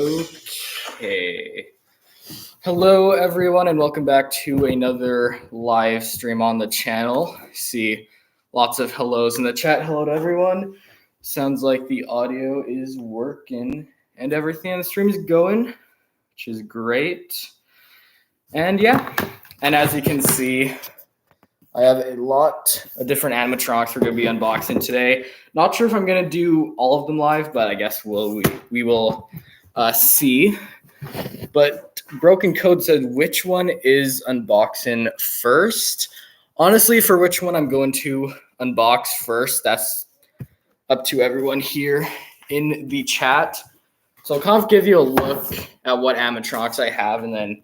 Okay. Hello, everyone, and welcome back to another live stream on the channel. I see lots of hellos in the chat. Hello to everyone. Sounds like the audio is working and everything on the stream is going, which is great. And yeah, and as you can see, I have a lot of different animatronics we're going to be unboxing today. Not sure if I'm going to do all of them live, but I guess we will see. But Broken Code said, which one is unboxing first? Honestly, for which one I'm going to unbox first, that's up to everyone here in the chat. So I'll kind of give you a look at what animatronics I have, and then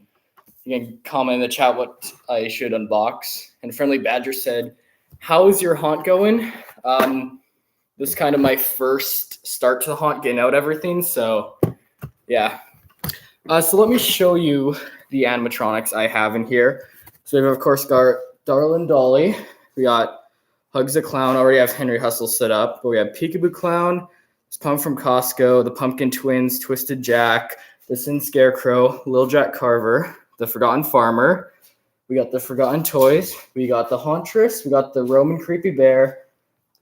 you can comment in the chat what I should unbox. And Friendly Badger said, how's your haunt going? This is kind of my first start to the haunt, getting out everything. So yeah. So let me show you the animatronics I have in here. So we've, of course, got Darlin Dolly. We got Hugs the Clown. Already have Henry Hustle set up. But we have Peekaboo Clown, this Pump from Costco, the Pumpkin Twins, Twisted Jack, the Sin Scarecrow, Lil Jack Carver, the Forgotten Farmer. We got the Forgotten Toys. We got the Hauntress. We got the Roman Creepy Bear.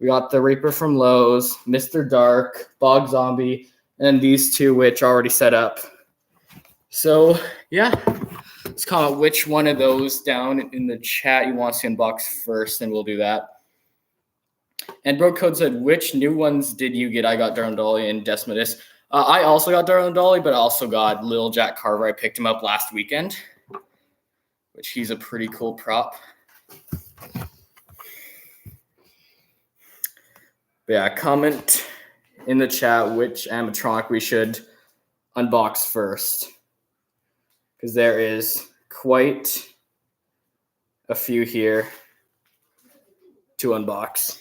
We got the Reaper from Lowe's, Mr. Dark, Bog Zombie, and these two, which are already set up. So yeah, let's comment which one of those down in the chat you want to unbox first, and we'll do that. And Bro Code said, which new ones did you get? I got Darlin Dolly and Desmodus. I also got Darlin Dolly, but I also got Lil Jack Carver. I picked him up last weekend, which he's a pretty cool prop. But yeah, comment in the chat which animatronic we should unbox first, because there is quite a few here to unbox.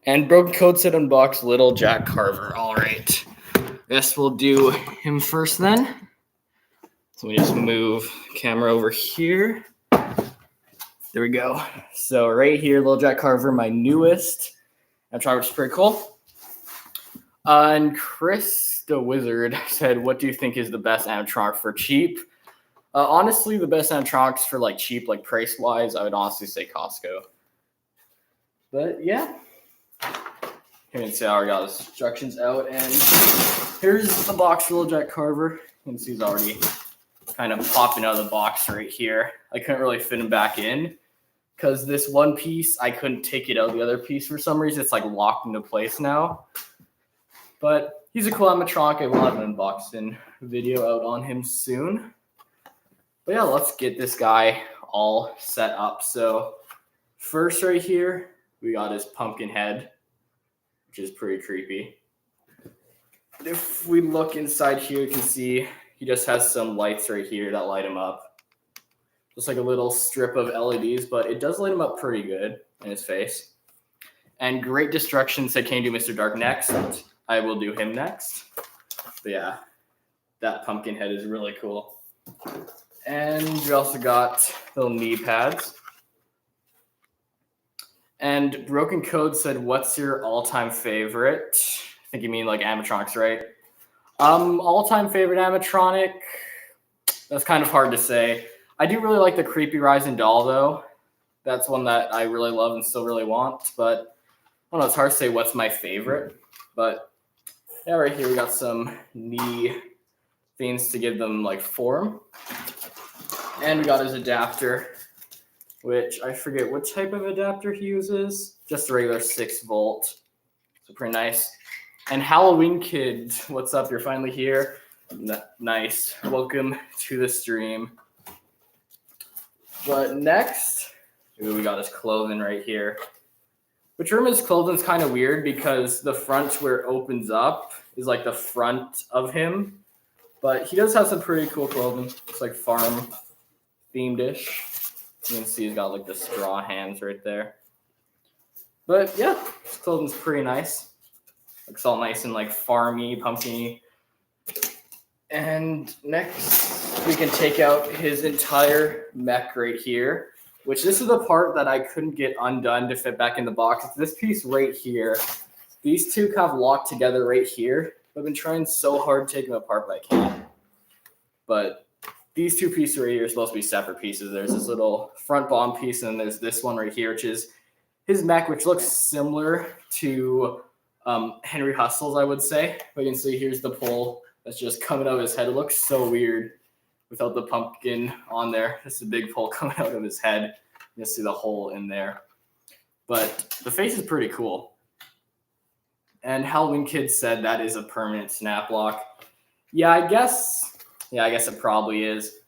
And Broken Code said unbox Little Jack Carver. All right. Guess we'll do him first then. So we just move the camera over here. There we go. So right here, Little Jack Carver, my newest animatronic, which is pretty cool. And Chris the Wizard said, what do you think is the best animatronic for cheap? Honestly, the best animatronics for like cheap, like price wise, I would honestly say Costco. But yeah, you can see I already got his instructions out, and here's the box for Little Jack Carver. You can see he's already kind of popping out of the box right here. I couldn't really fit him back in because this one piece, I couldn't take it out the other piece for some reason. It's like locked into place now. But he's a cool animatronic. I will have an unboxing video out on him soon. But yeah, let's get this guy all set up. So first right here, we got his pumpkin head, which is pretty creepy. If we look inside here, you can see he just has some lights right here that light him up. Just like a little strip of LEDs, but it does light him up pretty good in his face. And Great Destruction said, can you do Mr. Dark next? I will do him next. But yeah, that pumpkin head is really cool. And we also got little knee pads. And Broken Code said, what's your all-time favorite? I think you mean like animatronics, right? All-time favorite animatronic? That's kind of hard to say. I do really like the Creepy Rising Doll, though. That's one that I really love and still really want. But I don't know, it's hard to say what's my favorite. But yeah, right here we got some knee things to give them like form. And we got his adapter, which I forget what type of adapter he uses. Just a regular 6-volt. So pretty nice. And Halloween Kid, what's up? You're finally here. Nice. Welcome to the stream. But next, we got his clothing right here. Which room his clothing is kind of weird because the front where it opens up is like the front of him. But he does have some pretty cool clothing. It's like farm themed-ish. You can see he's got like the straw hands right there. But yeah, his clothing's pretty nice. Looks all nice and like farmy, pumpkin-y. And next, we can take out his entire mech right here, which this is the part that I couldn't get undone to fit back in the box. It's this piece right here. These two kind of lock together right here. I've been trying so hard to take them apart, but I can't. But these two pieces right here are supposed to be separate pieces. There's this little front bottom piece, and then there's this one right here, which is his mech, which looks similar to Henry Hustle's, I would say. But you can see here's the pole that's just coming out of his head. It looks so weird without the pumpkin on there. It's a big pole coming out of his head. You see the hole in there. But the face is pretty cool. And Halloween Kids said that is a permanent snap lock. Yeah, I guess it probably is.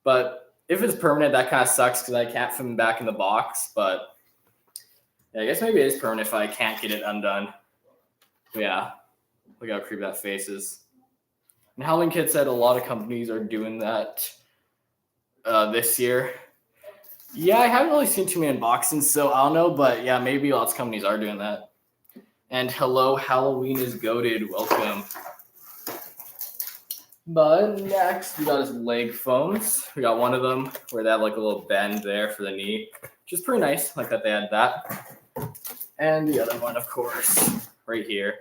But if it's permanent, that kind of sucks because I can't fit him back in the box. But yeah, I guess maybe it is permanent if I can't get it undone. But yeah, look how creepy that face is. And Halloween Kids said a lot of companies are doing that this year. Yeah, I haven't really seen too many unboxings, so I don't know. But yeah, maybe lots of companies are doing that. And hello, Halloween is goated. Welcome. But next, we got his leg foams. We got one of them where they have like a little bend there for the knee, which is pretty nice. Like that they had that. And the other one, of course, right here.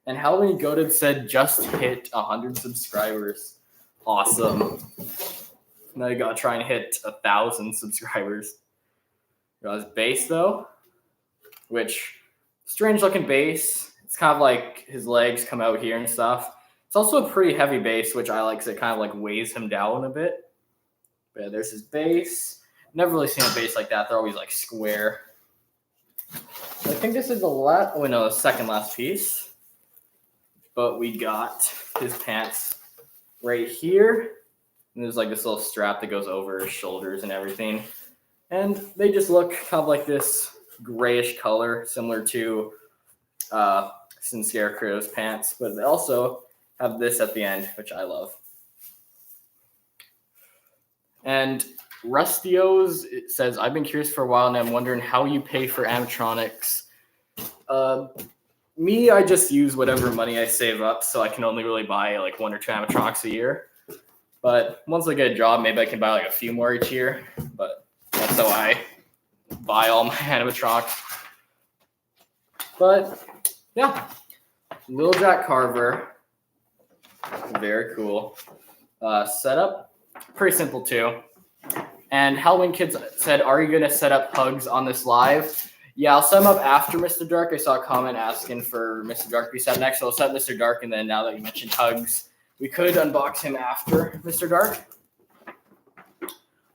And Halloween Goated said just hit 100 subscribers. Awesome. Now you gotta try and hit 1,000 subscribers. We got his base though, which strange looking base. It's kind of like his legs come out here and stuff. It's also a pretty heavy base, which I like because it kind of like weighs him down a bit. But yeah, there's his base. Never really seen a base like that. They're always like square. I think this is the second last piece. But we got his pants right here. And there's like this little strap that goes over his shoulders and everything. And they just look kind of like this grayish color, similar to Sin Scarecrow's pants. But they also have this at the end, which I love. And Rustio's says, I've been curious for a while and I'm wondering how you pay for animatronics. Me, I just use whatever money I save up, so I can only really buy like 1 or 2 animatronics a year. But once I get a job, maybe I can buy like a few more each year. But that's how I buy all my animatronics. But yeah, Little Jack Carver, very cool. Setup, pretty simple too. And Halloween Kids said, are you going to set up hugs on this live? Yeah, I'll set them up after Mr. Dark. I saw a comment asking for Mr. Dark to be set next, so I'll set Mr. Dark, and then now that you mentioned hugs, we could unbox him after Mr. Dark.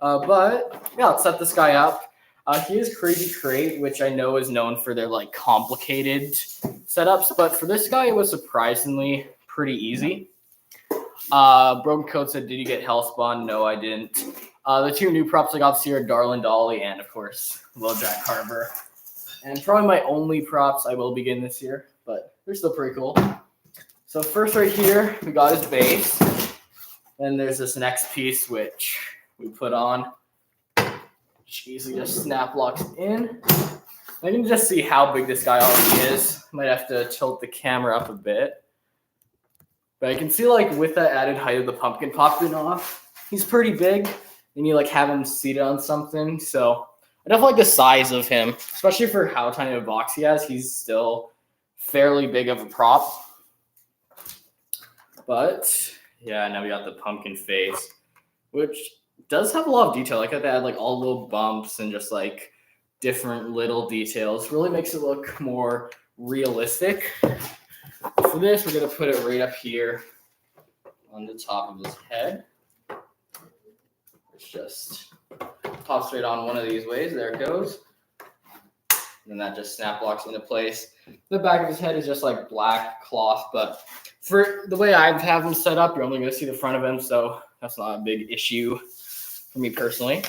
But yeah, let's set this guy up. He is Crazy Crate, which I know is known for their like complicated setups, but for this guy, it was surprisingly pretty easy. Broken Code said, did you get Hellspawn? No, I didn't. The 2 new props I got this year are Darlin Dolly and, of course, Little Jack Carver. And probably my only props I will be getting this year, but they're still pretty cool. So first right here, we got his base. Then there's this next piece, which we put on. Which easily just snap locks in. I can just see how big this guy already is. Might have to tilt the camera up a bit. But I can see like with that added height of the pumpkin popping off, he's pretty big. And you like have him seated on something. So I definitely like the size of him, especially for how tiny of a box he has. He's still fairly big of a prop. But yeah, now we got the pumpkin face, which does have a lot of detail. Like that they had like all little bumps and just like different little details. Really makes it look more realistic. For this, we're gonna put it right up here on the top of his head. It's just pops right on one of these ways. There it goes. And that just snap locks into place. The back of his head is just like black cloth, but for the way I have him set up, you're only going to see the front of him, so that's not a big issue for me personally.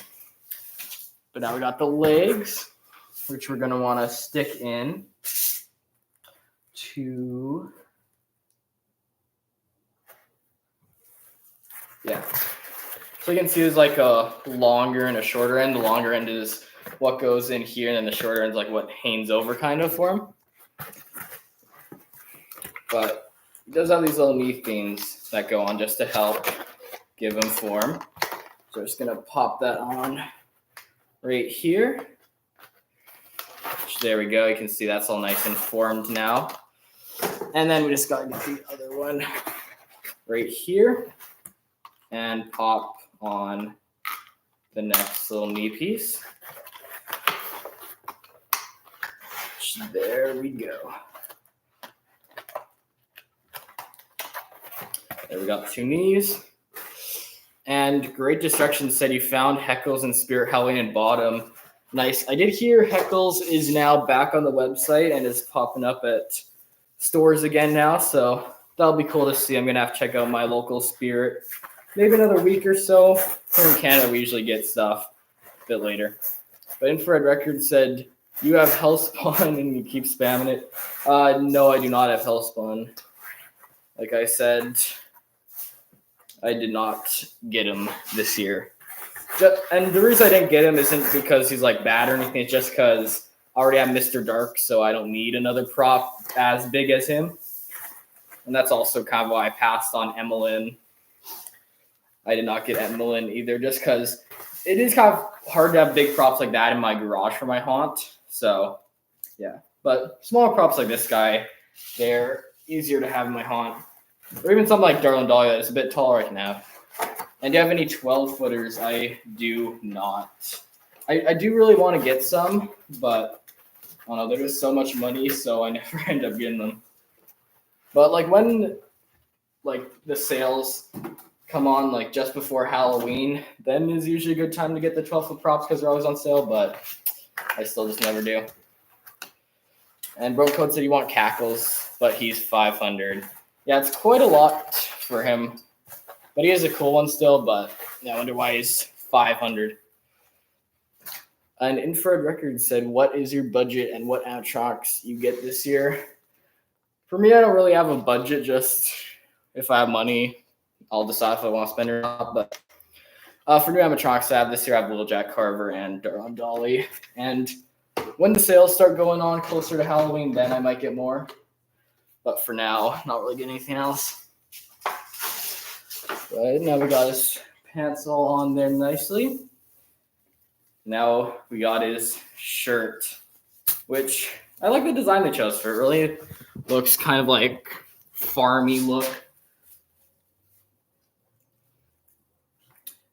But now we got the legs, which we're going to want to stick in to, yeah. So you can see there's like a longer and a shorter end. The longer end is what goes in here, and then the shorter end is like what hangs over kind of for him. But it does have these little knee things that go on just to help give him form. So we're just going to pop that on right here. There we go. You can see that's all nice and formed now. And then we just got to get the other one right here and pop on the next little knee piece. There we go. There we got 2 knees. And Great Destruction said you found Heckles and Spirit Halloween and bottom. Nice. I did hear Heckles is now back on the website and is popping up at stores again now. So that'll be cool to see. I'm going to have to check out my local Spirit. Maybe another week or so. Here in Canada, we usually get stuff a bit later. But Infrared Records said, you have Hellspawn and you keep spamming it. No, I do not have Hellspawn. Like I said, I did not get him this year. And the reason I didn't get him isn't because he's like bad or anything. It's just because I already have Mr. Dark, so I don't need another prop as big as him. And that's also kind of why I passed on Emmeline. I did not get Emmeline either, just because it is kind of hard to have big props like that in my garage for my haunt. So, yeah. But smaller props like this guy, they're easier to have in my haunt. Or even something like Darlin Dahlia that's a bit taller I can have. And do you have any 12-footers? I do not. I do really want to get some, but I don't know, they're just so much money, so I never end up getting them. But like when like the sales come on like just before Halloween, then is usually a good time to get the 12-foot props because they're always on sale, but I still just never do. And Bro Code said you want Cackles, but he's 500. Yeah, it's quite a lot for him. But he is a cool one still, but yeah, I wonder why he's 500. And Infrared Records said, what is your budget and what animatronics you get this year? For me, I don't really have a budget, just if I have money, I'll decide if I want to spend it or not. But for new animatronics I have this year, I have Little Jack Carver and Darlin Dolly. And when the sales start going on closer to Halloween, then I might get more. But for now, not really getting anything else. Right, now we got his pants all on there nicely. Now we got his shirt, which I like the design they chose for it. Really looks kind of like farmy look.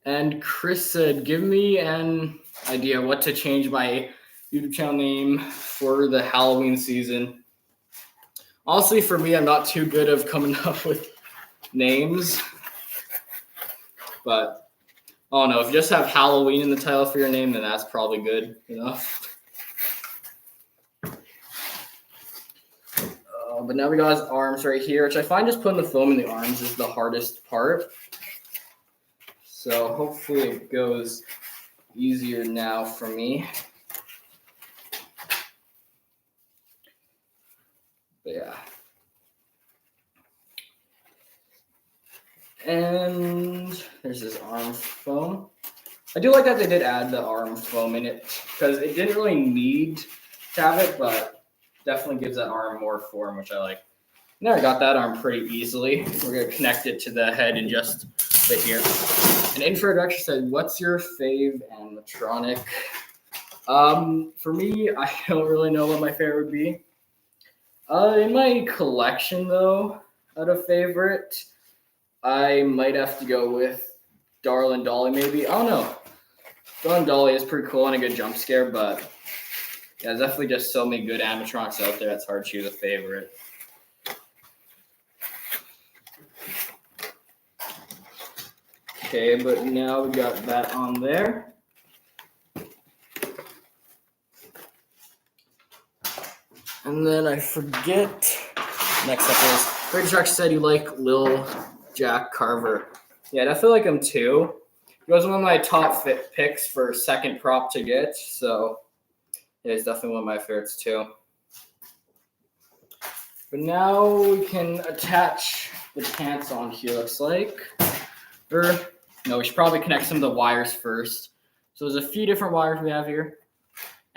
And Chris said, give me an idea what to change my YouTube channel name for the Halloween season. Honestly, for me, I'm not too good of coming up with names. But, oh no, if you just have Halloween in the title for your name, then that's probably good enough. But now we got his arms right here, which I find just putting the foam in the arms is the hardest part. So hopefully it goes easier now for me. But yeah. And there's this arm foam. I do like that they did add the arm foam in it because it didn't really need to have it, but definitely gives that arm more form, which I like. Now I got that arm pretty easily. We're going to connect it to the head in just a bit here. And Infrared actually said, what's your fave animatronic? For me, I don't really know what my favorite would be. In my collection, though, out of favorite, I might have to go with Darlin Dolly, maybe. I don't know. Darlin Dolly is pretty cool and a good jump scare, but yeah, there's definitely just so many good animatronics out there. It's hard to choose a favorite. Okay, but now we got that on there. And then I forget. Next up is Great Shark said you like Lil Jack Carver. Yeah, I feel like him too. He was one of my top picks for second prop to get, so yeah, he's definitely one of my favorites too. But now we can attach the pants on here, looks like. Or, no, we should probably connect some of the wires first. So there's a few different wires we have here.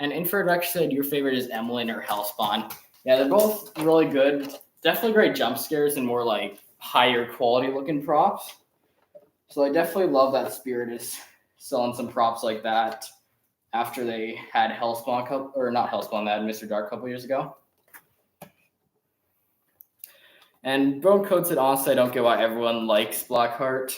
And Infrared Rex said your favorite is Emmeline or Hellspawn. Yeah, they're both really good. Definitely great jump scares and more like higher quality looking props. So I definitely love that Spirit is selling some props like that after they had Hellspawn, or not Hellspawn, they had Mr. Dark a couple years ago. And bone coated, honestly, I don't get why everyone likes Blackheart.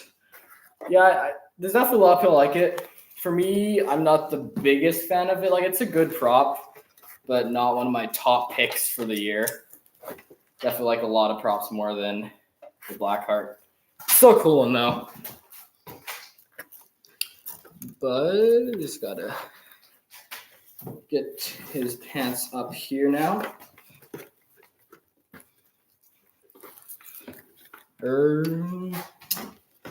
Yeah, there's definitely a lot of people like it. For me, I'm not the biggest fan of it. Like, it's a good prop, but not one of my top picks for the year. Definitely like a lot of props more than the Blackheart. Still a cool one, though. But just gotta get his pants up here now. No,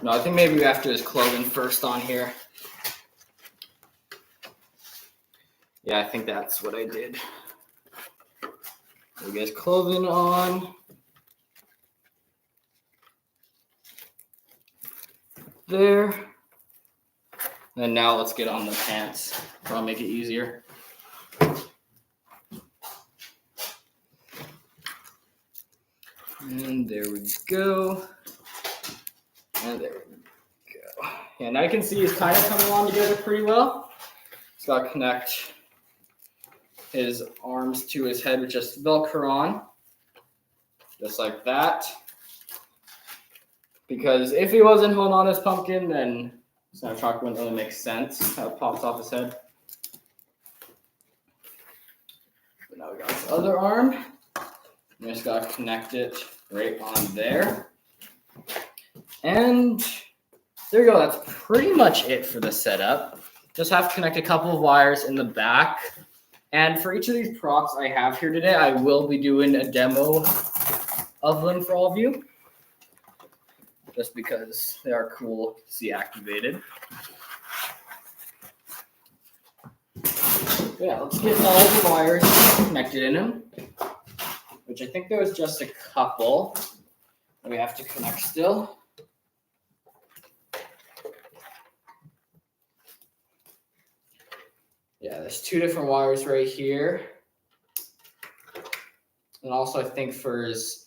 I think maybe we have to his clothing first on here. Yeah, I think that's what I did. We get his clothing on. There. And now let's get on the pants. That'll make it easier. And there we go. And there we go. Yeah, now you can see he's kind of coming along together pretty well. He's got to connect his arms to his head with just Velcro on. Just like that. Because if he wasn't holding on his pumpkin, then Animatronic wouldn't really make sense how it pops off his head. But now we got his other arm. We just got to connect it right on there. And there you go. That's pretty much it for the setup. Just have to connect a couple of wires in the back. And for each of these props I have here today, I will be doing a demo of them for all of you. Just because they are cool to see activated. Yeah, let's get all the wires connected in them. Which I think there was just a couple that we have to connect still. Yeah, there's 2 different wires right here. And also I think for his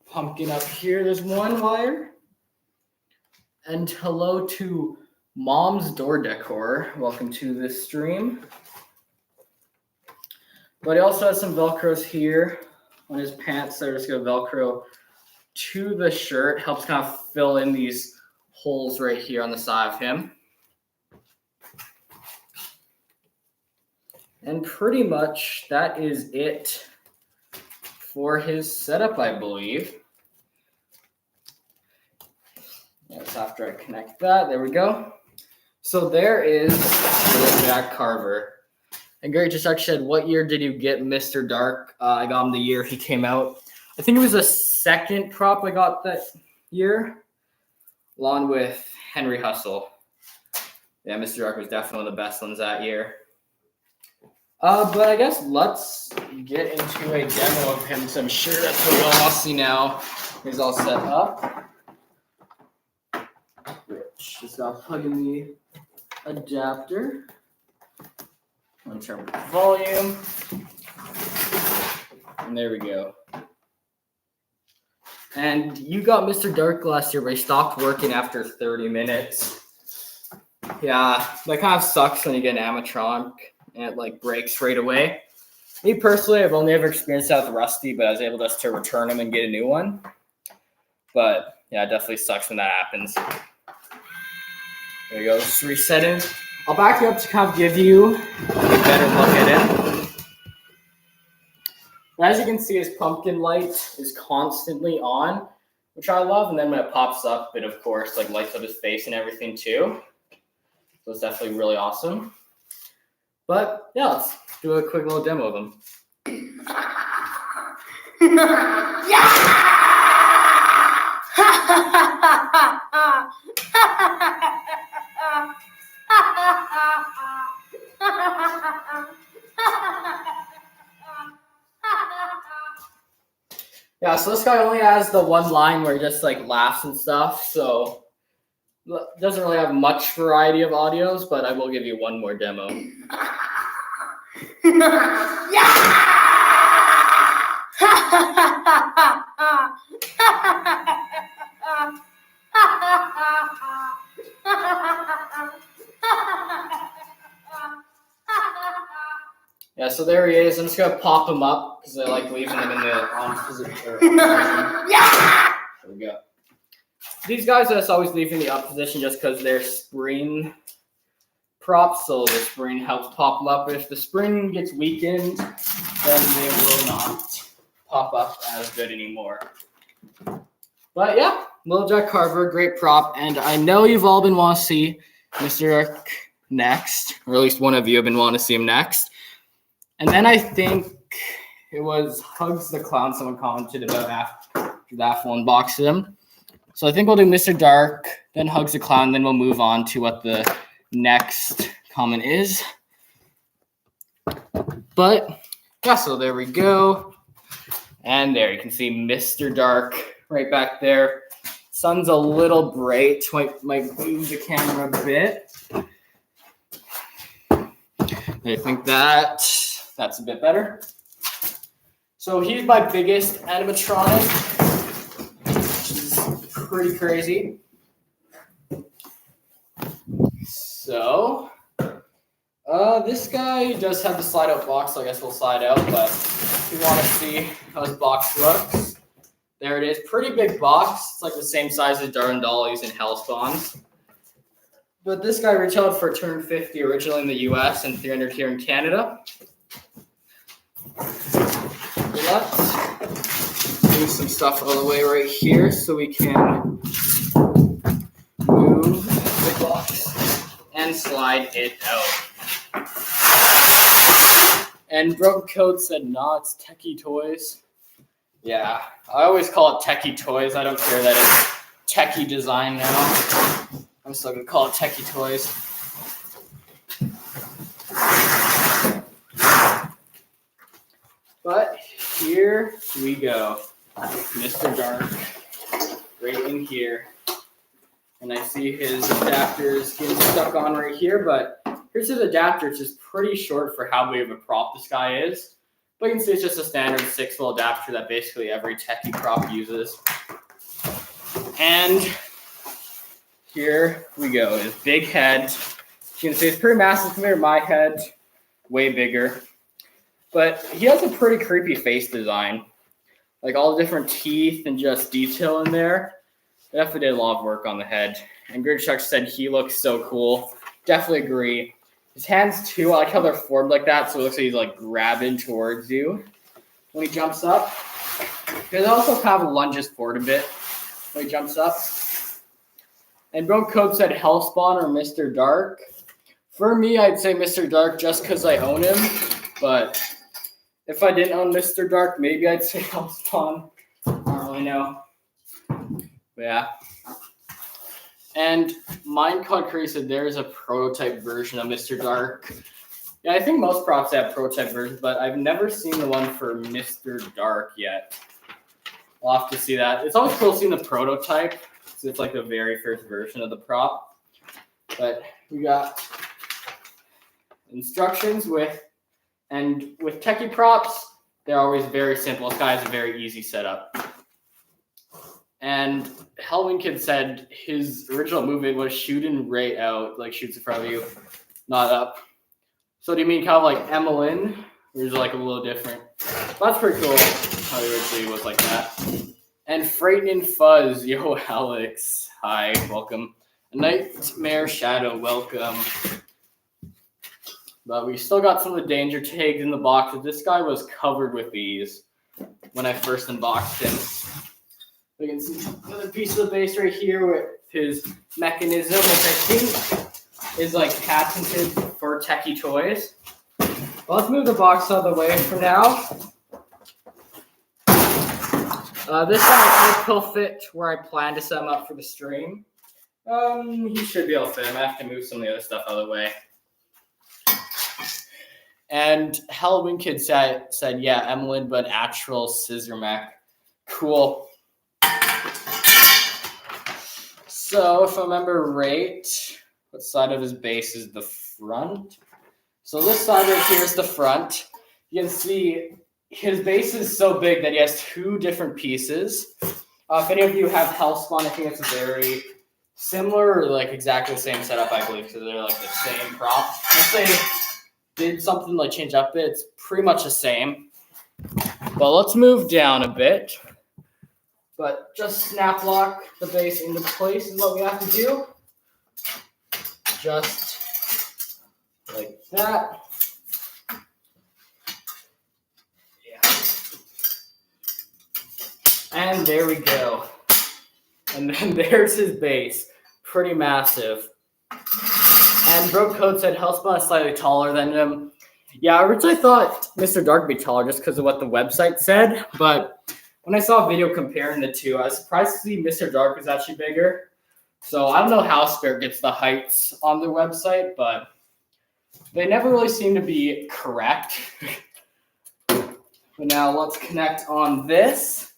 pumpkin up here, there's 1 wire. And hello to Mom's Door Decor. Welcome to this stream. But he also has some Velcros here on his pants. So just going to Velcro to the shirt. Helps kind of fill in these holes right here on the side of him. And pretty much that is it for his setup, I believe. Yes, after I connect that, there we go. So there is little Jack Carver. And Gary just actually said, what year did you get Mr. Dark? I got him the year he came out. I think it was the second prop I got that year, along with Henry Hustle. Yeah, Mr. Dark was definitely one of the best ones that year. But I guess let's get into a demo of him. So I'm sure that's what we'll all see now. He's all set up. Rich just got to plug in the adapter. I'll turn the volume. And there we go. And you got Mr. Dark last year, but he stopped working after 30 minutes. Yeah, that kind of sucks when you get an animatronic and it like breaks right away. Me personally, I've only ever experienced that with Rusty, but I was able just to return him and get a new one. But yeah, it definitely sucks when that happens. There you go, just resetting. I'll back you up to kind of give you a better look at him. But as you can see, his pumpkin light is constantly on, which I love. And then when it pops up, it of course like lights up his face and everything too. So it's definitely really awesome. But yeah, let's do a quick little demo of him. Yeah, so this guy only has the one line where he just like laughs and stuff, so doesn't really have much variety of audios, but I will give you one more demo. Yeah, so there he is. I'm just gonna pop him up because I like leaving them in the opposite position. There we go. These guys I just always leave in the up position just because they're spring props, so the spring helps pop them up. If the spring gets weakened, then they will not pop up as good anymore. But yeah, Little Jack Carver, great prop, and I know you've all been wanting to see Mr. Dark next, or at least one of you have been wanting to see him next. And then I think it was Hugs the Clown someone commented about after that one unboxed him. So I think we'll do Mr. Dark, then Hugs the Clown, then we'll move on to what the next comment is. But yeah, so there we go. And there you can see Mr. Dark right back there. Sun's a little bright. Might move the camera a bit. I think that's a bit better. So he's my biggest animatronic, which is pretty crazy. So this guy does have the slide out box, so I guess we'll slide out, but if you want to see how his box looks, there it is. Pretty big box. It's like the same size as Darwin Dollies and Hellspawns. But this guy retailed for $250 originally in the US and $300 here in Canada. Let's move some stuff out of the way right here so we can move the box and slide it out. And Broken Code said, nah, it's Techie Toys. Yeah, I always call it Techie Toys. I don't care that it's Techie Design now. I'm still going to call it Techie Toys. But here we go. Mr. Dark right in here. And I see his adapters getting stuck on right here, but here's his adapter, which is pretty short for how big of a prop this guy is. But you can see it's just a standard 6-volt adapter that basically every techie prop uses. And here we go. His big head. You can see it's pretty massive compared to my head. Way bigger. But he has a pretty creepy face design. Like all the different teeth and just detail in there. They definitely did a lot of work on the head. And Grid Chuck said he looks so cool. Definitely agree. His hands too, I like how they're formed like that, so it looks like he's like grabbing towards you when he jumps up. He also kind of lunges forward a bit when he jumps up. And Bro Code said Hellspawn or Mr. Dark. For me, I'd say Mr. Dark just because I own him. But if I didn't own Mr. Dark, maybe I'd say Hellspawn. I don't really know. But yeah. And Minecon Curry said there's a prototype version of Mr. Dark. Yeah, I think most props have prototype versions, but I've never seen the one for Mr. Dark yet. I'll have to see that. It's always cool seeing the prototype. So it's like the very first version of the prop. But we got instructions with techie props, they're always very simple. This guy has a very easy setup. And Halloween Kid said his original movement was shooting right out, like shoots in front of you, not up. So do you mean kind of like Emmeline, or is it like a little different? That's pretty cool how he originally was like that. And Frightening Fuzz, yo Alex, hi, welcome. Nightmare Shadow, welcome. But we still got some of the danger tags in the box. This guy was covered with these when I first unboxed him. We can see another piece of the base right here with his mechanism, which I think is like patented for techie toys. Well, let's move the box out of the way for now. This time he'll fit where I plan to set him up for the stream. He should be able to fit him. I have to move some of the other stuff out of the way. And Halloween Kid said, yeah, Emmeline, but actual scissor mech. Cool. So if I remember right, what side of his base is the front? So this side right here is the front. You can see his base is so big that he has two different pieces. If any of you have Hellspawn, I think it's a very similar or like exactly the same setup, I believe, because they're like the same prop. Let's say did something like change up a bit, it's pretty much the same. Well, let's move down a bit. But just snap lock the base into place is what we have to do. Just like that. Yeah. And there we go. And then there's his base. Pretty massive. And Broke Code said Hellspawn is slightly taller than him. Yeah, I originally thought Mr. Dark would be taller just because of what the website said. But when I saw a video comparing the two, I was surprised to see Mr. Dark is actually bigger. So I don't know how Spirit gets the heights on their website, but they never really seem to be correct. But now let's connect on this,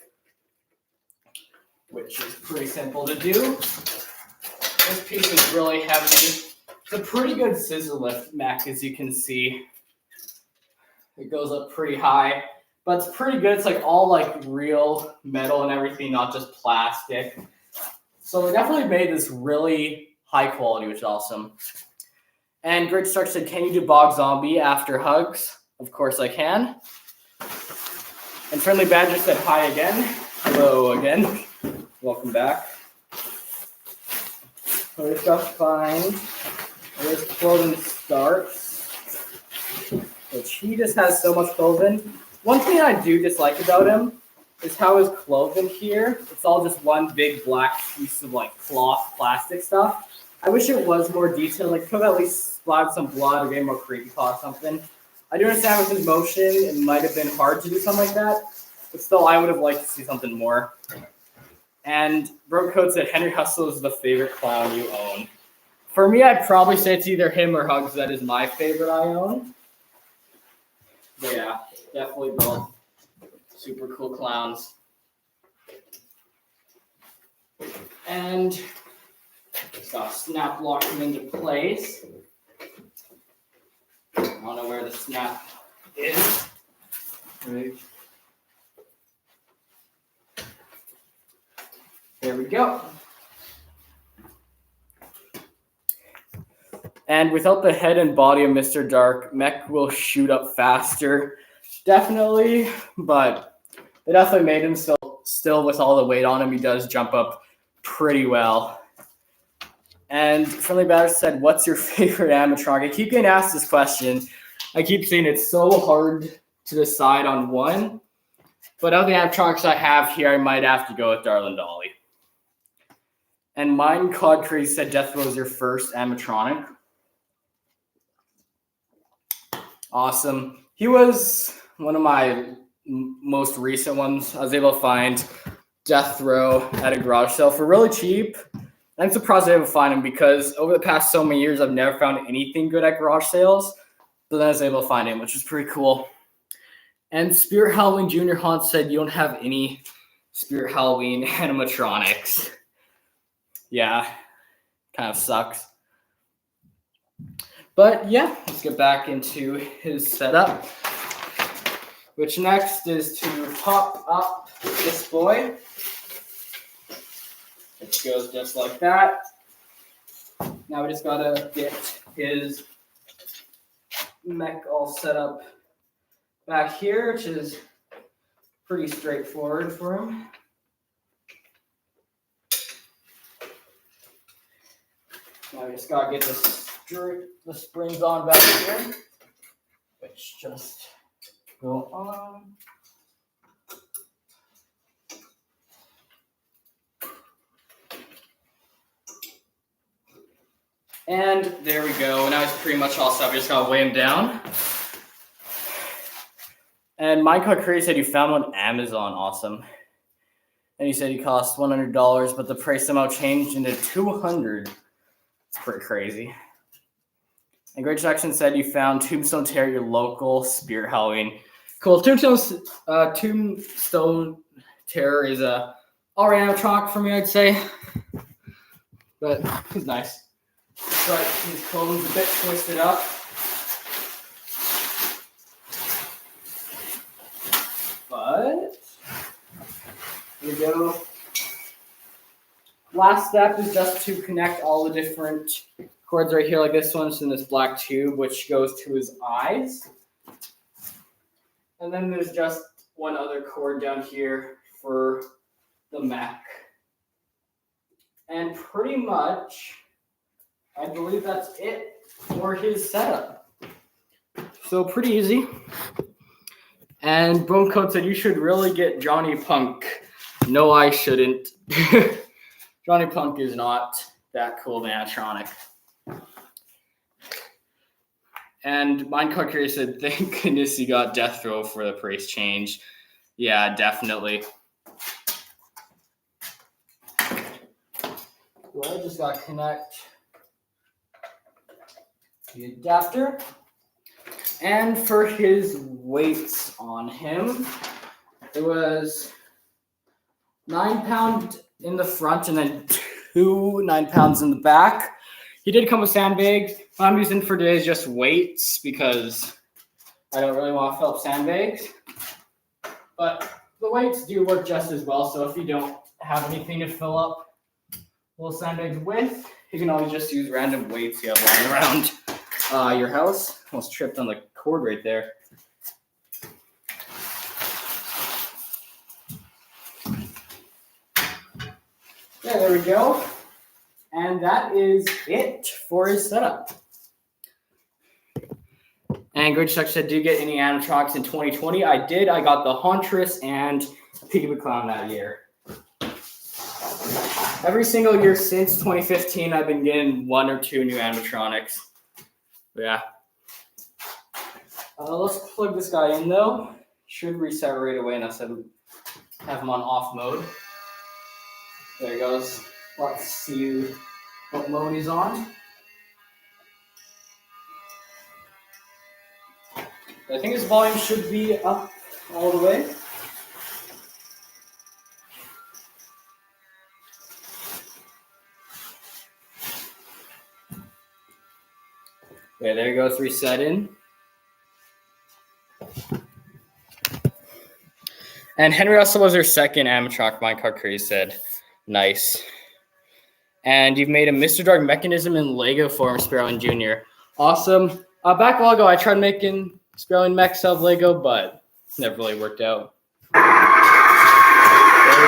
which is pretty simple to do. This piece is really heavy. It's a pretty good scissor lift mech, as you can see. It goes up pretty high, but it's pretty good. It's like all like real metal and everything, not just plastic. So they definitely made this really high quality, which is awesome. And Great Stark said, can you do Bog Zombie after hugs? Of course I can. And Friendly Badger said hi again. Hello again. Welcome back. So we just find where his clothing starts, which he just has so much clothing. One thing I do dislike about him is how his clothing here, it's all just one big black piece of like cloth plastic stuff. I wish it was more detailed, like could have at least splattered some blood or get more creepy or something. I do understand with his motion, it might have been hard to do something like that, but still I would have liked to see something more. And Broke Code said Henry Hustle is the favorite clown you own. For me, I'd probably say it's either him or Hugs that is my favorite I own. But yeah, definitely both. Super cool clowns. And just gotta snap lock them into place. I don't know where the snap is. Right. There we go. And without the head and body of Mr. Dark, mech will shoot up faster. Definitely, but they definitely made him still with all the weight on him, he does jump up pretty well. And Friendly Batter said, what's your favorite animatronic? I keep getting asked this question. I keep saying it's so hard to decide on one. But of the animatronics I have here, I might have to go with Darlin Dolly. And Mine Cod Crazy said Death Row was your first animatronic. Awesome. He was one of my most recent ones. I was able to find Death Row at a garage sale for really cheap. I'm surprised I was able to find him because over the past so many years, I've never found anything good at garage sales. But then I was able to find him, which was pretty cool. And Spirit Halloween Junior Haunt said you don't have any Spirit Halloween animatronics. Yeah, kind of sucks. But yeah, let's get back into his setup. Which next is to pop up this boy. It goes just like that. Now we just gotta get his mech all set up back here, which is pretty straightforward for him. Now we just gotta get the springs on back here, which just go on. And there we go. Now it's pretty much all set. We just gotta weigh him down. And Minecraft Curry said you found one on Amazon. Awesome. And he said he cost $100, but the price somehow changed into $200. It's pretty crazy. And Great Jackson said you found Tombstone Terror, your local Spirit Halloween. Cool. Tombstone Terror is a alright animatronic for me, I'd say. But he's nice. But his clothes a bit twisted up. But here we go. Last step is just to connect all the different cords right here, like this one's in this black tube, which goes to his eyes. And then there's just one other cord down here for the mech. And pretty much, I believe that's it for his setup. So pretty easy. And Bone Code said, you should really get Johnny Punk. No, I shouldn't. Johnny Punk is not that cool of an animatronic. And Minecart Curious said, thank goodness you got Death Row for the price change. Yeah, definitely. Well, I just got to connect the adapter. And for his weights on him, it was 9 pounds in the front and then 9 pounds in the back. He did come with sandbags. What I'm using for today is just weights because I don't really want to fill up sandbags. But the weights do work just as well. So if you don't have anything to fill up little sandbags with, you can always just use random weights you have lying around your house. Almost tripped on the cord right there. Yeah, there we go. And that is it for his setup. And Grinch Chuck said, do you get any animatronics in 2020? I did. I got the Hauntress and Piggy the Clown that year. Every single year since 2015, I've been getting 1 or 2 new animatronics. Yeah. Let's plug this guy in, though. Should reset right away, and I said have him on off mode. There he goes. Let's see what mode he's on. I think his volume should be up all the way. Okay, there he goes, resetting. And Henry Russell was her second animatronic, Minecart Curry said. Nice. And you've made a Mr. Dark mechanism in Lego form, Sparrowing Jr. Awesome. Back a while ago, I tried making Sparrowing mechs out of Lego, but never really worked out. There we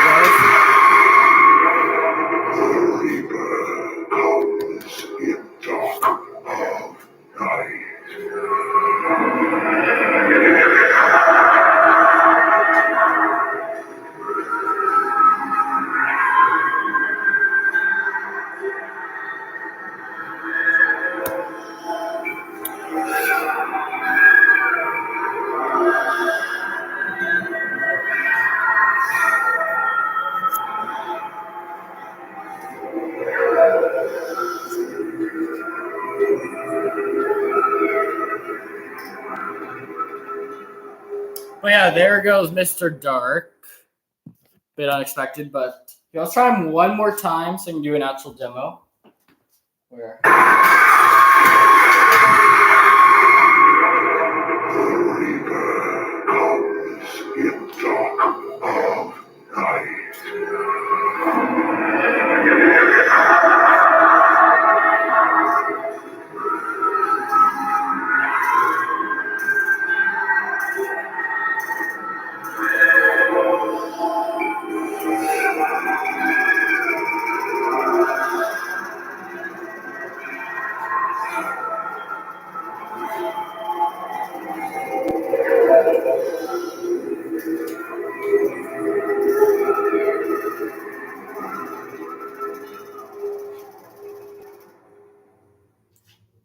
go. But yeah, there goes Mr. Dark. Bit unexpected, but let's try him one more time so I can do an actual demo. Where?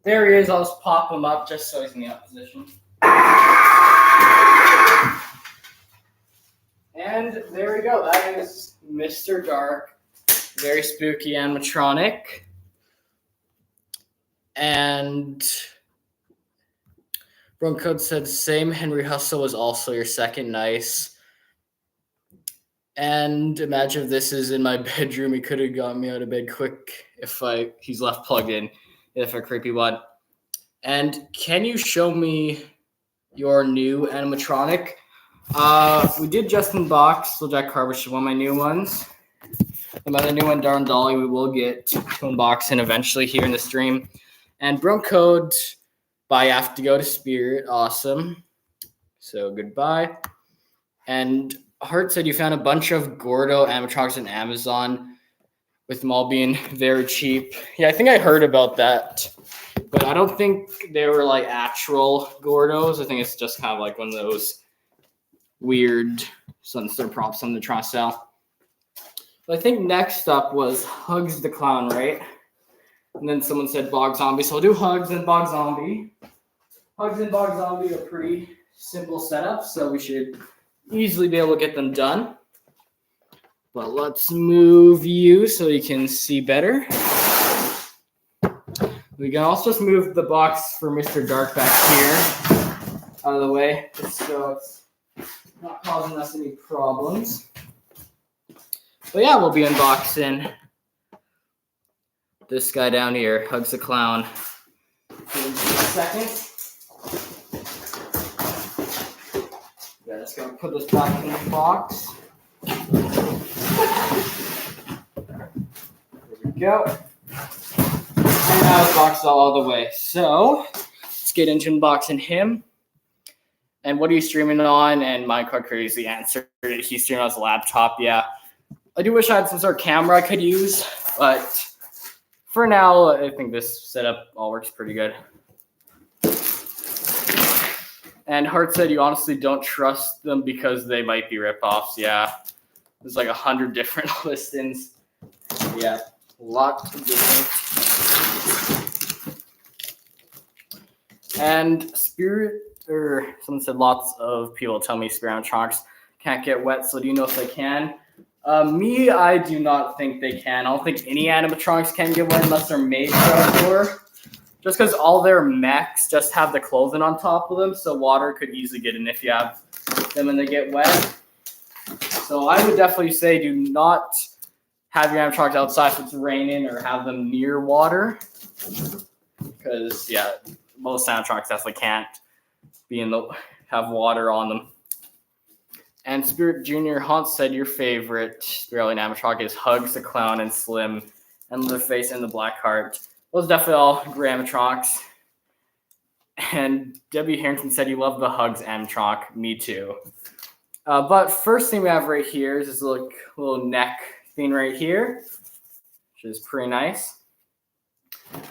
There he is. I'll just pop him up just so he's in the up position. And there we go. That is Mr. Dark. Very spooky animatronic. And Broncode said, same. Henry Hustle was also your second. Nice. And imagine if this is in my bedroom. He could have got me out of bed quick if he's left plugged in. If a creepy one. And can you show me your new animatronic? We did just unbox Little Jack Carver, which is one of my new ones. And my new one, Darn Dolly, we will get to unboxing eventually here in the stream. And Broncode, bye, I have to go to Spirit. Awesome. So goodbye. And Hart said you found a bunch of Gordo animatronics on Amazon, with them all being very cheap. Yeah, I think I heard about that, but I don't think they were like actual Gordos. I think it's just kind of like one of those weird sort of props on the trying to sell. But I think next up was Hugs the Clown, right? And then someone said Bog Zombie, so I'll do Hugs and Bog Zombie. Hugs and Bog Zombie are pretty simple setups, so we should easily be able to get them done. But let's move you so you can see better. We can also just move the box for Mr. Dark back here out of the way, just so it's not causing us any problems. But yeah, we'll be unboxing this guy down here, Hugs the Clown, in just a second. Yeah, just gonna put this back in the box. There we go. And now the box is all the way. So let's get into unboxing him. And what are you streaming on? And Minecraft Crazy answered he's streaming on his laptop. Yeah, I do wish I had some sort of camera I could use, but for now, I think this setup all works pretty good. And Hart said you honestly don't trust them because they might be ripoffs. Yeah, there's like 100 different listings. Yeah, lots of different. And someone said lots of people tell me Spirit animatronics can't get wet, so do you know if they can? Me, I do not think they can. I don't think any animatronics can get wet unless they're made for outdoor. Just because all their mechs just have the clothing on top of them, so water could easily get in if you have them and they get wet. So I would definitely say do not have your animatronics outside if it's raining or have them near water. Because, yeah, most animatronics definitely can't have water on them. And Spirit Junior Hunt said your favorite Spirit animatronic is Hugs the Clown and Slim and Leatherface and the Black Heart. Those are definitely all great animatronics. And Debbie Harrington said you love the Hugs animatronic. Me too. But first thing we have right here is this little neck thing right here, which is pretty nice.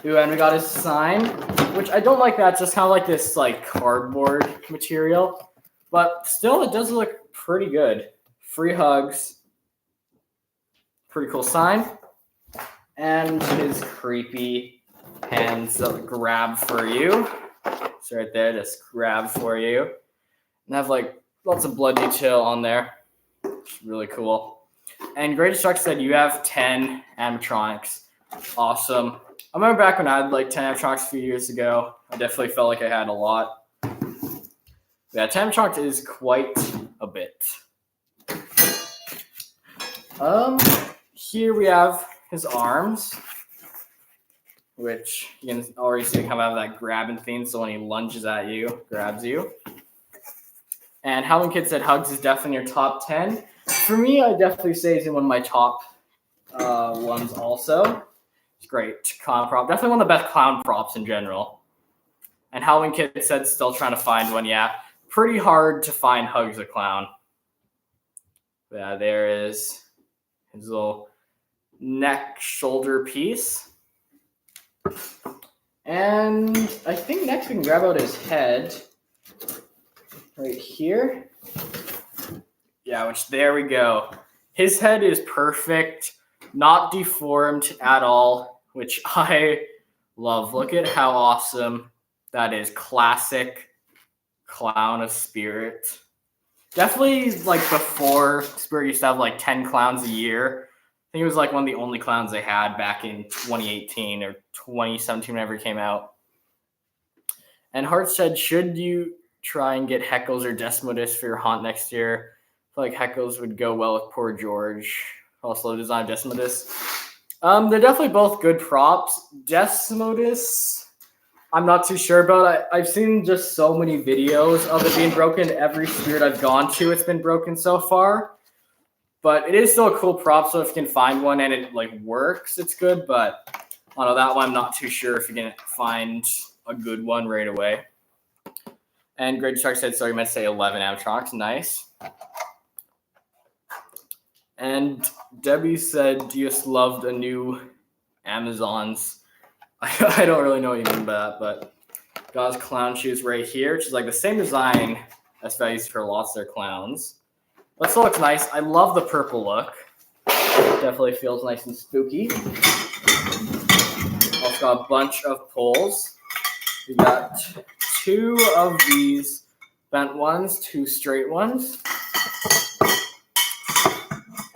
Ooh, and we got his sign, which I don't like that. It's just kind of like this like cardboard material. But still, it does look pretty good. Free hugs. Pretty cool sign. And his creepy hands grab for you. It's right there, just grab for you. And have like lots of blood detail on there. It's really cool. And Great Destruct said you have 10 animatronics. Awesome. I remember back when I had like 10 animatronics a few years ago. I definitely felt like I had a lot. Yeah, 10 animatronics is quite a bit. Here we have his arms, which you can already see come out of that grabbing thing. So when he lunges at you, grabs you. And Howling Kid said Hugs is definitely your top 10. For me, I definitely say he's in one of my top ones also. It's great clown prop. Definitely one of the best clown props in general. And Howling Kid said still trying to find one. Yeah, pretty hard to find Hugs the Clown. Yeah, there is his little neck shoulder piece. And I think next we can grab out his head right here. Yeah, which there we go. His head is perfect, not deformed at all, which I love. Look at how awesome that is. Classic clown of Spirit. Definitely like before Spirit used to have like 10 clowns a year. I think it was like one of the only clowns they had back in 2018 or 2017 whenever it came out. And Hart said, should you try and get Heckles or Desmodus for your haunt next year? I feel like Heckles would go well with Poor George. Also designed Desmodus. They're definitely both good props. Desmodus, I'm not too sure about. I've seen just so many videos of it being broken. Every Spirit I've gone to, it's been broken so far. But it is still a cool prop, so if you can find one and it like works, it's good. But I don't know, that one I'm not too sure if you can find a good one right away. And Greg Shark said, sorry, you meant to say 11 animatronics. Nice. And Debbie said just loved a new Amazon's. I don't really know what you mean by that, but got his clown shoes right here, which is like the same design as I used for lots of their clowns. But still looks nice. I love the purple look. Definitely feels nice and spooky. Also got a bunch of poles. We got 2 of these bent ones, 2 straight ones.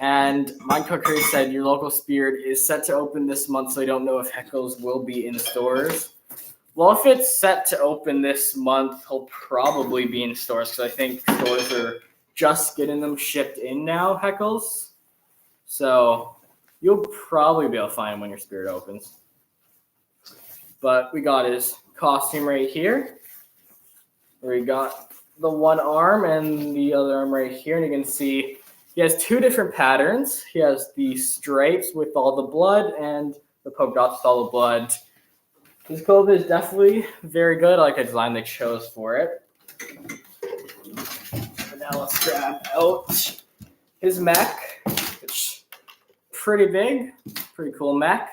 And Mind Cookery said your local spirit is set to open this month, so I don't know if Heckles will be in stores. Well, if it's set to open this month, he'll probably be in stores because I think stores are just getting them shipped in now, Heckles. So you'll probably be able to find him when your spirit opens. But we got his costume right here. We got the one arm and the other arm right here. And you can see he has 2 different patterns. He has the stripes with all the blood and the polka dots with all the blood. This clothing is definitely very good. I like the design they chose for it. And now let's grab out his mech, which is pretty big, pretty cool mech.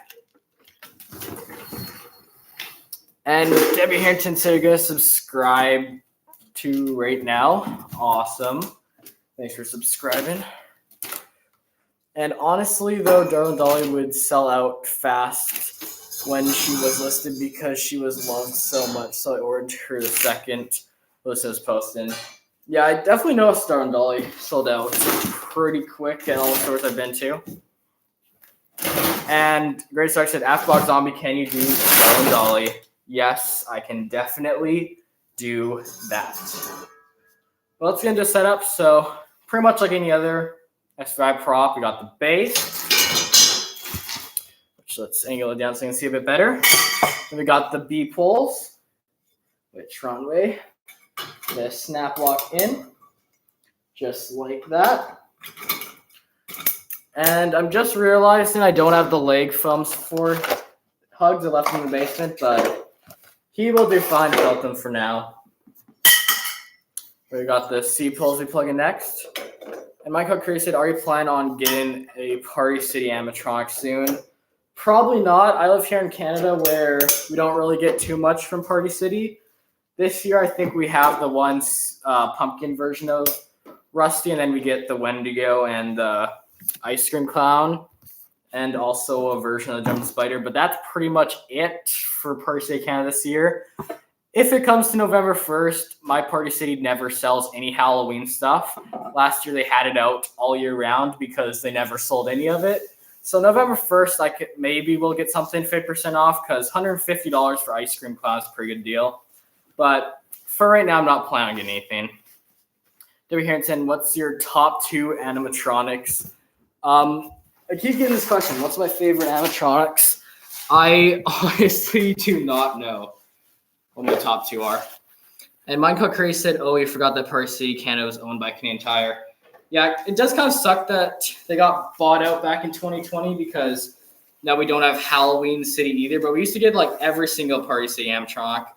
And Debbie Harrington said you're going to subscribe to right now. Awesome. Thanks for subscribing. And honestly, though, Darling Dolly would sell out fast when she was listed because she was loved so much. So I ordered her the second Listen was posted. Yeah, I definitely noticed Darling Dolly sold out pretty quick at all the stores I've been to. And Great Stark said, Afterbox Zombie, can you do Darling Dolly? Yes, I can definitely do that. Well, let's get into setup. So pretty much like any other S5 prop, we got the base, which let's angle it down so you can see a bit better. Then we got the B poles, which run way. The snap lock in, just like that. And I'm just realizing I don't have the leg foams for Hugs. I left them in the basement, but he will do fine without them for now. We got the C poles we plug in next. And Michael Curry said, are you planning on getting a Party City animatronic soon? Probably not. I live here in Canada where we don't really get too much from Party City. This year, I think we have the one pumpkin version of Rusty, and then we get the Wendigo and the Ice Cream Clown, and also a version of the Jumping Spider. But that's pretty much it for Party City Canada this year. If it comes to November 1st, my Party City never sells any Halloween stuff. Last year, they had it out all year round because they never sold any of it. So November 1st, maybe we'll get something 50% off because $150 for Ice Cream Clown is a pretty good deal. But for right now, I'm not planning on getting anything. Debbie Harrington, what's your top 2 animatronics? I keep getting this question. What's my favorite animatronics? I honestly do not know what my top 2 are. And Minecraft Curry said, oh, you forgot that Party City Canada was owned by Canadian Tire. Yeah, it does kind of suck that they got bought out back in 2020 because now we don't have Halloween City either. But we used to get every single Party City animatronic.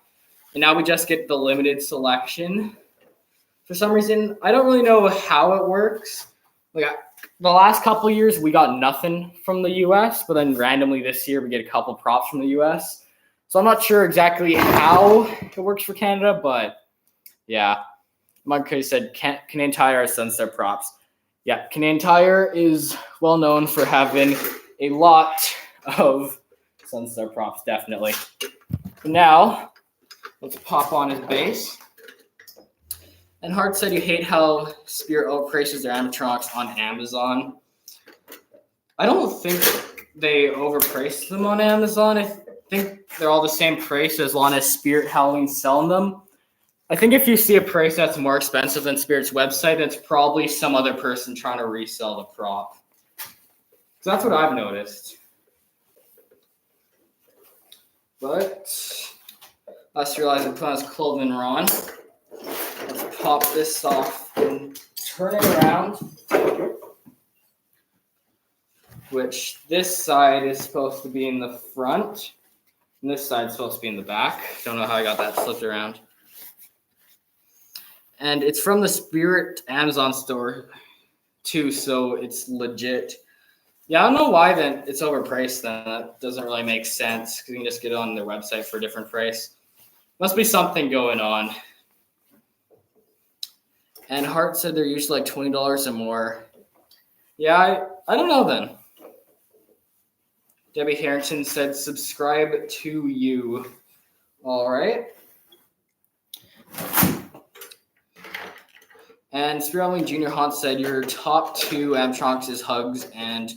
And now we just get the limited selection. For some reason, I don't really know how it works. The last couple years, we got nothing from the U.S., but then randomly this year, we get a couple props from the U.S. So I'm not sure exactly how it works for Canada, but yeah. Mike said Canadian Tire sends their props. Yeah, Canadian Tire is well known for having a lot of sends their props, definitely. But now, let's pop on his base. And Hart said you hate how Spirit overprices their animatronics on Amazon. I don't think they overprice them on Amazon. I think they're all the same price as long as Spirit Halloween's selling them. I think if you see a price that's more expensive than Spirit's website, it's probably some other person trying to resell the prop. So that's what I've noticed. But I just realized I put his clothing on. Let's pop this off and turn it around. Which this side is supposed to be in the front. And this side is supposed to be in the back. Don't know how I got that flipped around. And it's from the Spirit Amazon store. too, so it's legit. Yeah, I don't know why then it's overpriced then. That doesn't really make sense because you can just get it on their website for a different price. Must be something going on. And Hart said they're usually like $20 or more. Yeah, I don't know then. Debbie Harrington said subscribe to you. All right. And Spirit Junior Hunt said your top two animatronics is Hugs and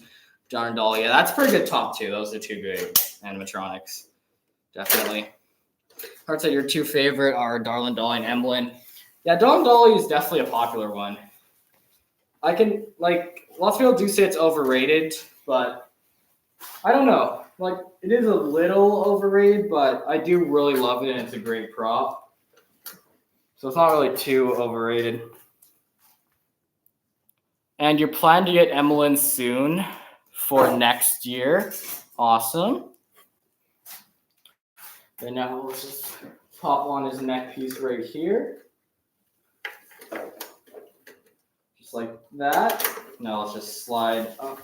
Darn Dolly. Yeah, that's a pretty good top two. Those are two great animatronics. Definitely. Hart said your two favorite are Darlin Dolly and Emblem. Yeah, Darlin Dolly is definitely a popular one. I can, like, lots of people do say it's overrated, but I don't know. Like, it is a little overrated, but I do really love it, and it's a great prop. So it's not really too overrated. And you're planning to get Emmeline soon for next year. Awesome. And now let's just pop on his neck piece right here. Just like that. Now let's just slide up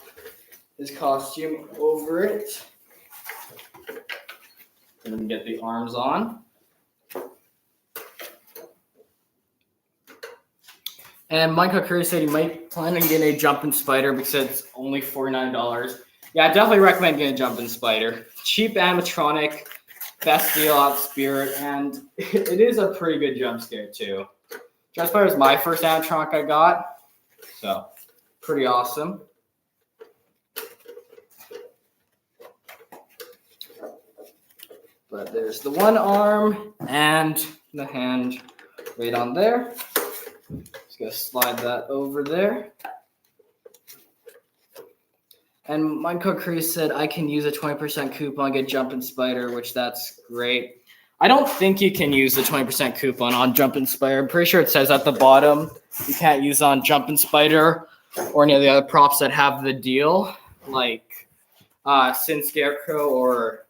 his costume over it. And then get the arms on. And Michael Curry said he might plan on getting a jumping spider because it's only $49. Yeah, I definitely recommend getting a jumping spider. Cheap animatronic, best deal at Spirit, and it is a pretty good jump scare too. Jump spider is my first animatronic I got, so pretty awesome. But there's the one arm and the hand right on there. Just gonna slide that over there. And Michael Crease said I can use a 20% coupon, get Jumpin' Spider, which that's great. I don't think you can use the 20% coupon on Jumpin' Spider. I'm pretty sure it says at the bottom you can't use on Jumpin' Spider or any of the other props that have the deal, like Sin Scarecrow or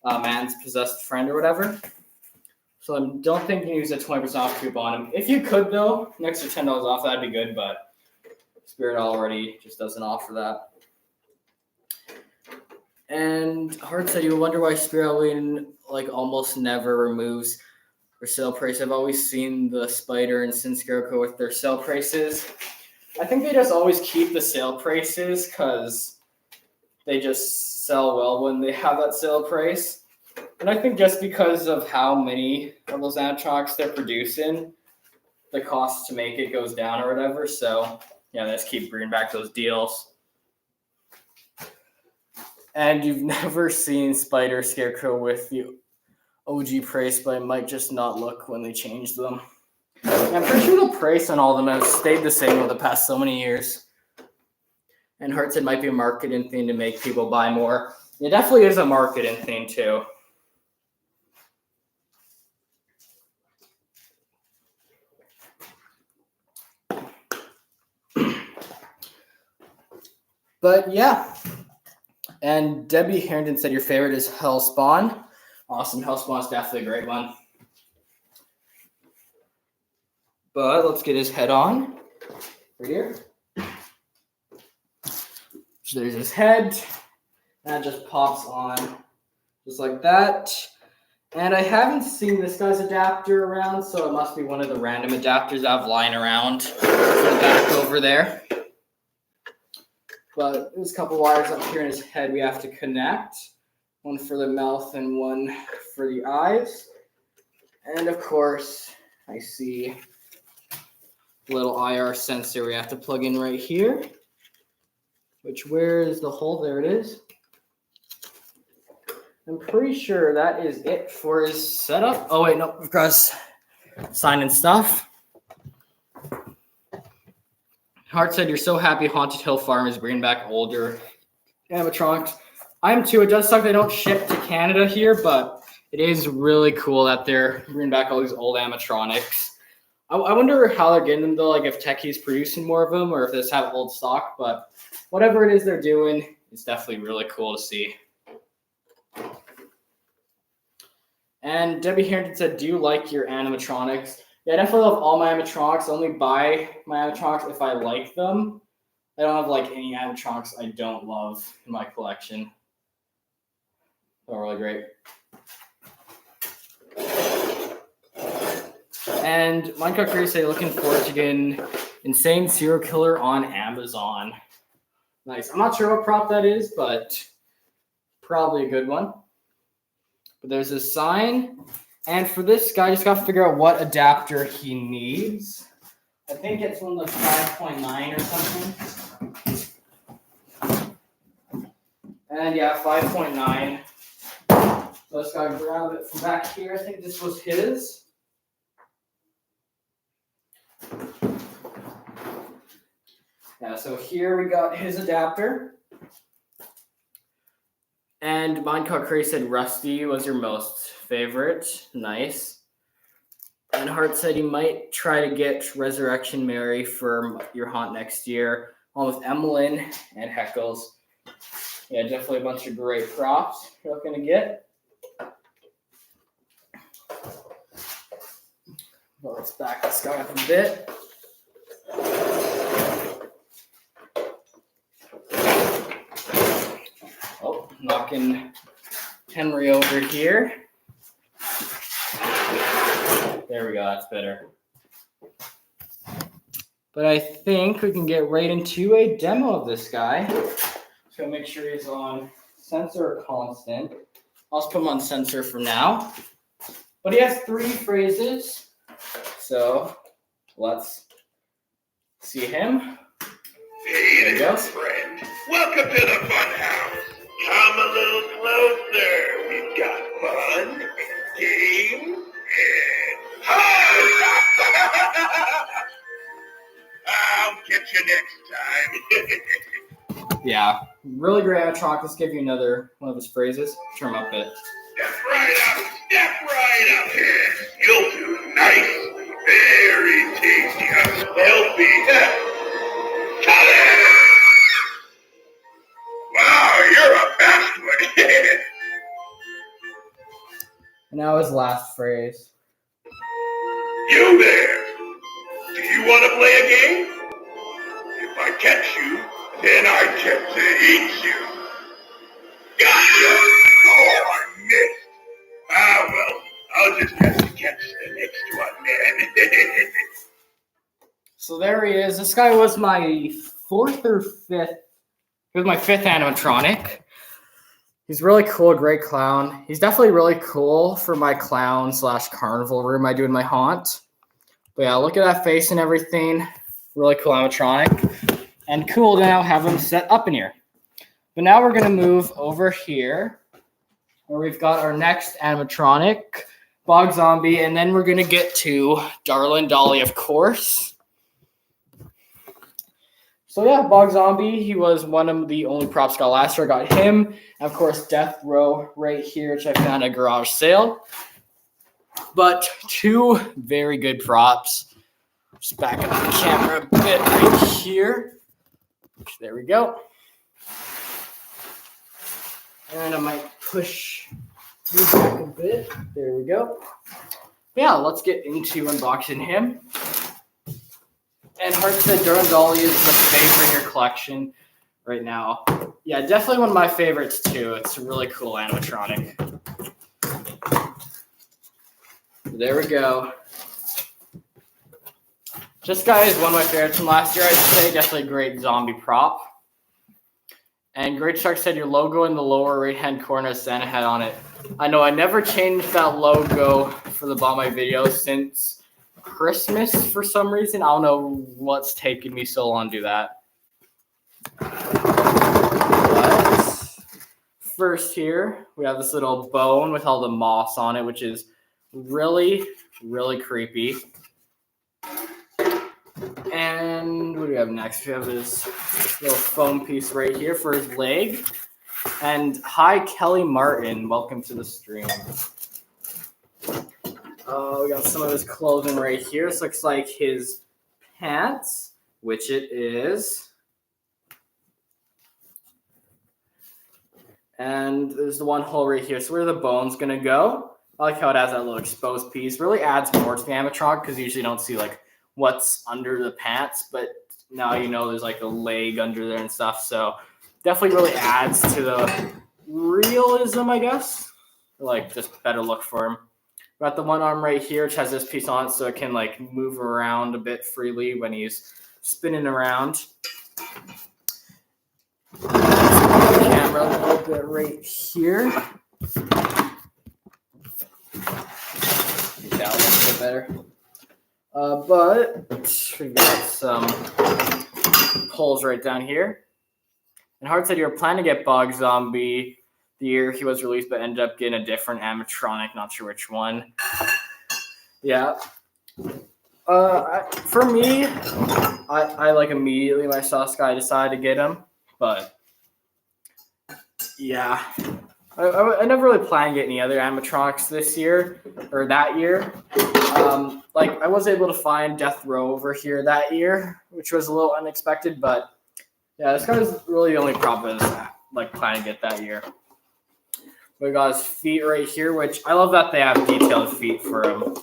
Man's Possessed Friend or whatever. So I don't think you can use a 20% off coupon. If you could, though, an extra $10 off, that'd be good, but Spirit already just doesn't offer that. And Hart said you wonder why Spirit Halloween almost never removes their sale price. I've always seen the Spider and Sin Scarecrow with their sale prices. I think they just always keep the sale prices because they just sell well when they have that sale price. And I think just because of how many of those animatronics they're producing, the cost to make it goes down or whatever. So yeah, they just keep bringing back those deals. And you've never seen Spider Scarecrow with the OG price, but it might just not look when they change them. And I'm pretty sure the price on all of them has stayed the same over the past so many years. And Hart said might be a marketing thing to make people buy more. It definitely is a marketing thing too. But yeah. And Debbie Harrington said your favorite is Hellspawn. Awesome. Hellspawn is definitely a great one. But let's get his head on. Right here. So there's his head. That just pops on just like that. And I haven't seen this guy's adapter around, so it must be one of the random adapters I've lying around in the back over there. But there's a couple wires up here in his head we have to connect. One for the mouth and one for the eyes. And of course, I see a little IR sensor we have to plug in right here. Which, where is the hole? There it is. I'm pretty sure that is it for his setup. Oh wait, no, we've got signing stuff. Hart said, you're so happy Haunted Hill Farm is bringing back older animatronics. I am too. It does suck they don't ship to Canada here, but it is really cool that they're bringing back all these old animatronics. I wonder how they're getting them, though, like if Techie's producing more of them or if they just have old stock, but whatever it is they're doing, it's definitely really cool to see. And Debbie Harrington said, do you like your animatronics? Yeah, I definitely love all my animatronics. I only buy my animatronics if I like them. I don't have like any animatronics I don't love in my collection. They're really great. And Minecraft Crazy say looking forward to getting Insane Serial Killer on Amazon. Nice. I'm not sure what prop that is, but probably a good one. But there's a sign. And for this guy, I just got to figure out what adapter he needs. I think it's one of the 5.9 or something. And yeah, 5.9. So I just got to grab it from back here. I think this was his. Yeah, so here we got his adapter. And Minecraft Crazy said Rusty was your most favorite. Nice. And Hart said you might try to get Resurrection Mary for your haunt next year, along with Emmeline and Heckles. Yeah, definitely a bunch of great props you're looking to get. Well, let's back this guy up a bit. Oh, knocking Henry over here. There we go, that's better. But I think we can get right into a demo of this guy. Just gotta make sure he's on sensor or constant. I'll just put him on sensor for now. But he has 3 phrases. So let's see him. Hey there, friend. Welcome to the fun house. Come a little closer. We've got fun, game, and heart. I'll get you next time. Yeah, really great animatronic. Let's give you another one of his phrases. Turn him up a bit. Step right up here. You'll do nicely. Very tasty. Healthy. Come in. Wow, you're a fast one. And now his last phrase. You there. Do you want to play a game? If I catch you, then I get to eat you. Gotcha! Oh, I missed. Ah, well, I'll just have to catch the next one then. So there he is. This guy was my 4th or 5th. He was my 5th animatronic. He's really cool, great clown. He's definitely really cool for my clown / carnival room I do in my haunt. But yeah, look at that face and everything. Really cool animatronic. And cool to now have him set up in here. But now we're going to move over here where we've got our next animatronic, Bog Zombie, and then we're going to get to Darlin Dolly, of course. So yeah, Bog Zombie, he was one of the only props got last year. I got him. And of course, Death Row right here, which I found at a garage sale. But 2 very good props. Just back up the camera a bit right here. There we go. And I might push these back a bit. There we go. Yeah, let's get into unboxing him. And Hart said Darlin Dolly is the favorite in your collection right now. Yeah, definitely one of my favorites too. It's a really cool animatronic. There we go. This guy is one of my favorites from last year, I'd say. Definitely a great zombie prop. And Great Shark said your logo in the lower right-hand corner has Santa hat on it. I know I never changed that logo for the bottom of my videos since Christmas for some reason. I don't know what's taking me so long to do that. But first here, we have this little bone with all the moss on it, which is really, really creepy. And what do we have next? We have this little foam piece right here for his leg. And hi, Kelly Martin. Welcome to the stream. We got some of his clothing right here. This looks like his pants, which it is. And there's the one hole right here. So where are the bones going to go? I like how it has that little exposed piece. Really adds more to the animatronic because you usually don't see like what's under the pants, but now you know there's like a leg under there and stuff. So definitely really adds to the realism, I guess. Like just better look for him. Got the one arm right here, which has this piece on it, so it can like move around a bit freely when he's spinning around. The camera a little bit right here. That looks a bit better. But we got some holes right down here. And Hart said you were planning to get Bog Zombie the year he was released, but ended up getting a different animatronic. Not sure which one. Yeah. For me, I like immediately when I saw Sky, I decided to get him. But yeah, I never really planned to get any other animatronics this year or that year. Like I was able to find Death Row over here that year, which was a little unexpected. But yeah, this guy was really the only prop I was like planning to get that year. We got his feet right here, which I love that they have detailed feet for him.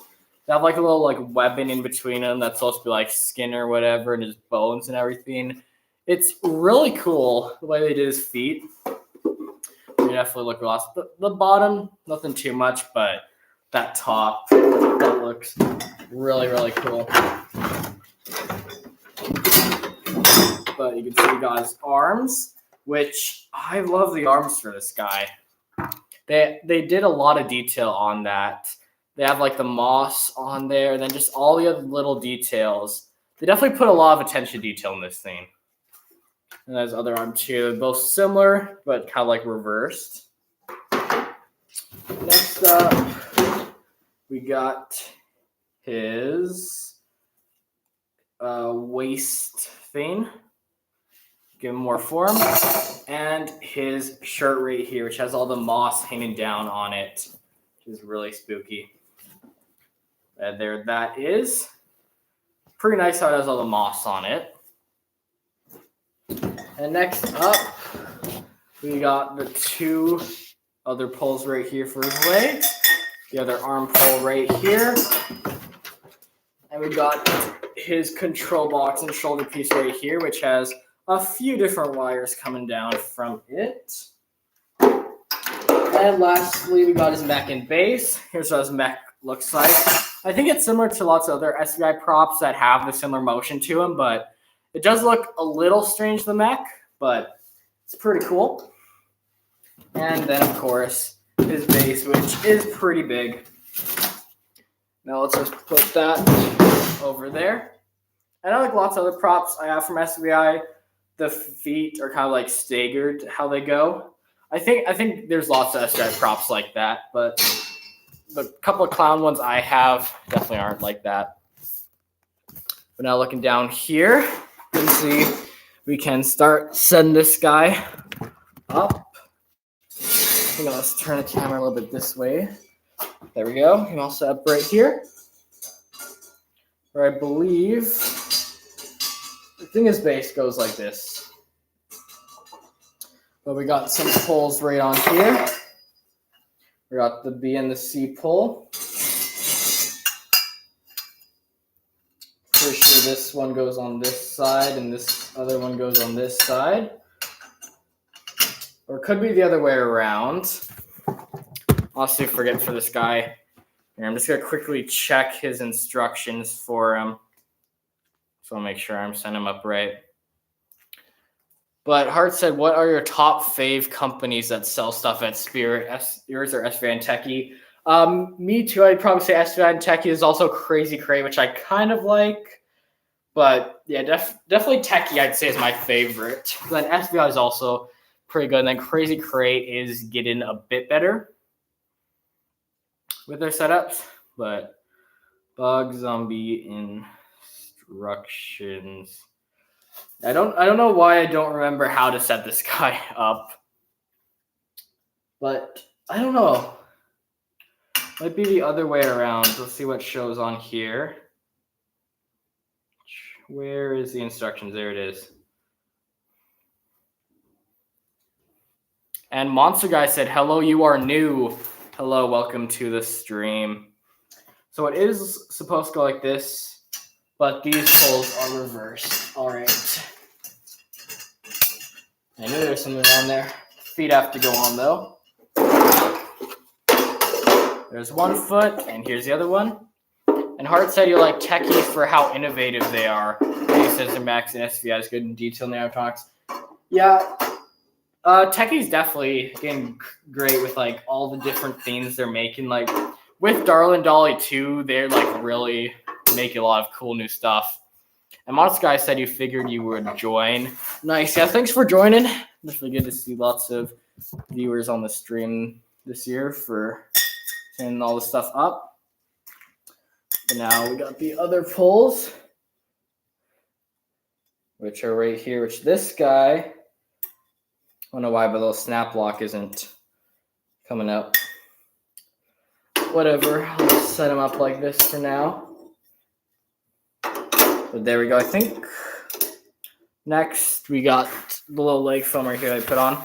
They have like a little like webbing in between them that's supposed to be like skin or whatever, and his bones and everything. It's really cool the way they did his feet. They definitely look awesome. The bottom, nothing too much, but that top, that looks really, really cool. But you can see he got his arms, which I love the arms for this guy. They did a lot of detail on that. They have like the moss on there, and then just all the other little details. They definitely put a lot of attention to detail in this thing. And there's other arm too, both similar but kind of like reversed. Next up, we got his waist thing. Give him more form. And his shirt right here, which has all the moss hanging down on it, which is really spooky. And there that is. Pretty nice how it has all the moss on it. And next up, we got the two other poles right here for his leg. The other arm pole right here. And we got his control box and shoulder piece right here, which has a few different wires coming down from it. And lastly, we got his mech and base. Here's what his mech looks like. I think it's similar to lots of other SVI props that have the similar motion to them, but it does look a little strange, the mech, but it's pretty cool. And then, of course, his base, which is pretty big. Now let's just put that over there. And I like lots of other props I have from SVI. The feet are kind of like staggered how they go. I think there's lots of SVI props like that, but the couple of clown ones I have definitely aren't like that. But now looking down here, you can see we can start setting this guy up. Let's turn the camera a little bit this way. There we go. You can all set up right here. Where I believe the thing is base goes like this. But we got some poles right on here. We got the B and the C pole. Pretty sure this one goes on this side and this other one goes on this side. Or it could be the other way around. Honestly, forget for this guy. Here, I'm just going to quickly check his instructions for him. So I'll make sure I'm setting him up right. But Hart said, what are your top fave companies that sell stuff at Spirit? Yours or SVI and Techie? Me too. I'd probably say SVI and Techie is also Crazy Crate, which I kind of like. But yeah, definitely Techie I'd say is my favorite. Then SVI is also pretty good. And then Crazy Crate is getting a bit better with their setups. But Bug Zombie instructions. I don't know why I don't remember how to set this guy up. But I don't know. Might be the other way around. Let's see what shows on here. Where is the instructions? There it is. And Monster Guy said, hello, you are new. Hello, welcome to the stream. So it is supposed to go like this. but these poles are reversed. All right. I knew there was something on there. Feet have to go on though. There's one foot, and here's the other one. And Hart said you like Techie for how innovative they are. He says they're Max and SVI is good in detail in the Animatronics. Yeah, Techie's definitely getting great with like all the different things they're making. Like with Darlin Dolly 2, they're like really making a lot of cool new stuff. And Monster Guy said you figured you would join. Nice. Yeah, thanks for joining. Definitely good to see lots of viewers on the stream this year for setting all this stuff up. And now we got the other poles, which are right here, which this guy, I don't know why, but the little snap lock isn't coming out. Whatever, I'll just set them up like this for now. But there we go. I think next we got the little leg foam right here I put on.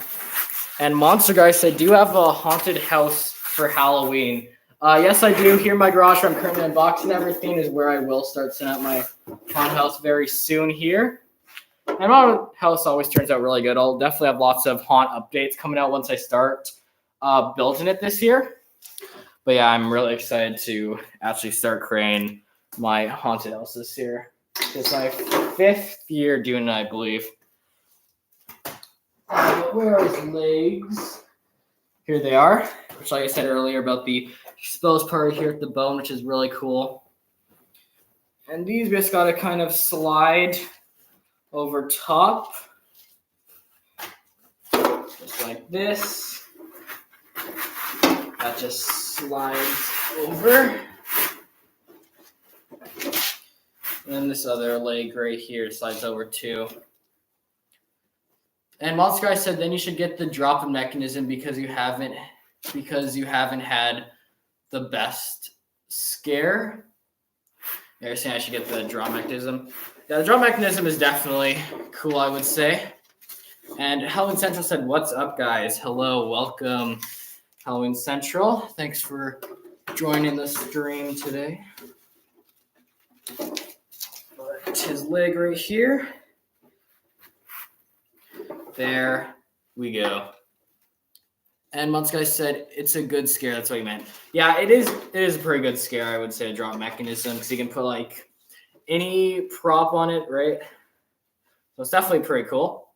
And Monster Guy said, do you have a haunted house for Halloween? Yes, I do. Here in my garage where I'm currently unboxing everything is where I will start setting up my haunted house very soon here. And my haunted house always turns out really good. I'll definitely have lots of haunt updates coming out once I start building it this year. But yeah, I'm really excited to actually start creating my haunted house this year. It's my 5th year doing it, I believe. Where are his legs? Here they are, which like I said earlier about the exposed part here at the bone, which is really cool. And these just got to kind of slide over top, just like this. That just slides over. And then this other leg right here slides over too. And Monster Guy said then you should get the drop-in mechanism because you haven't had the best scare. You're saying I should get the drop mechanism. Yeah, the drop mechanism is definitely cool, I would say. And Halloween Central said, "What's up, guys? Hello, welcome, Halloween Central. Thanks for joining the stream today." Put his leg right here. There we go. And Monster Guy said it's a good scare. That's what he meant. Yeah, it is. It is a pretty good scare, I would say. A drop mechanism because you can put like any prop on it, right? So it's definitely pretty cool.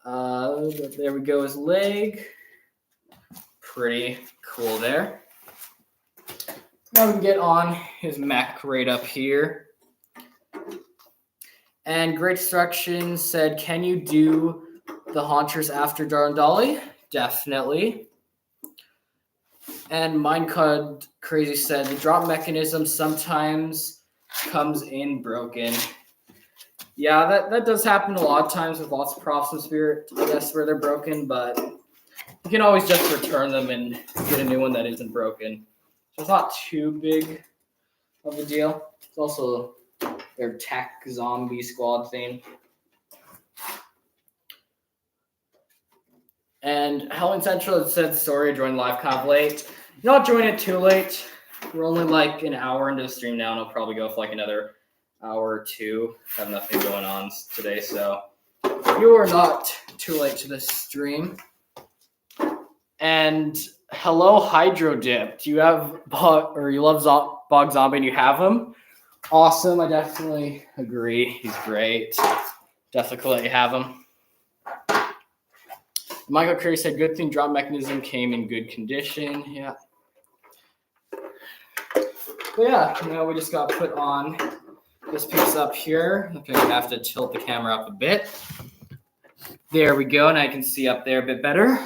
There we go. His leg. Pretty cool there. Now we can get on his mech right up here. And Great Destruction said, can you do the Haunters after Darn Dolly? Definitely. And Minecud Crazy said, the drop mechanism sometimes comes in broken. Yeah, that does happen a lot of times with lots of props in Spirit, I guess, where they're broken, but you can always just return them and get a new one that isn't broken. So it's not too big of a deal. It's also their tech zombie squad thing. And Halloween Central said, sorry, I joined live kind of late. You're not joining it too late. We're only like an hour into the stream now, and I'll probably go for like another hour or two. I have nothing going on today, so you are not too late to the stream. And hello, Hydro Dip. Do you have you love Bog Zombie and you have him? Awesome. I definitely agree. He's great. Definitely cool that you have him. Michael Curry said, good thing drop mechanism came in good condition. Yeah. But yeah, now we just got put on this piece up here. I'm going to have to tilt the camera up a bit. There we go. And I can see up there a bit better.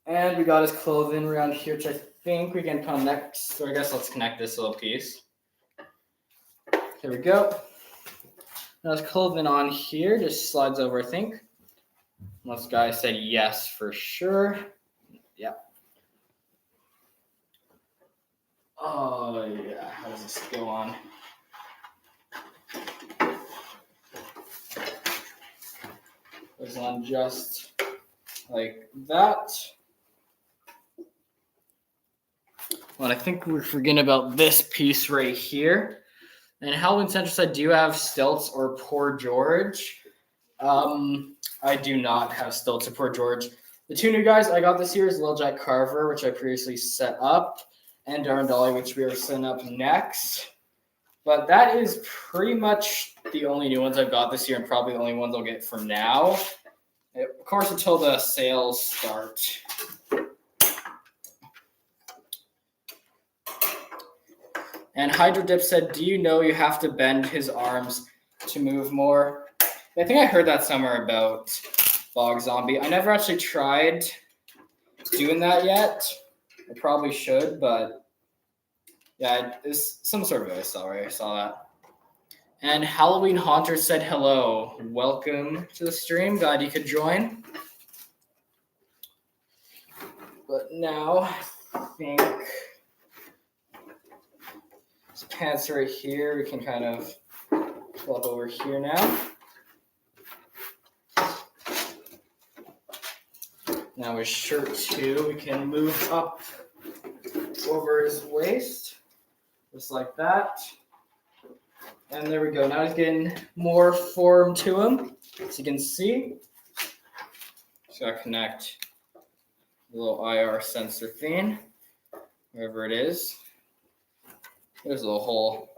And we got his clothing around here, which I think we can connect. So I guess let's connect this little piece. There we go. Now his clothing on here just slides over, I think. Unless guy said yes for sure. Yeah. Oh yeah. How does this go on? Goes on just like that. Well, I think we're forgetting about this piece right here. And Halloween Central said, do you have Stilts or Poor George? I do not have Stilts or Poor George. The two new guys I got this year is Lil Jack Carver, which I previously set up, and Darren Dolly, which we are setting up next. But that is pretty much the only new ones I've got this year, and probably the only ones I'll get for now. Of course, until the sales start. And Hydro Dip said, do you know you have to bend his arms to move more? I think I heard that somewhere about Bog Zombie. I never actually tried doing that yet. I probably should, but yeah, it's some sort of voice already. I saw that. And Halloween Haunter said hello. Welcome to the stream. Glad you could join. But now, I think this pants right here, we can kind of pull up over here now. Now his shirt too, we can move up over his waist, just like that. And there we go. Now he's getting more form to him, as you can see. Just gotta connect the little IR sensor thing, wherever it is. There's a little hole.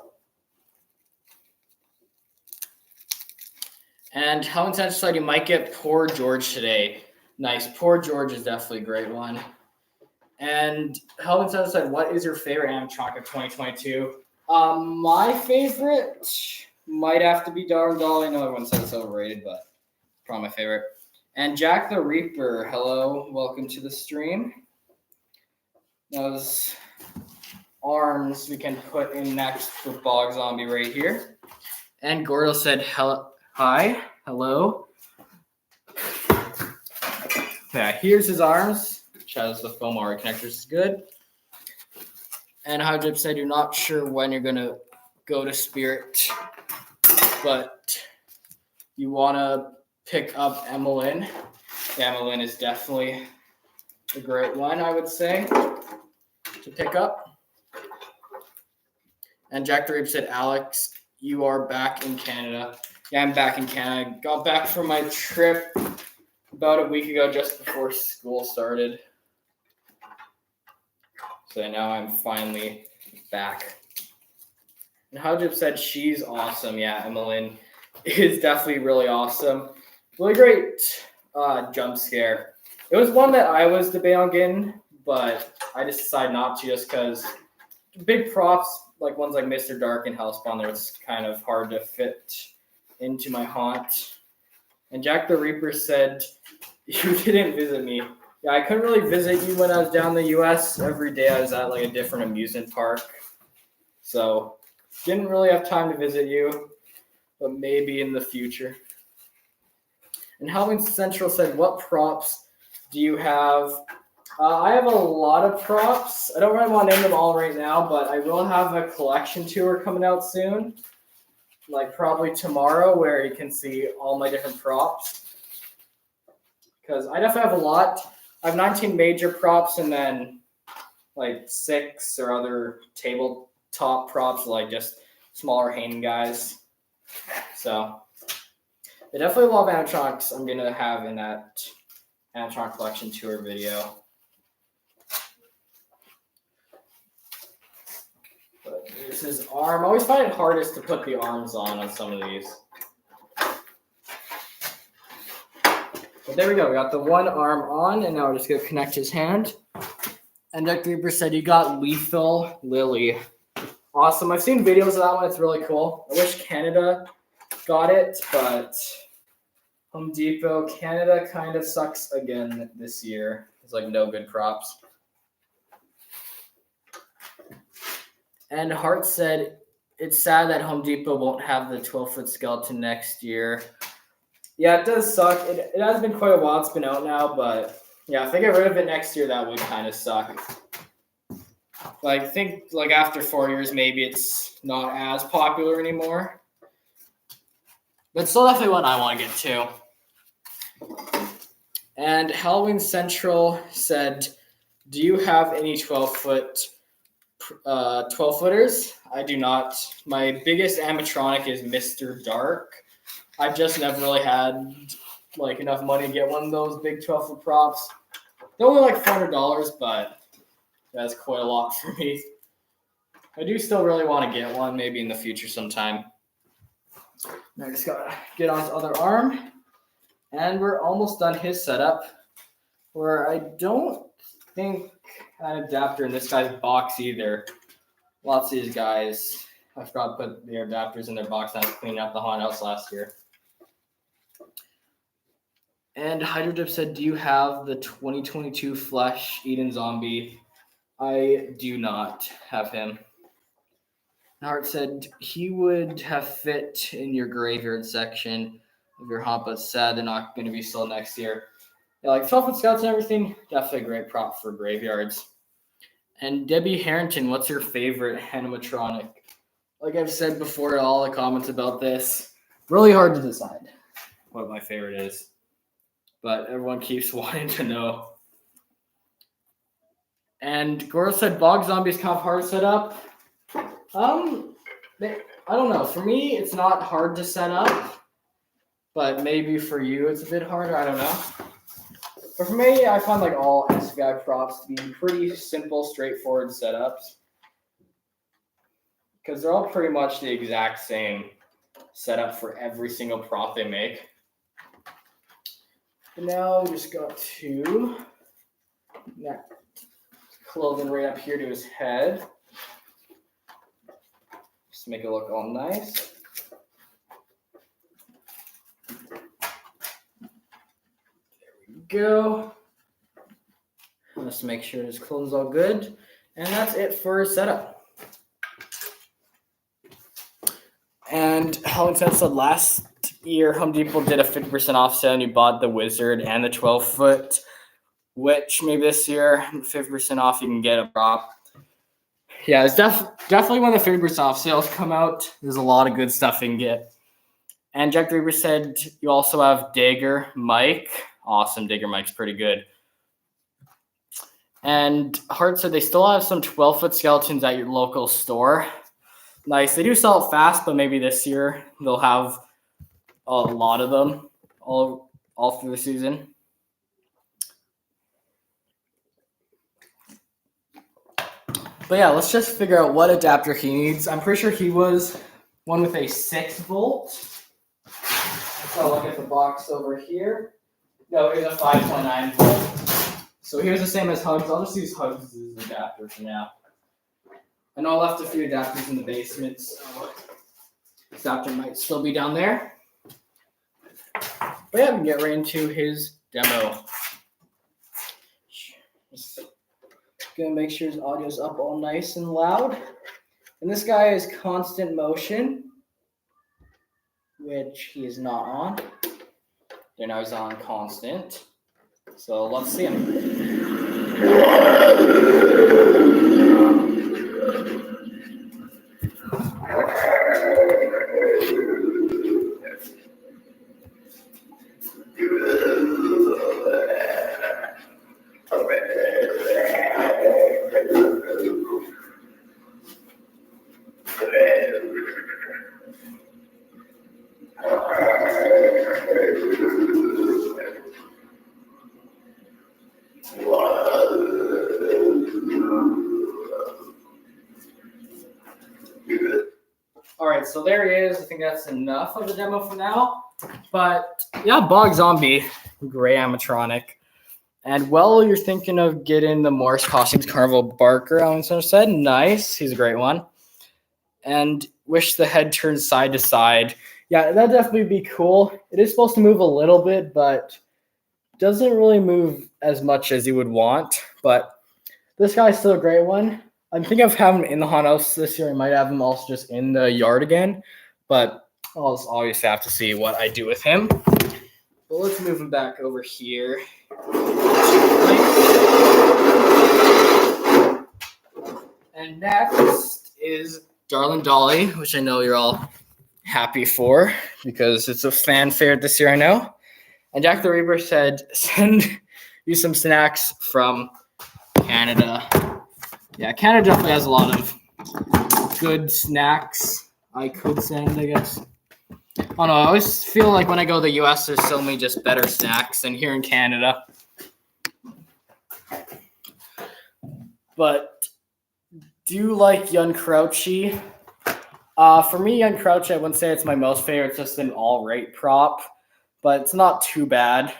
And Helen said you might get Poor George today. Nice. Poor George is definitely a great one. And Helen said, what is your favorite animatronic of 2022? My favorite might have to be Darren Dolly. I know everyone says it's overrated, but probably my favorite. And Jack the Reaper, hello. Welcome to the stream. Those arms we can put in next to Bog Zombie right here. And Gordo said, hi, hello. Yeah, here's his arms. Shows the foam wire connectors is good. And Hydrip said you're not sure when you're gonna go to Spirit, but you wanna pick up Emmeline. Yeah, Emmeline is definitely a great one, I would say, to pick up. And Jack the Reap said, Alex, you are back in Canada. Yeah, I'm back in Canada. Got back from my trip about a week ago, just before school started. So now I'm finally back. And Howjip said she's awesome. Yeah, Emmeline is definitely really awesome. Really great jump scare. It was one that I was debating on getting, but I just decided not to just because big props, like ones like Mr. Dark and Hellspawn, there it's kind of hard to fit into my haunt. And Jack the Reaper said, you didn't visit me. Yeah, I couldn't really visit you when I was down in the U.S. Every day I was at like a different amusement park. So didn't really have time to visit you, but maybe in the future. And Halloween Central said, what props do you have? I have a lot of props. I don't really want to name them all right now, but I will have a collection tour coming out soon. Like probably tomorrow, where you can see all my different props. Because I definitely have a lot. I have 19 major props and then like 6 or other tabletop props, like just smaller hanging guys. So I definitely love animatronics I'm going to have in that animatronic collection tour video. But here's his arm. I always find it hardest to put the arms on some of these. But there we go. We got the one arm on, and now we're just going to connect his hand. And Jack Reaper said, you got Lethal Lily. Awesome. I've seen videos of that one. It's really cool. I wish Canada got it, but Home Depot, Canada kind of sucks again this year. There's like no good props. And Hart said, it's sad that Home Depot won't have the 12-foot skeleton next year. Yeah, it does suck. It has been quite a while it's been out now, but yeah, if they get rid of it next year, that would kind of suck. Like, I think like after 4 years, maybe it's not as popular anymore. But still definitely one I want to get to. And Halloween Central said, do you have any 12-foot 12-footers. I do not. My biggest animatronic is Mr. Dark. I've just never really had like enough money to get one of those big 12-foot props. They're only like $400, but that's quite a lot for me. I do still really want to get one, maybe in the future sometime. I just gotta get on his other arm, and we're almost done his setup. Where I don't think an adapter in this guy's box either. Lots of these guys, I forgot to put their adapters in their box. I was cleaning up the haunted house last year. And Hydrodip said, "Do you have the 2022 Flesh Eden Zombie?" I do not have him. Hart said he would have fit in your graveyard section of your haunt, but sad they're not going to be sold next year. Yeah, like 12-foot scouts and everything, definitely a great prop for graveyards. And Debbie Harrington, what's your favorite animatronic? Like I've said before in all the comments about this, really hard to decide what my favorite is. But everyone keeps wanting to know. And Goro said Bog Zombie's kind of hard to set up. I don't know. For me, it's not hard to set up. But maybe for you, it's a bit harder. I don't know. But for me, I find like all SVI props to be pretty simple, straightforward setups. Because they're all pretty much the exact same setup for every single prop they make. And now we just got to that clothing right up here to his head. Just make it look all nice. Go. Just make sure his clothes all good, and that's it for his setup. And Helen said last year Home Depot did a 50% off sale, and you bought the Wizard and the 12-foot, which maybe this year 50% off you can get a prop. Yeah, it's definitely when the 50% off sales come out. There's a lot of good stuff you can get. And Jack Reaver said you also have Dagger Mike. Awesome. Digger Mike's pretty good. And Hart said they still have some 12-foot skeletons at your local store. Nice. They do sell it fast, but maybe this year they'll have a lot of them all through the season. But yeah, let's just figure out what adapter he needs. I'm pretty sure he was one with a 6-volt. So I'll look at the box over here. No, it was a 5.9 volt. So here's the same as Hugs. I'll just use Hugs as an adapter for now. I know I left a few adapters in the basement, so this adapter might still be down there. But yeah, we can get right into his demo. Just gonna make sure his audio's up all nice and loud. And this guy is constant motion, which he is not on. There now he's on constant. So let's see him. All right, so there he is. I think that's enough of the demo for now. But yeah, Bog Zombie, great animatronic. And while you're thinking of getting the Morse Costumes Carnival Barker, Alan said, nice. He's a great one. And wish the head turns side to side. Yeah, that'd definitely be cool. It is supposed to move a little bit, but doesn't really move as much as you would want. But this guy's still a great one. I'm thinking of having him in the haunted house this year. I might have him also just in the yard again. But I'll just obviously have to see what I do with him. But let's move him back over here. And next is Darlin' Dolly, which I know you're all happy for because it's a fan favorite this year, I know. And Jack the Reaper said, send you some snacks from Canada. Yeah, Canada definitely has a lot of good snacks. I could send, I guess. I don't know. I always feel like when I go to the U.S., there's so many just better snacks than here in Canada. But do you like Young Crouchy? For me, Young Crouchy, I wouldn't say it's my most favorite. It's just an all-right prop, but it's not too bad.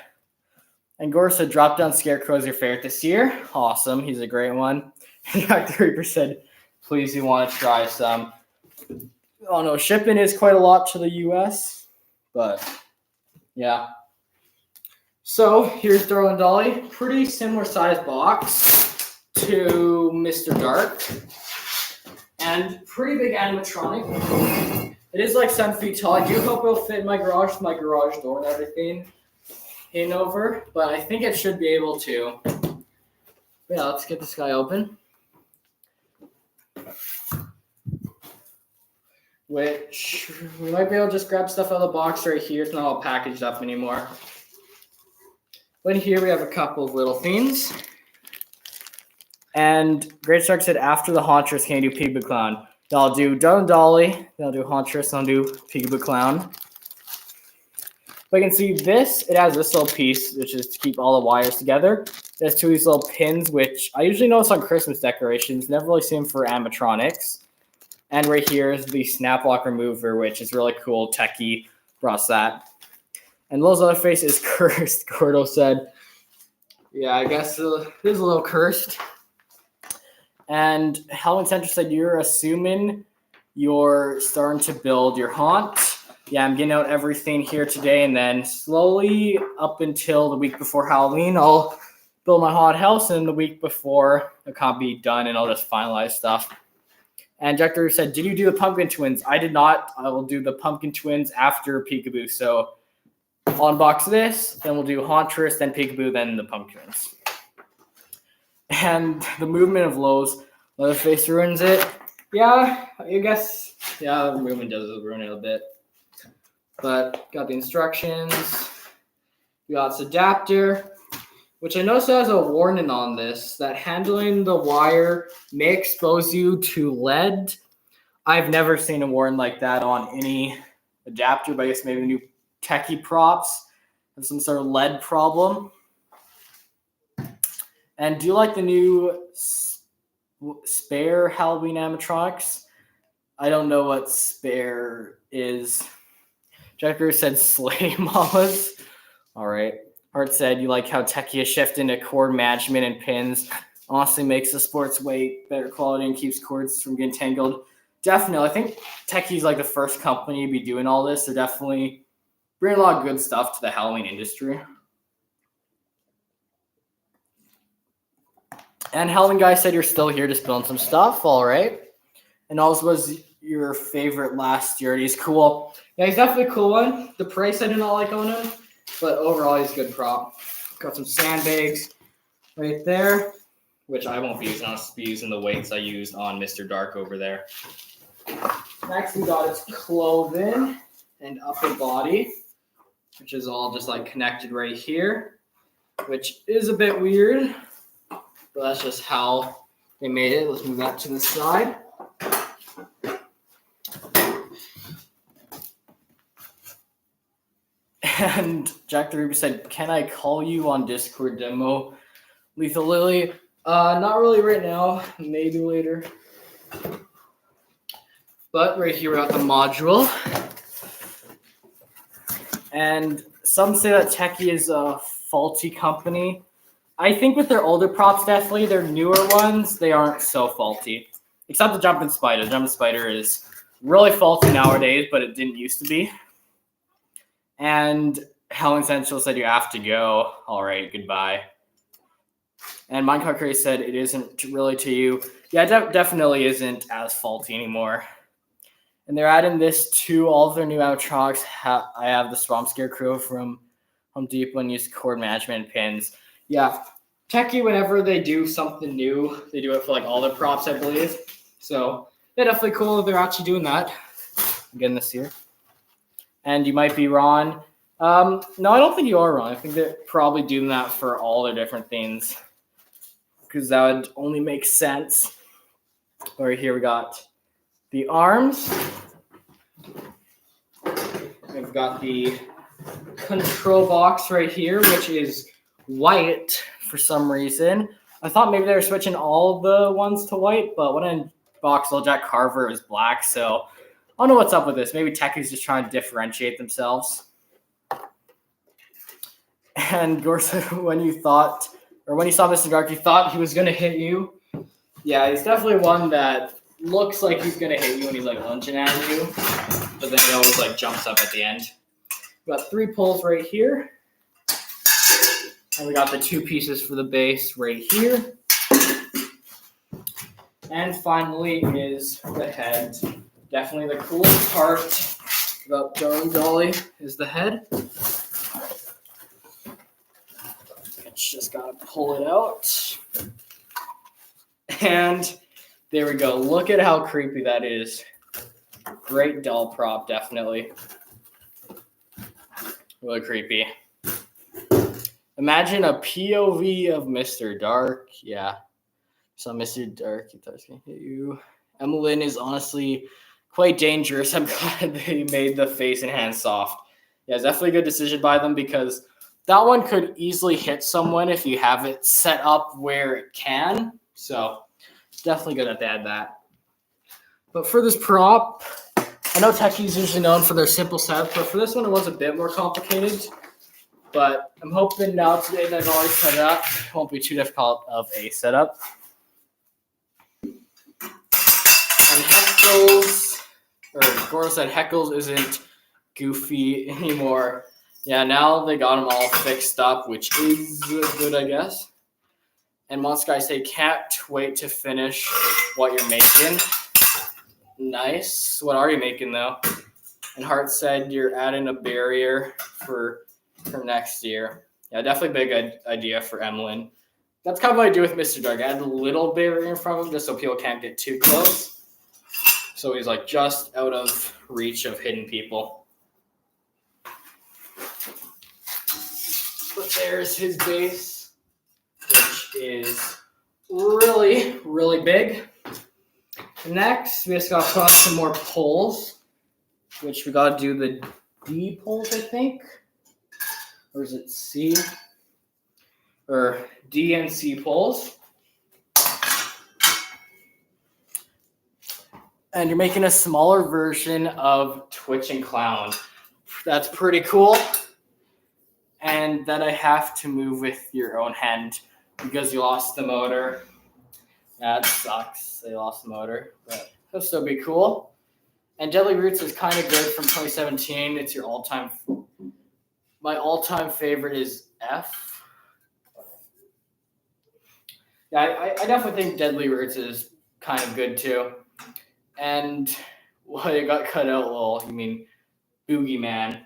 And Gore said, Drop Down Scarecrow is your favorite this year. Awesome. He's a great one. And Dr. Reaper said, please, you want to try some. Oh, no, shipping is quite a lot to the U.S., but yeah. So here's Darwin Dolly. Pretty similar size box to Mr. Dark. And pretty big animatronic. It is like 7 feet tall. I do hope it'll fit in my garage with my garage door and everything in over, but I think it should be able to. Yeah, let's get this guy open. Which we might be able to just grab stuff out of the box right here. It's not all packaged up anymore. But here we have a couple of little things. And Great Shark said after the Hauntress, can you do Peekaboo Clown? I'll do Darwin Dolly, then I'll do Hauntress, and I'll do Peekaboo Clown. But you can see this, it has this little piece, which is to keep all the wires together. There's 2 of these little pins, which I usually notice on Christmas decorations. Never really see them for animatronics. And right here is the snap lock remover, which is really cool. Techie brought that. And Lil's other face is cursed, Gordo said. Yeah, I guess it is a little cursed. And Halloween Central said, you're assuming you're starting to build your haunt. Yeah, I'm getting out everything here today, and then slowly up until the week before Halloween, I'll build my haunted house, and the week before, it can't be done, and I'll just finalize stuff. And Jack Drew said, did you do the Pumpkin Twins? I did not. I will do the Pumpkin Twins after Peekaboo. So I'll unbox this, then we'll do Hauntress, then Peekaboo, then the Pumpkin Twins. And the movement of Lowe's, Leatherface ruins it. Yeah, I guess. Yeah, the movement does ruin it a bit. But got the instructions. We got this adapter, which I noticed has a warning on this that handling the wire may expose you to lead. I've never seen a warning like that on any adapter, but I guess maybe the new techie props have some sort of lead problem. And do you like the new Spare Halloween animatronics? I don't know what Spare is. Jacker said Slay Mamas. All right. Hart said, you like how techie is shifting to cord management and pins. Honestly makes the sports weight better quality and keeps cords from getting tangled. Definitely. I think Techie's like the first company to be doing all this. They're definitely bringing a lot of good stuff to the Halloween industry. And Halloween guy said you're still here just building some stuff. All right. And also was your favorite last year. He's cool. Yeah, he's definitely a cool one. The price I do not like on him, but overall he's a good prop. Got some sandbags right there, which I won't be using. I'll be using the weights I used on Mr. Dark over there. Next we got his clothing and upper body, which is all just like connected right here, which is a bit weird. But that's just how they made it. Let's move that to the side. And Jack the Ruby said, can I call you on Discord demo Lethal Lily? Not really right now. Maybe later. But right here we got the module. And some say that Techie is a faulty company. I think with their older props, definitely. Their newer ones, they aren't so faulty. Except the Jumping Spider. The Jumping Spider is really faulty nowadays, but it didn't used to be. And Helen Central said you have to go. All right, goodbye. And Minecraft Curry said it isn't really to you. Yeah, it definitely isn't as faulty anymore. And they're adding this to all of their new animatronics. I have the Swamp Scarecrow from Home Depot and use cord management pins. Yeah, Techie, whenever they do something new, they do it for like all their props, I believe. So yeah, definitely cool if they're actually doing that again this year. And you might be wrong. No, I don't think you are wrong. I think they're probably doing that for all their different things because that would only make sense. Right here we got the arms. We've got the control box right here, which is white for some reason. I thought maybe they were switching all the ones to white, but when I unboxed LeJack Carver, it was black. So I don't know what's up with this. Maybe Techie's just trying to differentiate themselves. And Gorsa, when you saw Mr. Dark, you thought he was going to hit you. Yeah, he's definitely one that looks like he's going to hit you when he's like lunging at you, but then he always like jumps up at the end. We got 3 pulls right here. And we got the 2 pieces for the base right here. And finally is the head. Definitely the coolest part about Darling Dolly is the head. It's just gotta pull it out. And there we go. Look at how creepy that is. Great doll prop, definitely. Really creepy. Imagine a POV of Mr. Dark. Yeah. So Mr. Dark, he thought he was going to hit you. Emmeline is honestly quite dangerous. I'm glad they made the face and hands soft. Yeah, it's definitely a good decision by them because that one could easily hit someone if you have it set up where it can. So definitely good that they had that. But for this prop, I know Techie's usually known for their simple setup, but for this one it was a bit more complicated. But I'm hoping now today that I've already set it up, it won't be too difficult of a setup. And Goro said Heckles isn't goofy anymore. Yeah, now they got them all fixed up, which is good, I guess. And Monster Guy say, can't wait to finish what you're making. Nice. What are you making, though? And Hart said you're adding a barrier for next year. Yeah, definitely big idea for Emmeline. That's kind of what I do with Mr. Dark. I add a little barrier in front of him just so people can't get too close. So he's like just out of reach of hidden people. But there's his base, which is really, really big. Next, we just got to put on some more poles, which we got to do the D poles, I think. Or is it C? Or D and C poles. And you're making a smaller version of Twitch and Clown. That's pretty cool. And that I have to move with your own hand because you lost the motor. That sucks. They lost the motor, but it'll still be cool. And Deadly Roots is kind of good from 2017. It's your all-time. My all-time favorite is F. Yeah, I definitely think Deadly Roots is kind of good too. And well, it got cut out. Lol. You mean Boogeyman?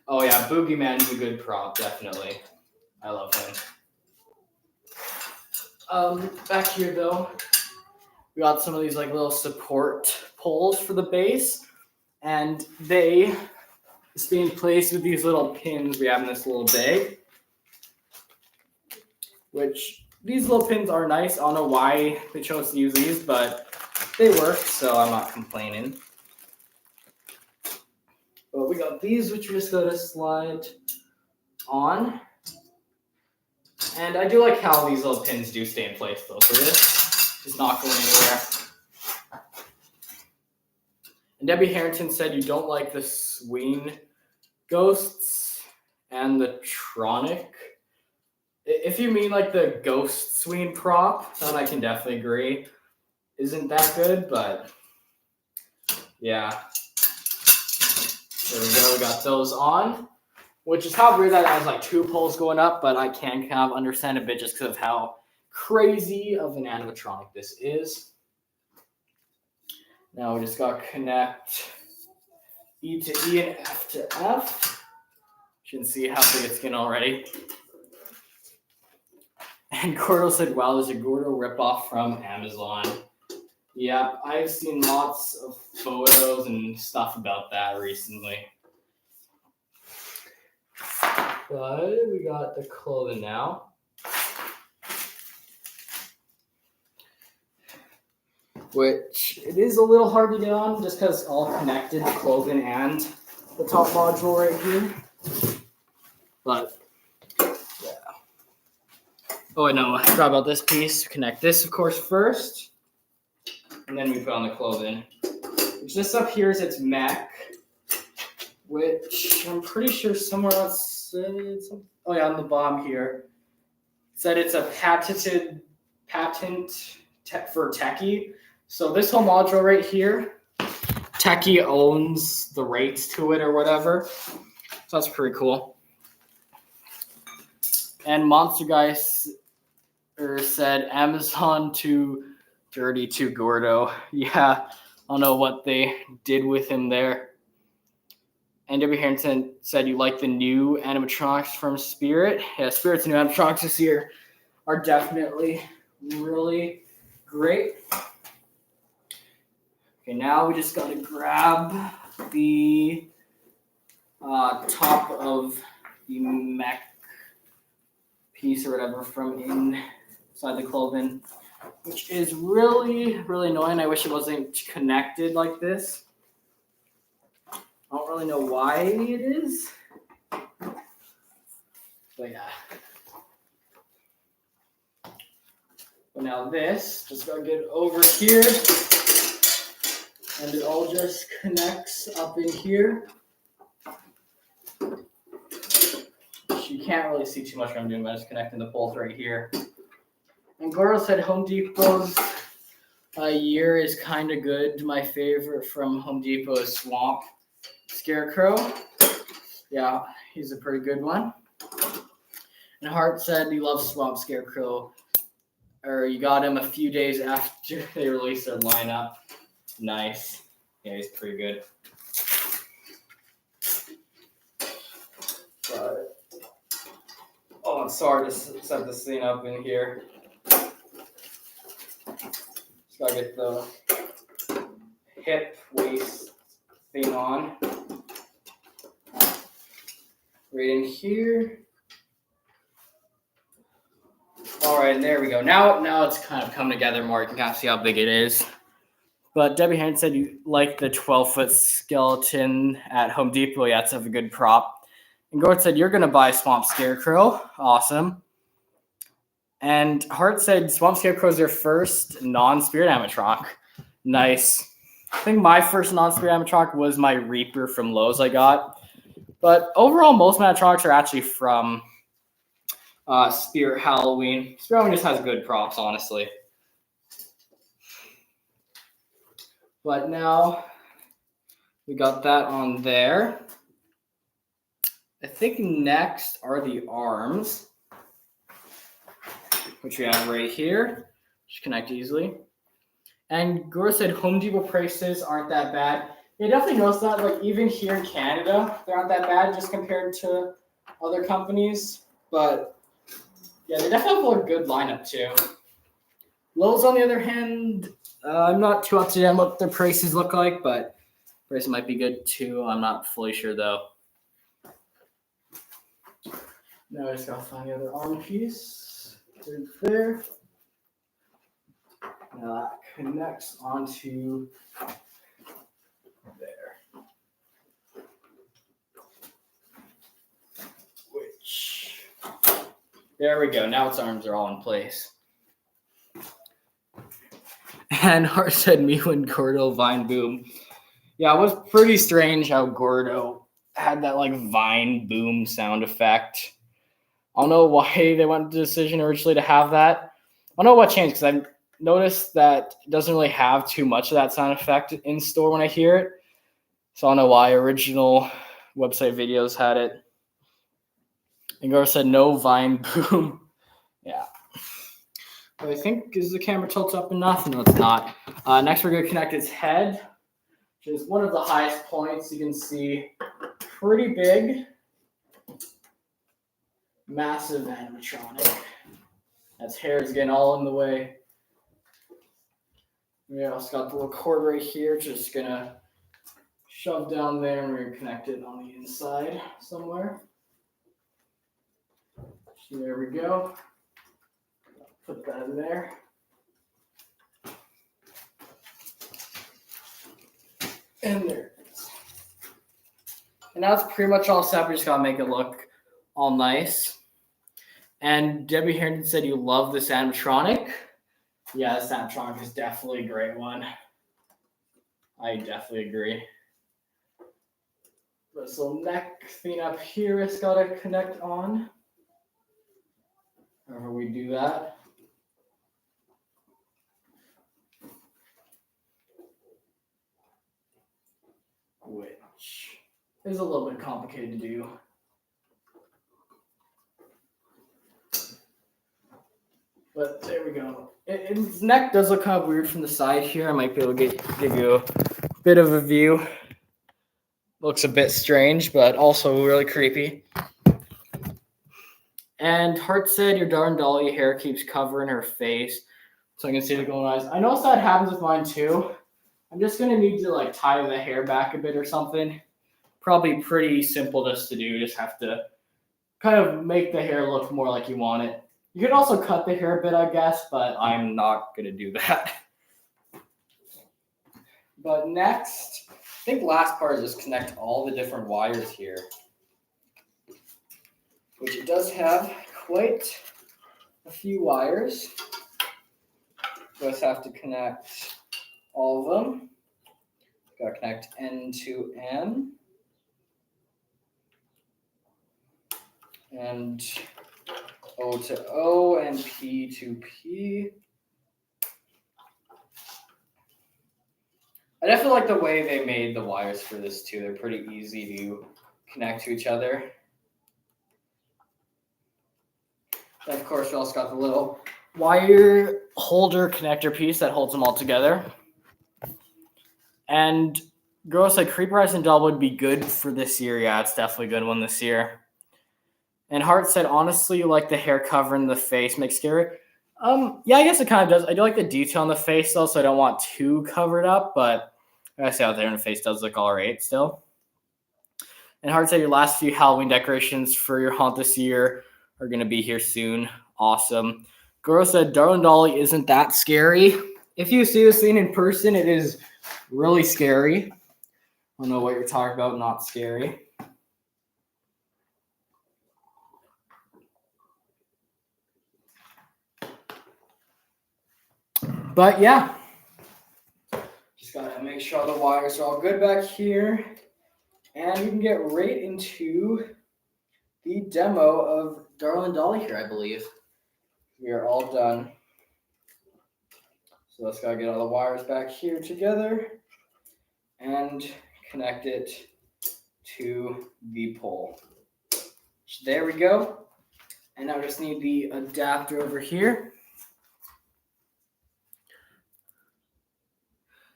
Oh yeah, Boogeyman is a good prop, definitely. I love him. Back here though, we got some of these like little support poles for the base, and they is being placed with these little pins we have in this little bag. Which these little pins are nice. I don't know why they chose to use these, but they work, so I'm not complaining. But we got these, which we're just going to slide on. And I do like how these little pins do stay in place, though. So this is not going anywhere. And Debbie Harrington said you don't like the swing ghosts and the Tronic. If you mean like the ghost swing prop, then I can definitely agree. Isn't that good, but yeah. There we go, we got those on. Which is how weird that has like 2 poles going up, but I can kind of understand a bit just because of how crazy of an animatronic this is. Now we just got to connect E to E and F to F. You can see how big it's getting already. And Gordo said, wow, there's a Gordo ripoff from Amazon. Yeah, I've seen lots of photos and stuff about that recently. But we got the clothing now. which it is a little hard to get on just because it's all connected, the clothing and the top module right here. But yeah. Oh, I know. I forgot about this piece. Connect this, of course, first, and then we put on the clothing. Which this up here is its mech, which I'm pretty sure somewhere else. Oh yeah, on the bottom here. It said it's a patent for Techie. So this whole module right here, Techie owns the rights to it or whatever. So that's pretty cool. And Monster Guy said Amazon too dirty, too Gordo. Yeah, I don't know what they did with him there. And W. Harrington said you like the new animatronics from Spirit. Yeah, Spirit's new animatronics this year are definitely really great. Okay, now we just gotta grab the top of the mech piece or whatever from inside the clothing, which is really, really annoying. I wish it wasn't connected like this. I don't really know why it is, but yeah. But now this, just gotta get over here, and it all just connects up in here. You can't really see too much what I'm doing, but I'm just connecting the bolt right here. And Goro said Home Depot's year is kind of good. My favorite from Home Depot is Swamp Scarecrow. Yeah, he's a pretty good one. And Hart said he loves Swamp Scarecrow. Or you got him a few days after they released their lineup. Nice. Yeah, he's pretty good. But, oh, I'm sorry to set this thing up in here. Just gotta get the hip waist thing on. Right in here. All right, there we go. Now it's kind of come together more. You can kind of see how big it is. But Debbie Hand said you like the 12-foot skeleton at Home Depot. Yeah, it's a good prop. And Gord said you're going to buy Swamp Scarecrow. Awesome. And Hart said Swamp Scarecrow is their first non-Spirit animatronic. Nice. I think my first non-Spirit animatronic was my Reaper from Lowe's I got. But overall, most animatronics are actually from Spirit Halloween. Spirit Halloween just has good props, honestly. But now we got that on there. I think next are the arms, which we have right here. Just connect easily. And Gura said Home Depot prices aren't that bad. Yeah, definitely noticed that. Like even here in Canada, they're not that bad just compared to other companies. But yeah, they definitely have a good lineup too. Lowe's, on the other hand, I'm not too up to date on what their prices look like, but prices might be good too. I'm not fully sure though. Now I just gotta find the other arm piece. Right there. Now that connects onto there. Which, there we go. Now its arms are all in place. And Hart said me when Gordo Vine Boom. Yeah, it was pretty strange how Gordo had that like Vine Boom sound effect. I don't know why they went to the decision originally to have that. I don't know what changed because I noticed that it doesn't really have too much of that sound effect in store when I hear it. So I don't know why original website videos had it. And Gordo said no Vine Boom. Yeah. But I think is the camera tilted up enough? No, it's not. Next, we're going to connect its head, which is one of the highest points. You can see pretty big, massive animatronic. That's hair is getting all in the way. We also got the little cord right here, just going to shove down there, and we're going to connect it on the inside somewhere. So there we go. Put that in there. And there it is. And now it's pretty much all set. We just gotta make it look all nice. And Debbie Harrington said you love this animatronic. Yeah, this animatronic is definitely a great one. I definitely agree. This little neck thing up here has got to connect on. However we do that. Which is a little bit complicated to do. But there we go. His neck does look kind of weird from the side here. I might be able to give you a bit of a view. Looks a bit strange, but also really creepy. And Hart said your darn dolly hair keeps covering her face, so I can see the golden eyes. I noticed that happens with mine too. I'm just gonna need to like tie the hair back a bit or something. Probably pretty simple just to do. Just have to kind of make the hair look more like you want it. You could also cut the hair a bit, I guess, but I'm not gonna do that. But next, I think last part is just connect all the different wires here, which it does have quite a few wires. Just have to connect all of them. Got to connect N to N. And O to O and P to P. I definitely like the way they made the wires for this too. They're pretty easy to connect to each other. And of course, we also got the little wire holder connector piece that holds them all together. And girls said Creeper Eyes and Doll would be good for this year. Yeah, it's definitely a good one this year. And Hart said, honestly, you like the hair covering the face makes scary. Yeah, I guess it kind of does. I do like the detail on the face though, so I don't want too covered up, but I gotta say out there in the face does look all right still. And Hart said your last few Halloween decorations for your haunt this year are gonna be here soon. Awesome. Girl said Darling Dolly isn't that scary. If you see this thing in person, it is really scary. I don't know what you're talking about, not scary. But yeah, just gotta make sure all the wires are all good back here. And we can get right into the demo of Darling Dolly here, I believe. We are all done. So let's gotta get all the wires back here together and connect it to the pole. So there we go. And now I just need the adapter over here.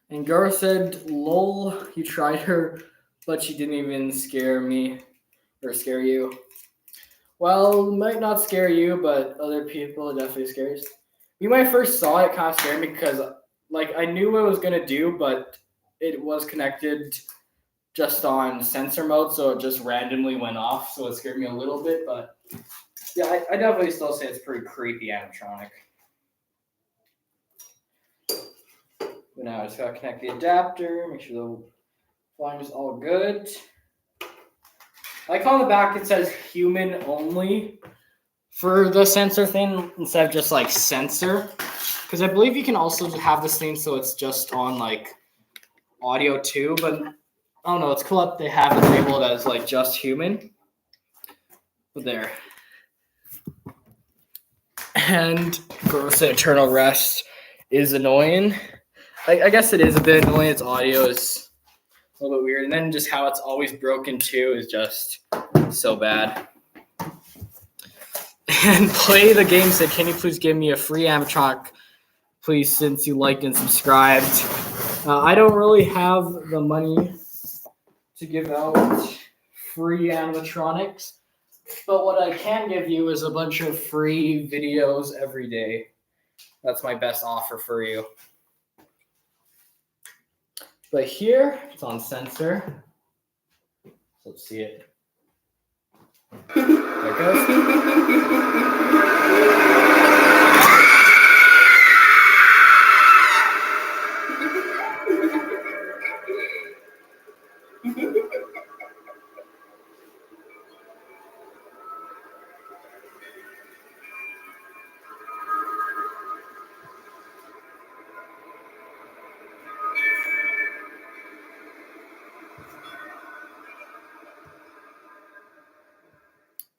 And Gar said, lol, you tried her, but she didn't even scare me or scare you. Well, it might not scare you, but other people it definitely scares. Me, when I first saw it, kind of scared me because like I knew what it was gonna do, but it was connected just on sensor mode, so it just randomly went off. So it scared me a little bit, but yeah, I definitely still say it's pretty creepy animatronic. But now I just gotta connect the adapter, make sure the volume is all good. Like on the back, it says human only for the sensor thing instead of just like sensor. Because I believe you can also have this thing so it's just on like audio too. But I don't know, it's cool that they have it labeled as like just human. But there. And Gross Eternal Rest is annoying. I guess it is a bit annoying. Its audio is a little bit weird. And then just how it's always broken too is just so bad. And Play the Game said, can you please give me a free animatronic, please, since you liked and subscribed? I don't really have the money to give out free animatronics, but what I can give you is a bunch of free videos every day. That's my best offer for you. But here, it's on sensor. So let's see it. There it goes.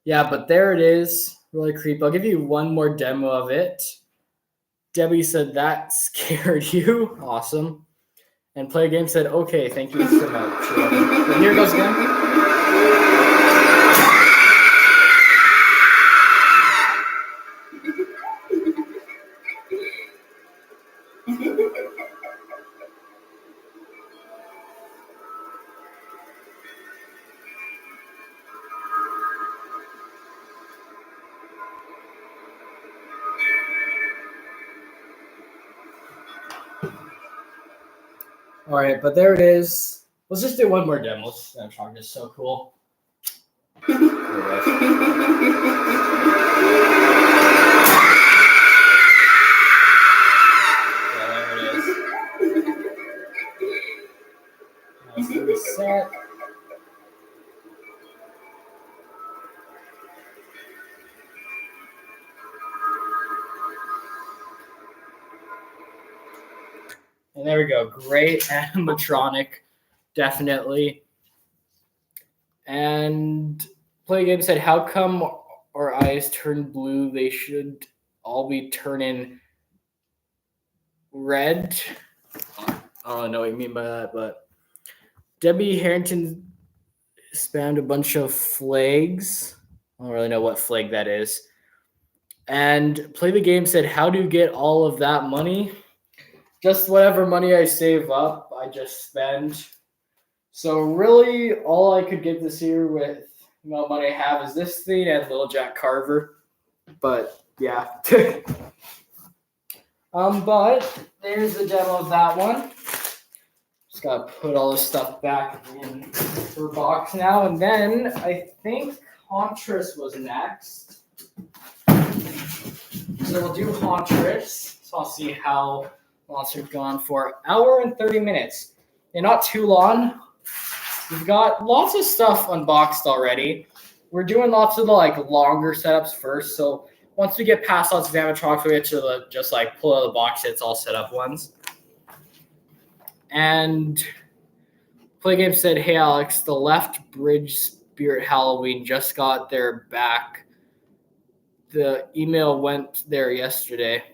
Yeah, but there it is. Really creepy. I'll give you one more demo of it. Debbie said that scared you. Awesome. And Play Game said, okay, thank you so much. But here goes again. All right, but there it is. Let's just do one more demo. Animatronics is so cool. Yeah, there it is. Nice and set. And there we go. Great animatronic, definitely. And Play Game said, how come our eyes turn blue? They should all be turning red. I don't know what you mean by that, but Debbie Harrington spammed a bunch of flags. I don't really know what flag that is. And Play the Game said, how do you get all of that money? Just whatever money I save up, I just spend. So really, all I could get this year with the amount of money I have is this thing and Little Jack Carver. But yeah. But there's the demo of that one. Just gotta put all this stuff back in her box now, and then I think Hauntress was next. So we'll do Hauntress. So I'll see how long we've gone for. 1 hour and 30 minutes. And not too long. We've got lots of stuff unboxed already. We're doing lots of the longer setups first. So once we get past lots of animatronics, we get to the just pull out of the box. It's all set up ones. And Play Game said, hey Alex, the Left Bridge Spirit Halloween just got their back. The email went there yesterday.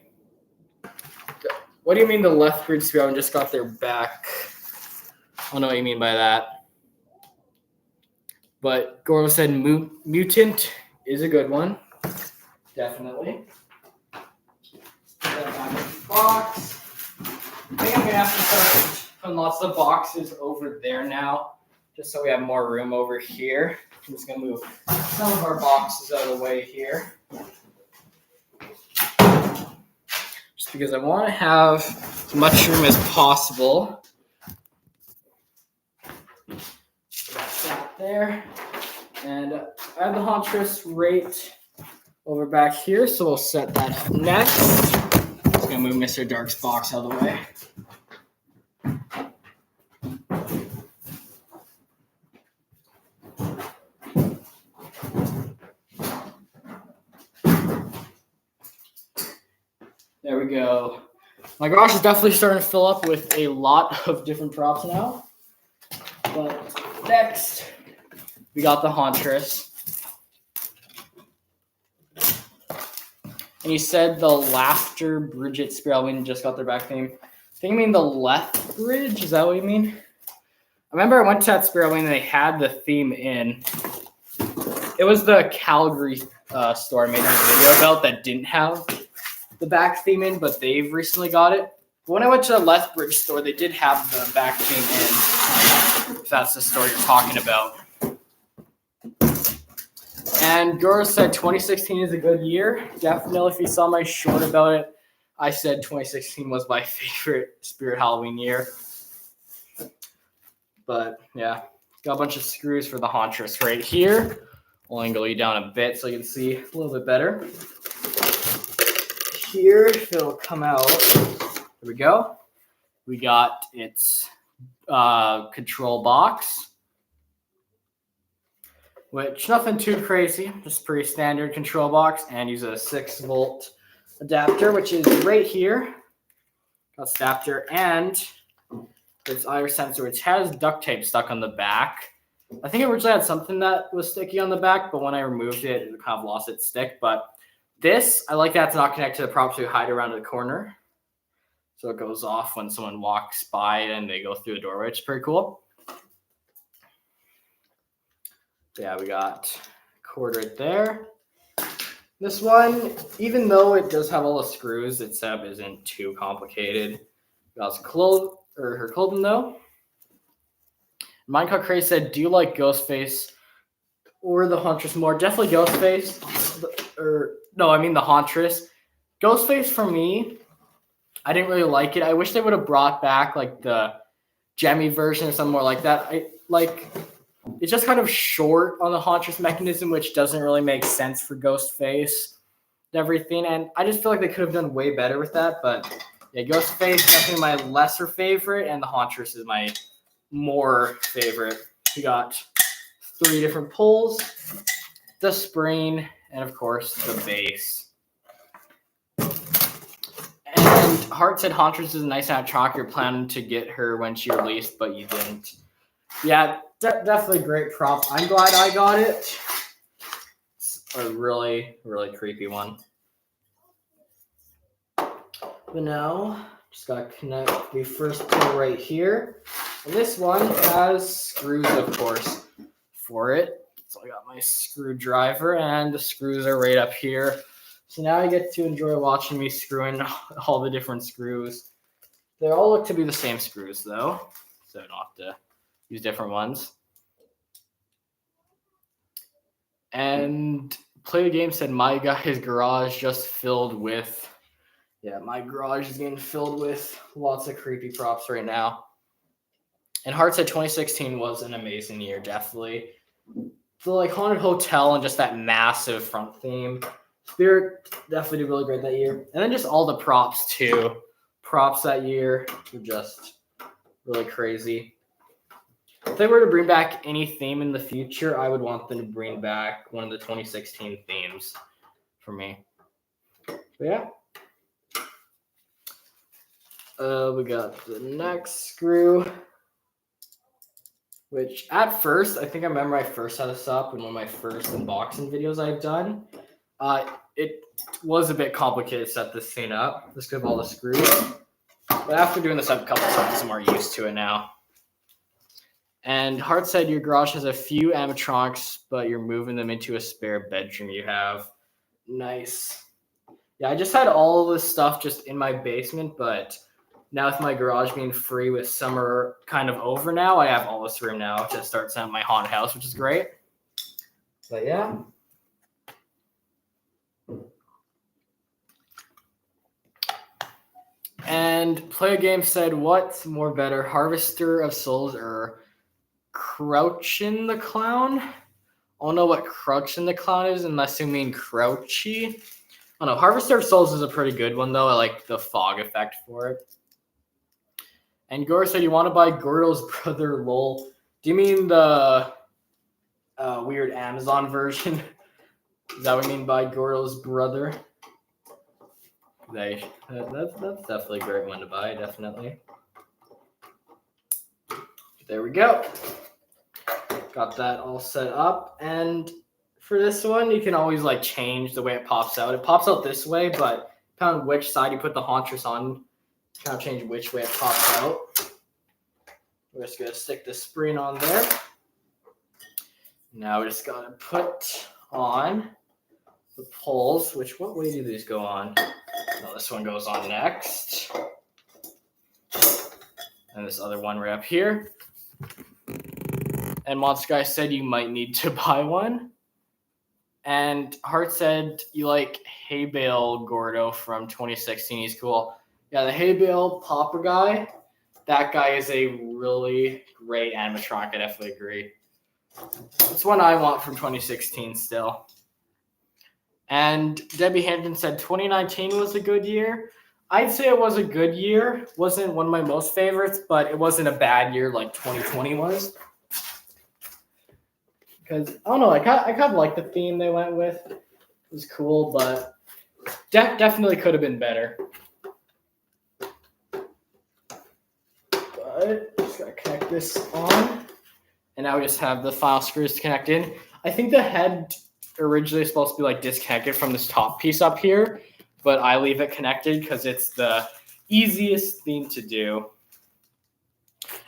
What do you mean the Left Bridge Spirit Halloween just got their back? I don't know what you mean by that. But Goro said Mutant is a good one. Definitely. Put that back in the box. I think I'm going to have to start putting lots of boxes over there now, just so we have more room over here. I'm just going to move some of our boxes out of the way here. Just because I want to have as much room as possible. That's that there. And I have the Hauntress right over back here, so we'll set that up next. Just going to move Mr. Dark's box out of the way. There we go. My garage is definitely starting to fill up with a lot of different props now. But next, we got the Hauntress. And you said the Laughter Bridget Spirit Halloween just got their back theme. I think you mean the Left Bridge? Is that what you mean? I remember I went to that Spirit Halloween and they had the theme in. It was the Calgary store I made a video about that didn't have the back theme in, but they've recently got it. But when I went to the Lethbridge store, they did have the back theme in, if that's the store you're talking about. And Goro said 2016 is a good year. Definitely, if you saw my short about it, I said 2016 was my favorite Spirit Halloween year. But yeah, got a bunch of screws for the Hauntress right here. I'll angle you down a bit so you can see a little bit better. Here, it'll come out. There we go. We got its control box, which nothing too crazy, just pretty standard control box, and use a 6-volt adapter, which is right here. Got this adapter and its IR sensor, which has duct tape stuck on the back. I think it originally had something that was sticky on the back, but when I removed it, it kind of lost its stick. But this, I like that it's not connected to the prop, so you hide around the corner. So it goes off when someone walks by and they go through the doorway, which is pretty cool. So yeah, we got cord right there. This one, even though it does have all the screws, its setup isn't too complicated. Got her clothing though. Minecraft Craze said, "Do you like Ghostface or the Huntress more?" Definitely Ghostface. The Huntress. Ghostface for me, I didn't really like it. I wish they would have brought back like the Gemmy version or something more like that. It's just kind of short on the Huntress mechanism, which doesn't really make sense for Ghostface and everything. And I just feel like they could have done way better with that. But yeah, Ghostface is definitely my lesser favorite, and the Huntress is my more favorite. We got 3 different pulls, the spring, and of course the base. And Hart said Huntress is a nice animatronic. You're planning to get her when she released, but you didn't. Yeah, definitely great prop. I'm glad I got it. It's a really, really creepy one. But now, just gotta connect the first pull right here. And this one has screws, of course, for it. So I got my screwdriver, and the screws are right up here. So now I get to enjoy watching me screwing all the different screws. They all look to be the same screws, though, so I don't have to use different ones. And Play the Game said, his garage just filled with... Yeah, my garage is getting filled with lots of creepy props right now. And Hart said 2016 was an amazing year, definitely. The haunted hotel and just that massive front theme. Spirit definitely did really great that year. And then just all the props too. Props that year were just really crazy. If they were to bring back any theme in the future, I would want them to bring back one of the 2016 themes for me. But yeah. We got the next screw, which at first, I think I remember I first had this up in one of my first unboxing videos I've done. It was a bit complicated to set this thing up, just because of all the screws. But after doing this up a couple times, I'm more used to it now. And Hart said your garage has a few animatronics, but you're moving them into a spare bedroom you have. Nice. Yeah, I just had all of this stuff just in my basement, but now with my garage being free with summer kind of over now, I have all this room now to start setting up my haunted house, which is great. But yeah. And Play a Game said, what's more better, Harvester of Souls or Crouchin' the Clown? I don't know what Crouchin' the Clown is unless you mean Crouchy. I don't know. Harvester of Souls is a pretty good one, though. I like the fog effect for it. And Gore said, you want to buy Gordo's brother, lol. Do you mean the weird Amazon version? Is that what you mean by Gordo's brother? That's definitely a great one to buy, definitely. There we go. Got that all set up. And for this one, you can always change the way it pops out. It pops out this way, but depending on which side you put the Huntress on, kind of change which way it pops out. We're just going to stick the spring on there. Now we just got to put on the poles, what way do these go on? No, this one goes on next. And this other one right up here. And Monster Guy said you might need to buy one. And Hart said you like Hay Bale Gordo from 2016. He's cool. Yeah, the Hay Bale Popper guy, that guy is a really great animatronic. I definitely agree. It's one I want from 2016 still. And Debbie Hampton said 2019 was a good year. I'd say it was a good year. Wasn't one of my most favorites, but it wasn't a bad year like 2020 was. Because, I don't know, I kind of like the theme they went with. It was cool, but definitely could have been better. But just got to connect this on. And now we just have the file screws to connect in. I think the head originally is supposed to be like disconnected from this top piece up here, but I leave it connected because it's the easiest thing to do.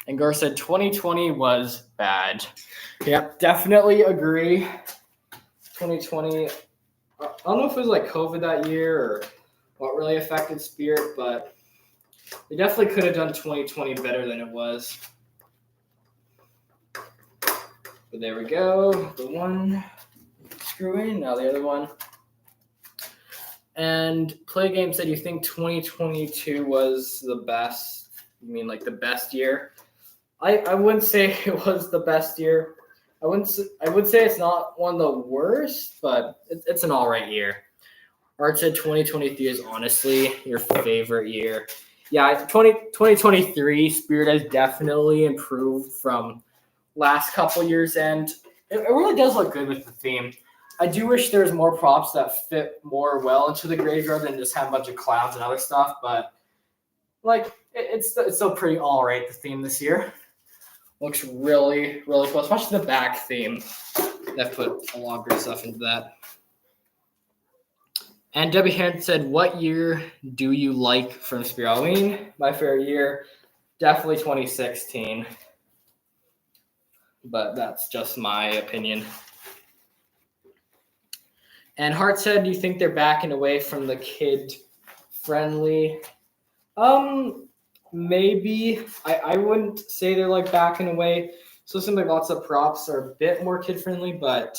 And Gar said 2020 was bad. Yep, definitely agree. 2020, I don't know if it was like COVID that year or what really affected Spirit, but they definitely could have done 2020 better than it was. But there we go. The one screw in, now the other one. And Play Game said you think 2022 was the best. You mean like the best year? I wouldn't say it was the best year. I would say it's not one of the worst, but it's an all right year. Art said 2023 is honestly your favorite year. Yeah, 2023 Spirit has definitely improved from last couple years, and it really does look good with the theme. I do wish there was more props that fit more well into the graveyard than just have a bunch of clowns and other stuff, but like it's still pretty all right, the theme this year. Looks really, really cool, especially the back theme. They've put a lot of great stuff into that. And Debbie Hand said, what year do you like from Spirit Halloween? My favorite year, definitely 2016. But that's just my opinion. And Hart said, do you think they're backing away from the kid-friendly? Maybe. I wouldn't say they're like backing away. So it seems like lots of props are a bit more kid-friendly, but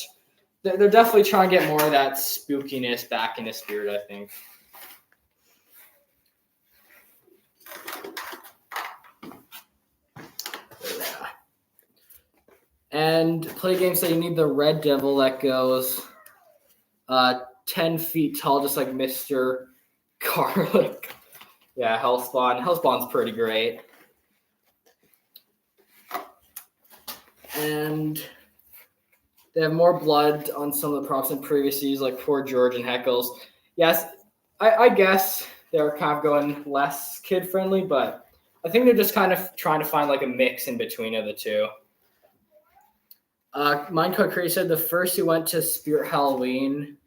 they're definitely trying to get more of that spookiness back into Spirit, I think. Yeah. And Play Game say you need the red devil that goes 10 feet tall, just like Mr. Garlic. Yeah, Hellspawn. Hellspawn's pretty great. And they have more blood on some of the props in previous years, like poor George and Heckles. Yes, I guess they're kind of going less kid-friendly, but I think they're just kind of trying to find like a mix in between of the two. Minecode Curry said the first you went to Spirit Halloween,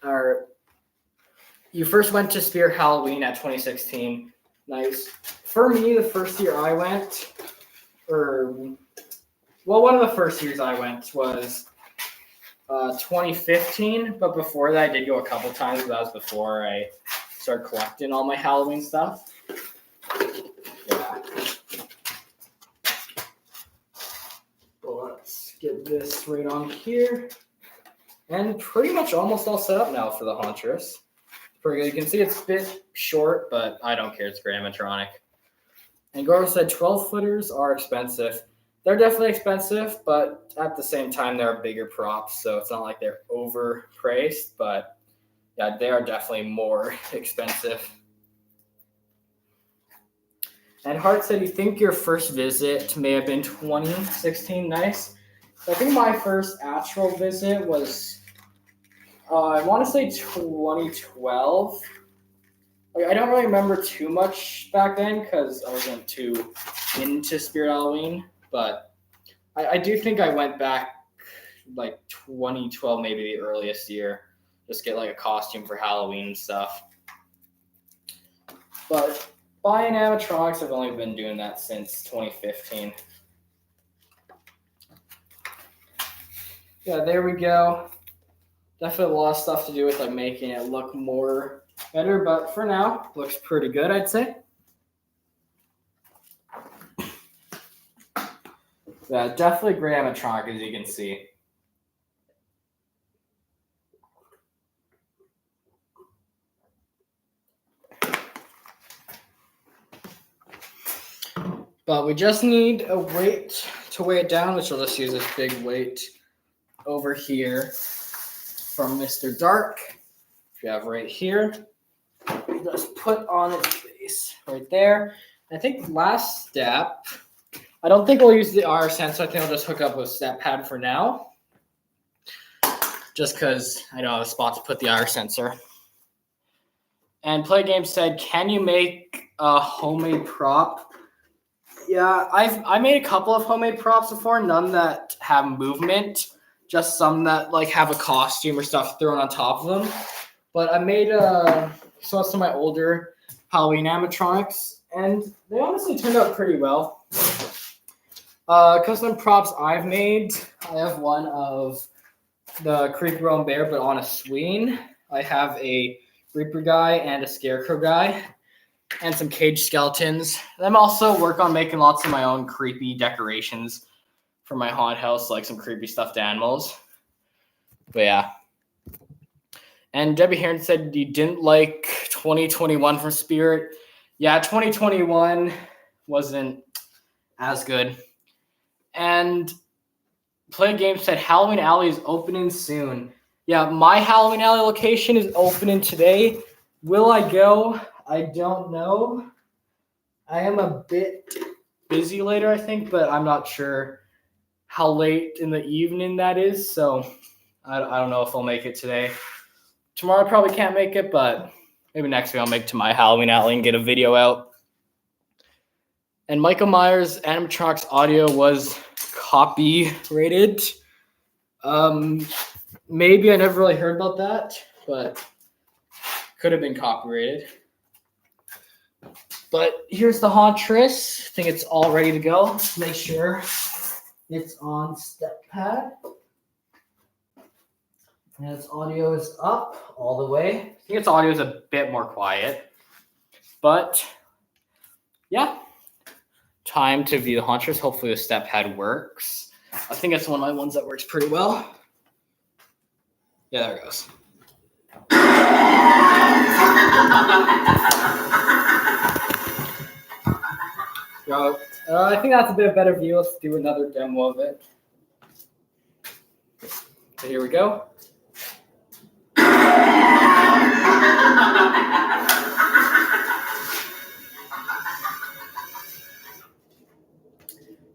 or you first went to Spirit Halloween at 2016. Nice. For me, the first year I went, one of the first years I went was 2015, but before that I did go a couple times. That was before I started collecting all my Halloween stuff. Yeah. Well, let's get this right on here. And pretty much almost all set up now for the Hauntress. Pretty good. You can see it's a bit short, but I don't care. It's great animatronic. And Goro said 12-footers are expensive. They're definitely expensive, but at the same time, they're bigger props, so it's not like they're overpriced, but yeah, they are definitely more expensive. And Hart said, you think your first visit may have been 2016? Nice. I think my first actual visit was, I want to say 2012. I don't really remember too much back then because I wasn't too into Spirit Halloween, but I do think I went back like 2012, maybe the earliest year, just get like a costume for Halloween and stuff. But buying animatronics, I've only been doing that since 2015. Yeah, there we go. Definitely a lot of stuff to do with like making it look more better, but for now, looks pretty good, I'd say. Yeah, definitely great animatronic, as you can see. But we just need a weight to weigh it down, which I'll just use this big weight over here from Mr. Dark. Which we have right here. Just put on its face right there. I think last step, I don't think we'll use the R sensor. I think I'll just hook up a step pad for now. Just because I don't have a spot to put the R sensor. And Play Game said, can you make a homemade prop Yeah, I made a couple of homemade props before, none that have movement, just some that like have a costume or stuff thrown on top of them. But I made some of my older Halloween animatronics, and they honestly turned out pretty well. Custom props I've made, I have one of the creepy grown bear, but on a swing. I have a Reaper guy and a Scarecrow guy, and some cage skeletons. I'm also work on making lots of my own creepy decorations for my haunt house, like some creepy stuffed animals. But yeah. And Debbie Heron said you didn't like 2021 from Spirit. Yeah, 2021 wasn't as good. And Play Game said Halloween Alley is opening soon. Yeah, my Halloween Alley location is opening today. Will I go? I don't know. I am a bit busy later, I think, but I'm not sure how late in the evening that is. So I don't know if I'll make it today. Tomorrow I probably can't make it, but maybe next week I'll make it to my Halloween Alley and get a video out. And Michael Myers' animatronics audio was copyrighted. Maybe I never really heard about that, but could have been copyrighted. But here's the Hauntress. I think it's all ready to go. Let's make sure it's on step pad. And its audio is up all the way. I think its audio is a bit more quiet. But yeah, time to view the Hauntress. Hopefully the step pad works. I think it's one of my ones that works pretty well. Yeah, there it goes. I think that's a bit better view. Let's do another demo of it. So here we go.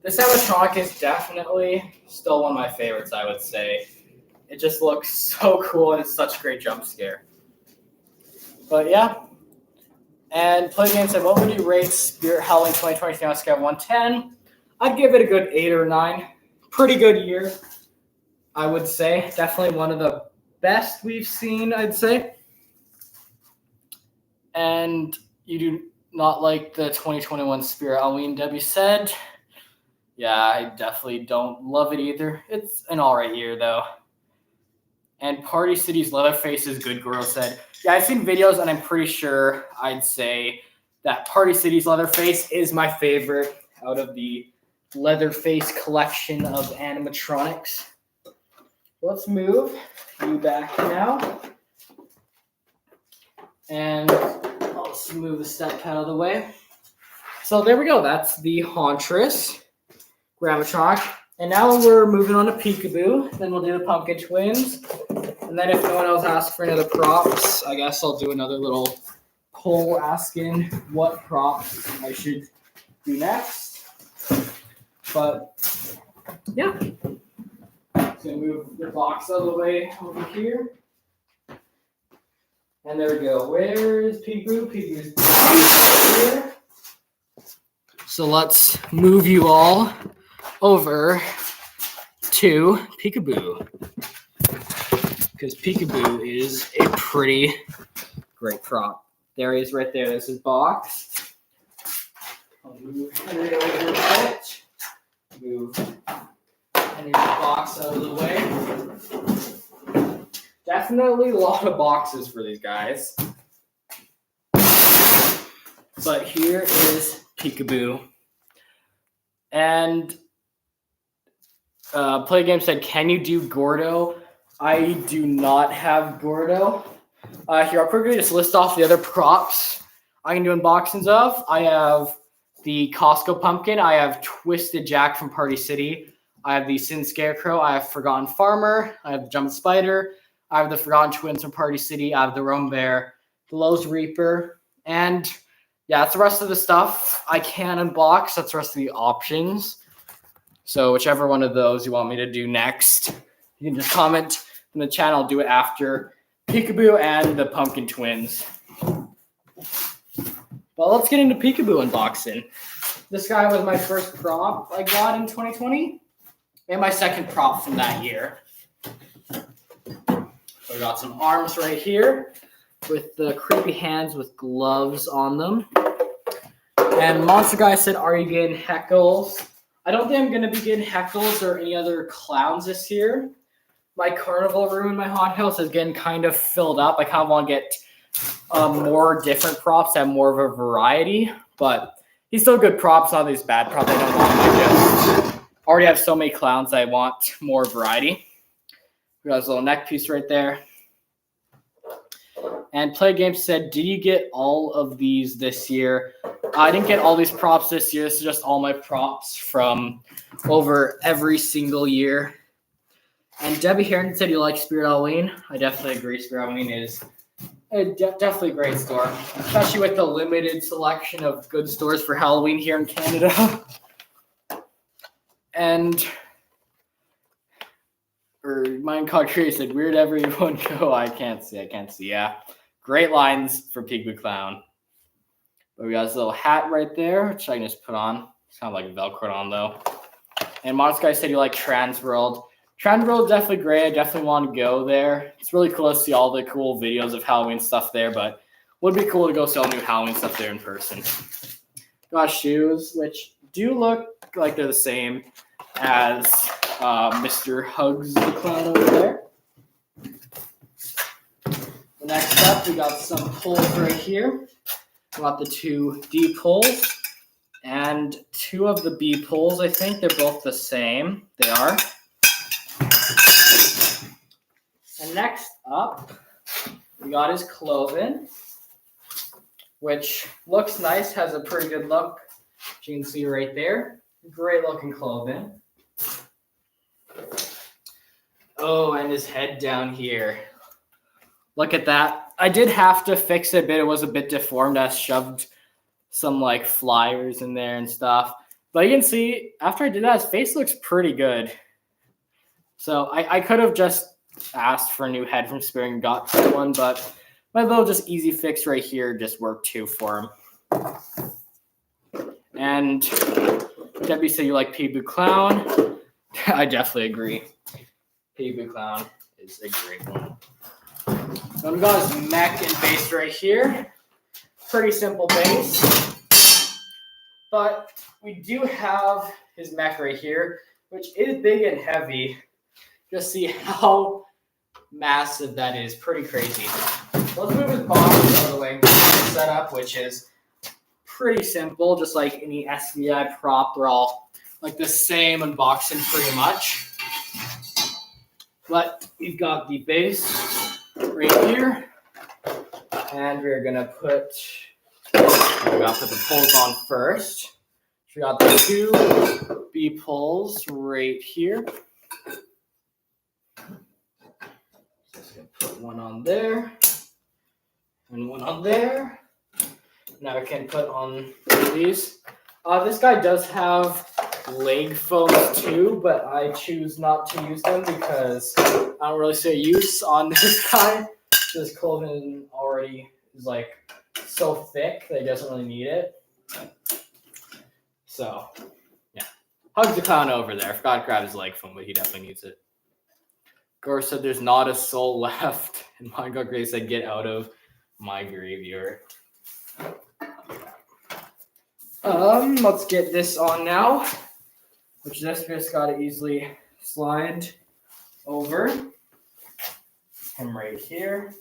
This animatronic is definitely still one of my favorites, I would say. It just looks so cool and it's such a great jump scare. But yeah. And Play Game said, what would you rate Spirit Halloween 2023 on a scale of 1 to 10? I'd give it a good 8 or 9. Pretty good year, I would say. Definitely one of the best we've seen, I'd say. And you do not like the 2021 Spirit Halloween, Debbie said. Yeah, I definitely don't love it either. It's an alright year, though. And Party City's Leatherface's Good Girl said, yeah, I've seen videos, and I'm pretty sure I'd say that Party City's Leatherface is my favorite out of the Leatherface collection of animatronics. Let's move you back now. And I'll just move the step pad out of the way. So there we go. That's the Hauntress animatronic. And now we're moving on to Peekaboo. Then we'll do the Pumpkin Twins. And then if no one else asks for another props, I guess I'll do another little poll asking what props I should do next. But yeah. Just gonna move the box out of the way over here. And there we go. Where is Peekaboo? Peekaboo's here. So let's move you all over to Peekaboo. Because Peekaboo is a pretty great prop. There he is right there. This is box. I'll move Henry over a bit. Move Henry's box out of the way. Definitely a lot of boxes for these guys. But here is Peekaboo. And Play Game said, can you do Gordo? I do not have Gordo. Here, I'll quickly just list off the other props I can do unboxings of. I have the Costco Pumpkin. I have Twisted Jack from Party City. I have the Sin Scarecrow. I have Forgotten Farmer. I have the Jumping Spider. I have the Forgotten Twins from Party City. I have the Rome Bear, the Lowe's Reaper. And yeah, that's the rest of the stuff I can unbox. That's the rest of the options. So whichever one of those you want me to do next, you can just comment in the channel. I'll do it after Peekaboo and the Pumpkin Twins. Well, let's get into peekaboo unboxing. This guy was my first prop I got in 2020 and my second prop from that year. So I got some arms right here with the creepy hands with gloves on them. And Monster Guy said, are you getting heckles? I don't think I'm going to be getting heckles or any other clowns this year. My carnival room in my hot house is getting kind of filled up. I kind of want to get more different props, have more of a variety. But he's still good props, not these bad props. I don't want to just already have so many clowns. I want more variety. We got his little neck piece right there. And Play Games said, did you get all of these this year? I didn't get all these props this year. This is just all my props from over every single year. And Debbie Harrington said you like Spirit Halloween. I definitely agree. Spirit Halloween is definitely a great store, especially with the limited selection of good stores for Halloween here in Canada. And Mine Concrete said, where'd everyone go? I can't see. Yeah. Great lines for Peekaboo Clown. But we got this little hat right there, which I can just put on. It's kind of like Velcro on, though. And Monster Guy said you like Transworld. Transworld is definitely great. I definitely want to go there. It's really cool to see all the cool videos of Halloween stuff there, but it would be cool to go see all new Halloween stuff there in person. Got shoes, which do look like they're the same as Mr. Hugs the Clown over there. Next up, we got some pulls right here. We got the two D pulls and two of the B pulls. I think they're both the same. They are. And next up, we got his clothing, which looks nice, has a pretty good look. As you can see right there. Great looking clothing. Oh, and his head down here. Look at that. I did have to fix it a bit. It was a bit deformed. I shoved some like flyers in there and stuff. But you can see after I did that, his face looks pretty good. So I could have just asked for a new head from Spirit and got one, but my little just easy fix right here just worked too for him. And Debbie said you like Peekaboo Clown. I definitely agree. Peekaboo Clown is a great one. So we got his mech and base right here. Pretty simple base. But we do have his mech right here, which is big and heavy. Just see how massive that is. Pretty crazy. Let's move his box out of the way. Setup, which is pretty simple, just like any SVI prop. They're all like the same unboxing pretty much. But we've got the base right here. And we're going to put the pulls on first. So we got the two B pulls right here. Just going to put one on there and one on there. Now we can put on these. This guy does have leg foams too, but I choose not to use them because I don't really see a use on this guy. This clothing already is like so thick that he doesn't really need it. So, yeah. Hugs the Clown over there. I forgot to grab his leg foam, but he definitely needs it. Gore said there's not a soul left. And Michael Gray said, get out of my graveyard. Let's get this on now. Which this just got to easily slide over. Him right here.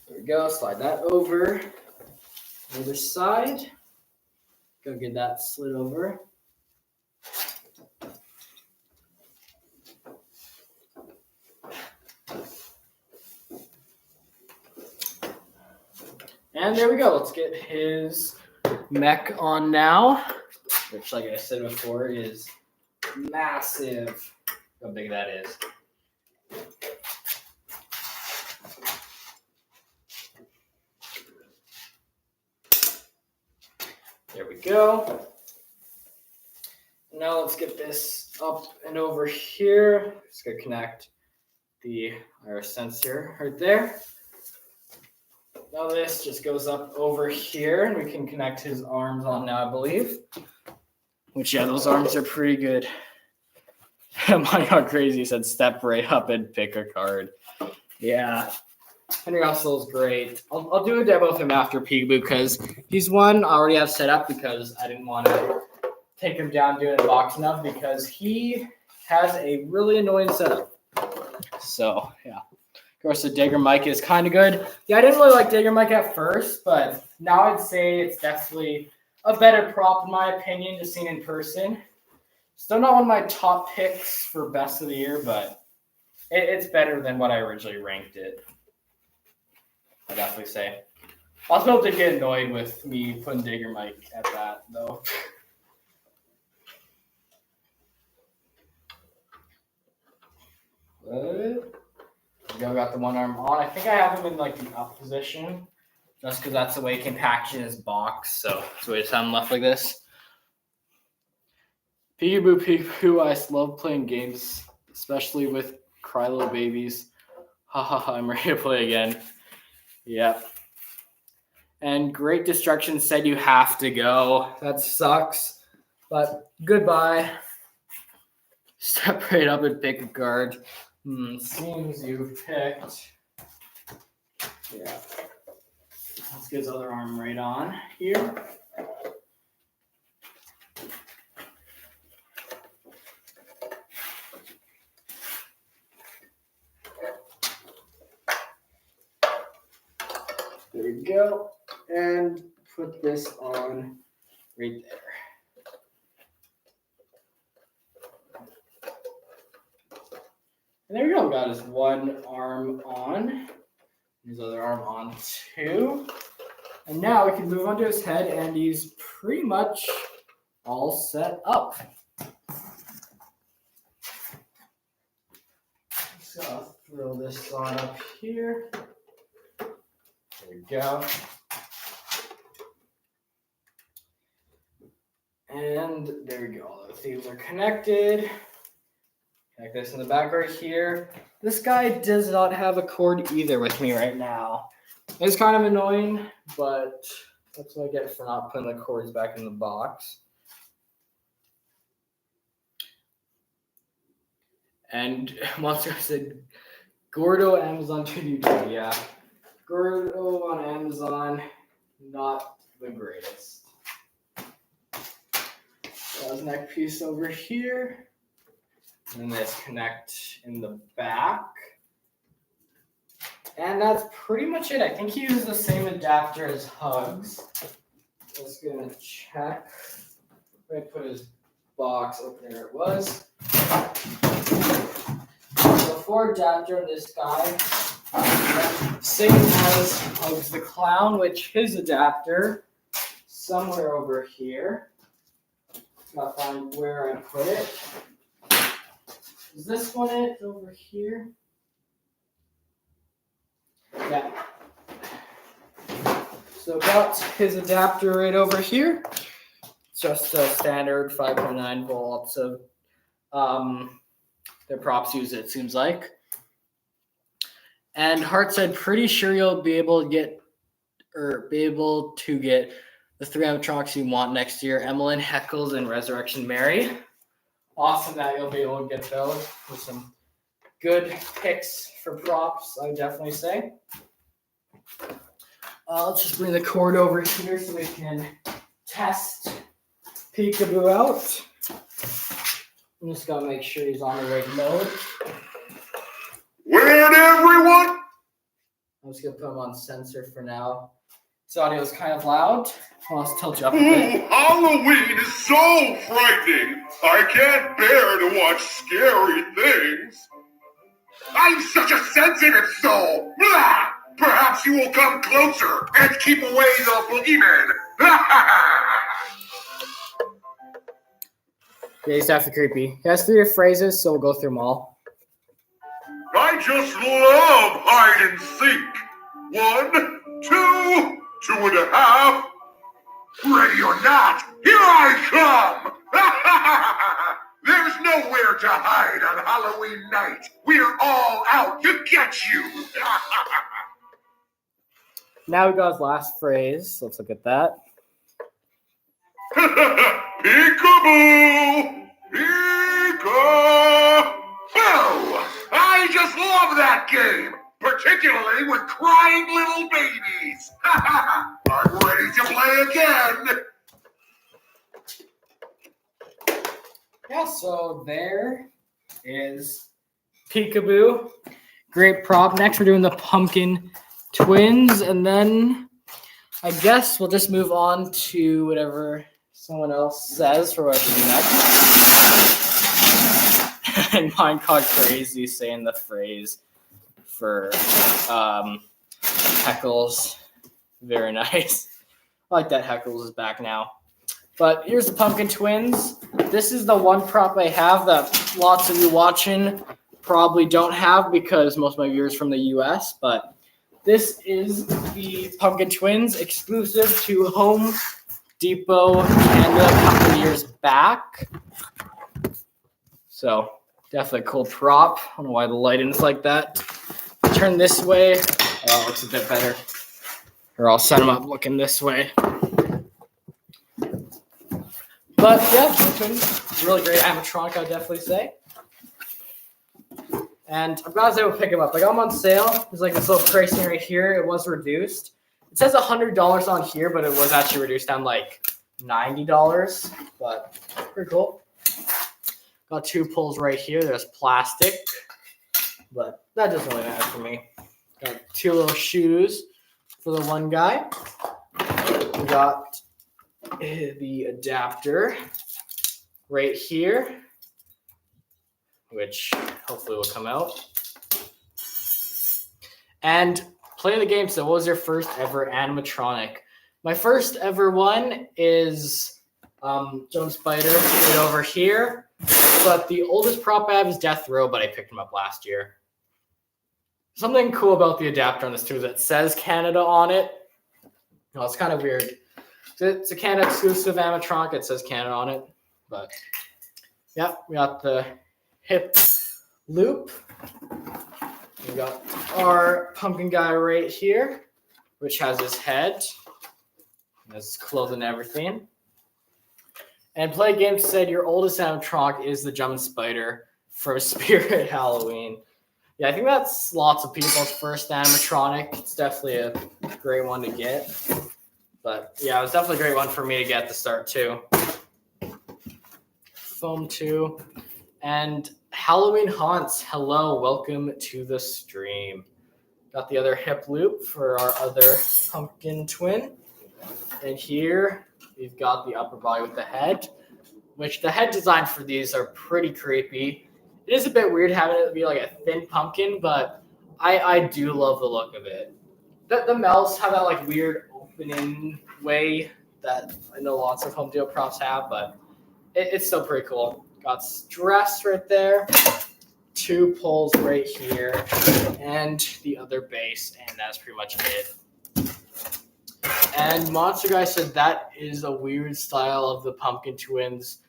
There we go. Slide that over. Other side. Go get that slid over. And there we go. Let's get his mech on now, which, like I said before, is massive. How big that is. There we go. Now let's get this up and over here. Just gonna connect the iris sensor right there. now this just goes up over here, and we can connect his arms on now, I believe. Which, yeah, those arms are pretty good. Mine got crazy. He said, step right up and pick a card. Yeah. Henry Russell's great. I'll do a demo of him after Peekaboo because he's one I already have set up because I didn't want to take him down doing a box enough because he has a really annoying setup. So, yeah. Of course, the Digger Mike is kind of good. Yeah, I didn't really like Digger Mike at first, but now I'd say it's definitely a better prop in my opinion, just seen in person. Still not one of my top picks for best of the year, but it's better than what I originally ranked it. I'd definitely say. Also, did get annoyed with me putting Digger Mike at that, though. What? Got the one arm on. I think I have him in like the up position, just because that's the way he can package in his box. So we just have him left like this. Peekaboo, I love playing games, especially with Krylo babies. Ha ha ha! I'm ready to play again. Yep. And Great Destruction said you have to go. That sucks, but goodbye. Step right up and pick a card. Seems you've picked. Yeah. Let's get his other arm right on here. There we go. And put this on right there. And there we go. Got his one arm on. His other arm on too. And now we can move on to his head, and he's pretty much all set up. So I'll throw this on up here. There we go. And there we go. All the thieves are connected. Connect this in the back right here. This guy does not have a cord either with me right now. It's kind of annoying, but that's what I get for not putting the cords back in the box. And Monster said, Gordo Amazon to YouTube. Yeah. Gordo on Amazon, not the greatest. So his neck piece over here. And this connect in the back. And that's pretty much it. I think he uses the same adapter as Hugs. Just gonna check. I'm gonna put his box up there. It was. So for adapter on this guy, same as Hugs the Clown, which his adapter somewhere over here. Gotta find where I put it. Is this one it over here? Yeah. So got his adapter right over here. It's just a standard 5.9 volts. So their props use it seems like. And Hart said, pretty sure you'll be able to get the 3 animatronics you want next year: Emmeline, Heckles, and Resurrection Mary. Awesome that you'll be able to get those with some good picks for props, I would definitely say. Let's just bring the cord over here so we can test Peekaboo out. I'm just gonna make sure he's on the right mode. Where'd everyone? I'm just gonna put him on sensor for now. His audio is kind of loud. I'll just tilt you up a bit. Halloween is so frightening. I can't bear to watch scary things. I'm such a sensitive soul. Blah! Perhaps you will come closer and keep away the boogeyman. Yeah, he's definitely creepy. He has 3 phrases, so we'll go through them all. I just love hide and seek. 1, 2, 2.5. Ready or not, here I come! There's nowhere to hide on Halloween night. We're all out to get you. Now we got his last phrase. Let's look at that. Peekaboo! Peekaboo! I just love that game, particularly with crying little babies. I'm ready to play again. Yeah, so there is Peekaboo. Great prop. Next, we're doing the Pumpkin Twins, and then I guess we'll just move on to whatever someone else says for what to do next. And mine caught crazy saying the phrase for Heckles. Very nice. I like that Heckles is back now. But here's the Pumpkin Twins. This is the one prop I have that lots of you watching probably don't have because most of my viewers from the US. But this is the Pumpkin Twins exclusive to Home Depot Canada a couple years back. So definitely a cool prop. I don't know why the lighting is like that. Turn this way. Oh, it looks a bit better. Or I'll set them up looking this way. But yeah, really great animatronic, I'd definitely say. And I'm glad I was able to pick them up. I got them on sale. There's like this little pricing right here. It was reduced. It says $100 on here, but it was actually reduced down like $90. But pretty cool. Got two pulls right here. There's plastic, but that doesn't really matter for me. Got two little shoes for the one guy. We got the adapter right here, which hopefully will come out. And play the game. So what was your first ever animatronic? My first ever one is Joan Spider right over here. But the oldest prop I have is Death Row, but I picked him up last year. Something cool about the adapter on this too is it says Canada on it. No, it's kind of weird. It's a Canada exclusive animatronic. It says Canada on it. But yeah, we got the hip loop. We got our pumpkin guy right here, which has his head, his clothes and everything. And Play Games said your oldest animatronic is the Jumping Spider from Spirit Halloween. Yeah, I think that's lots of people's first animatronic. It's definitely a great one to get. But yeah, it was definitely a great one for me to get at the start too. Foam 2. And Halloween Haunts, hello, welcome to the stream. Got the other hip loop for our other pumpkin twin. And here we've got the upper body with the head, which the head design for these are pretty creepy. It is a bit weird having it be like a thin pumpkin, but I do love the look of it. The mouths have that like weird opening way that I know lots of Home Depot props have, but it's still pretty cool. Got stress right there, two pulls right here, and the other base, and that's pretty much it. And Monster Guy said that is a weird style of the Pumpkin Twins.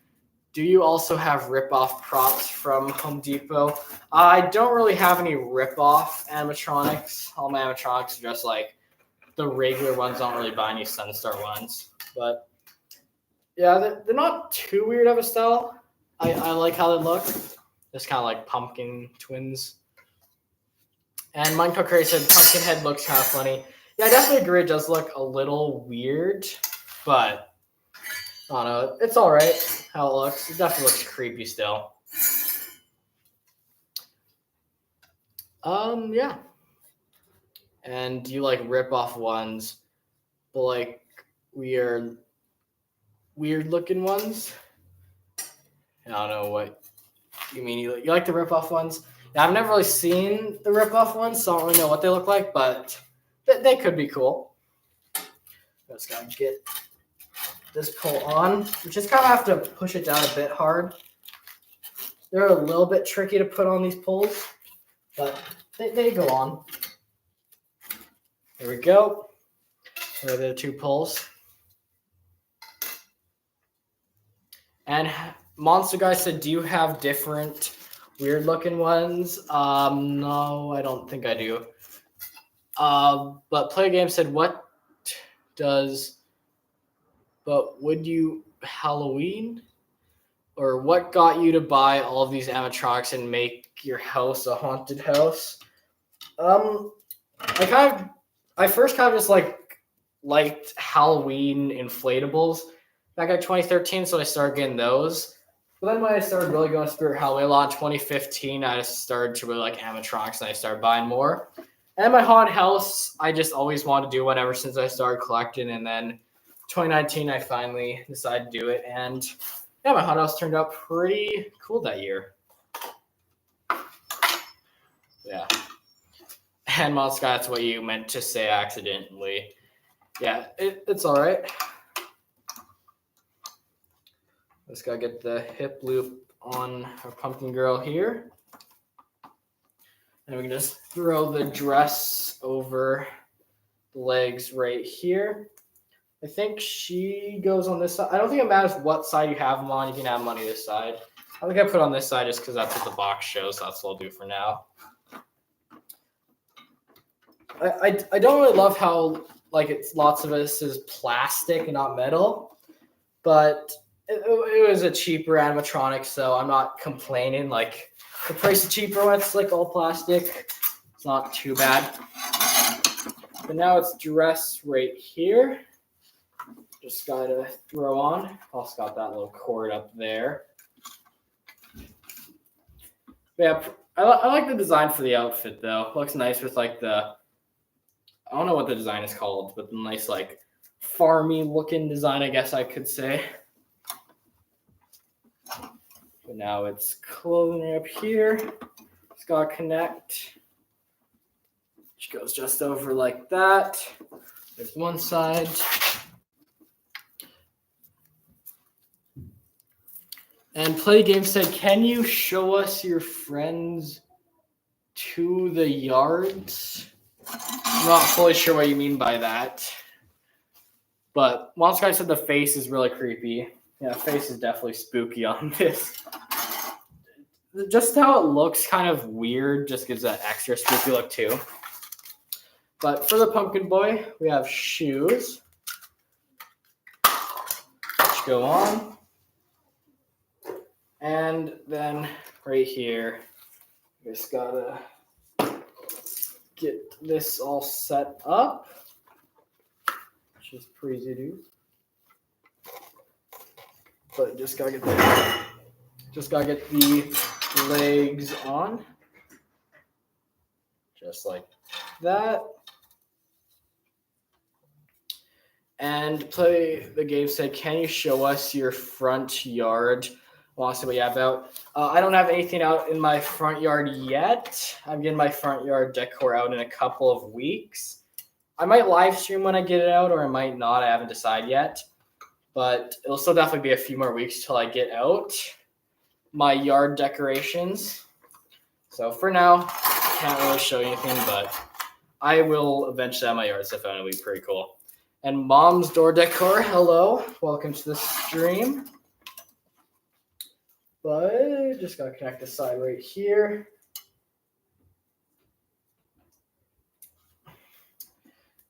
Do you also have rip-off props from Home Depot? I don't really have any rip-off animatronics. All my animatronics are just like the regular ones. I don't really buy any Sunstar ones. But yeah, they're not too weird of a style. I like how they look. Just kind of like Pumpkin Twins. And Minecraft Curry said Pumpkinhead looks kind of funny. Yeah, I definitely agree. It does look a little weird, but I don't know. It's all right how it looks. It definitely looks creepy still. Yeah. And you like rip-off ones, but like weird looking ones? I don't know what you mean. You like the rip-off ones? Yeah, I've never really seen the rip-off ones, so I don't really know what they look like, but they could be cool. Just gotta get this pull on. You just kind of have to push it down a bit hard. They're a little bit tricky to put on these pulls, but they go on. There we go. There are the two pulls. And Monster Guy said, do you have different weird looking ones? No, I don't think I do. But Play Game said, would you Halloween? Or what got you to buy all of these animatronics and make your house a haunted house? I first kind of just liked Halloween inflatables back in 2013, so I started getting those. But then when I started really going to Spirit Halloween a lot in 2015, I just started to really like animatronics and I started buying more. And my haunted house, I just always wanted to do one ever since I started collecting. And then 2019, I finally decided to do it. And yeah, my haunted house turned out pretty cool that year. Yeah. And Mount Sky, that's what you meant to say accidentally. Yeah, it's all right. Just gotta get the hip loop on our pumpkin girl here. And we can just throw the dress over the legs right here. I think she goes on this side. I don't think it matters what side you have them on. You can have them on either side. I think I put on this side just because that's what the box shows. So that's what I'll do for now. I don't really love how it's lots of this is plastic and not metal, but it was a cheaper animatronic, so I'm not complaining. Like the price is cheaper when it's all plastic. It's not too bad. But now it's dress right here. Just gotta throw on. Also got that little cord up there. Yeah, I like the design for the outfit though. Looks nice with I don't know what the design is called, but the nice farmy looking design, I guess I could say. But now it's clothing up here. It's got to connect. Which goes just over like that. There's one side. And Play Game said, can you show us your friends to the yards? I'm not fully sure what you mean by that. But Monster Guy said the face is really creepy. Yeah, face is definitely spooky on this. Just how it looks kind of weird just gives that extra spooky look too. But for the pumpkin boy, we have shoes. Which go on. And then right here, just gotta get this all set up, which is pretty easy to do. But just gotta get the legs on, just like that. And Play the Game said, can you show us your front yard? I want to see what you have out. I don't have anything out in my front yard yet. I'm getting my front yard decor out in a couple of weeks. I might live stream when I get it out, or I might not. I haven't decided yet. But it'll still definitely be a few more weeks till I get out my yard decorations. So for now, can't really show you anything, but I will eventually have my yard stuff out. It'll be pretty cool. And Mom's door decor, hello. Welcome to the stream. But just gotta connect this side right here.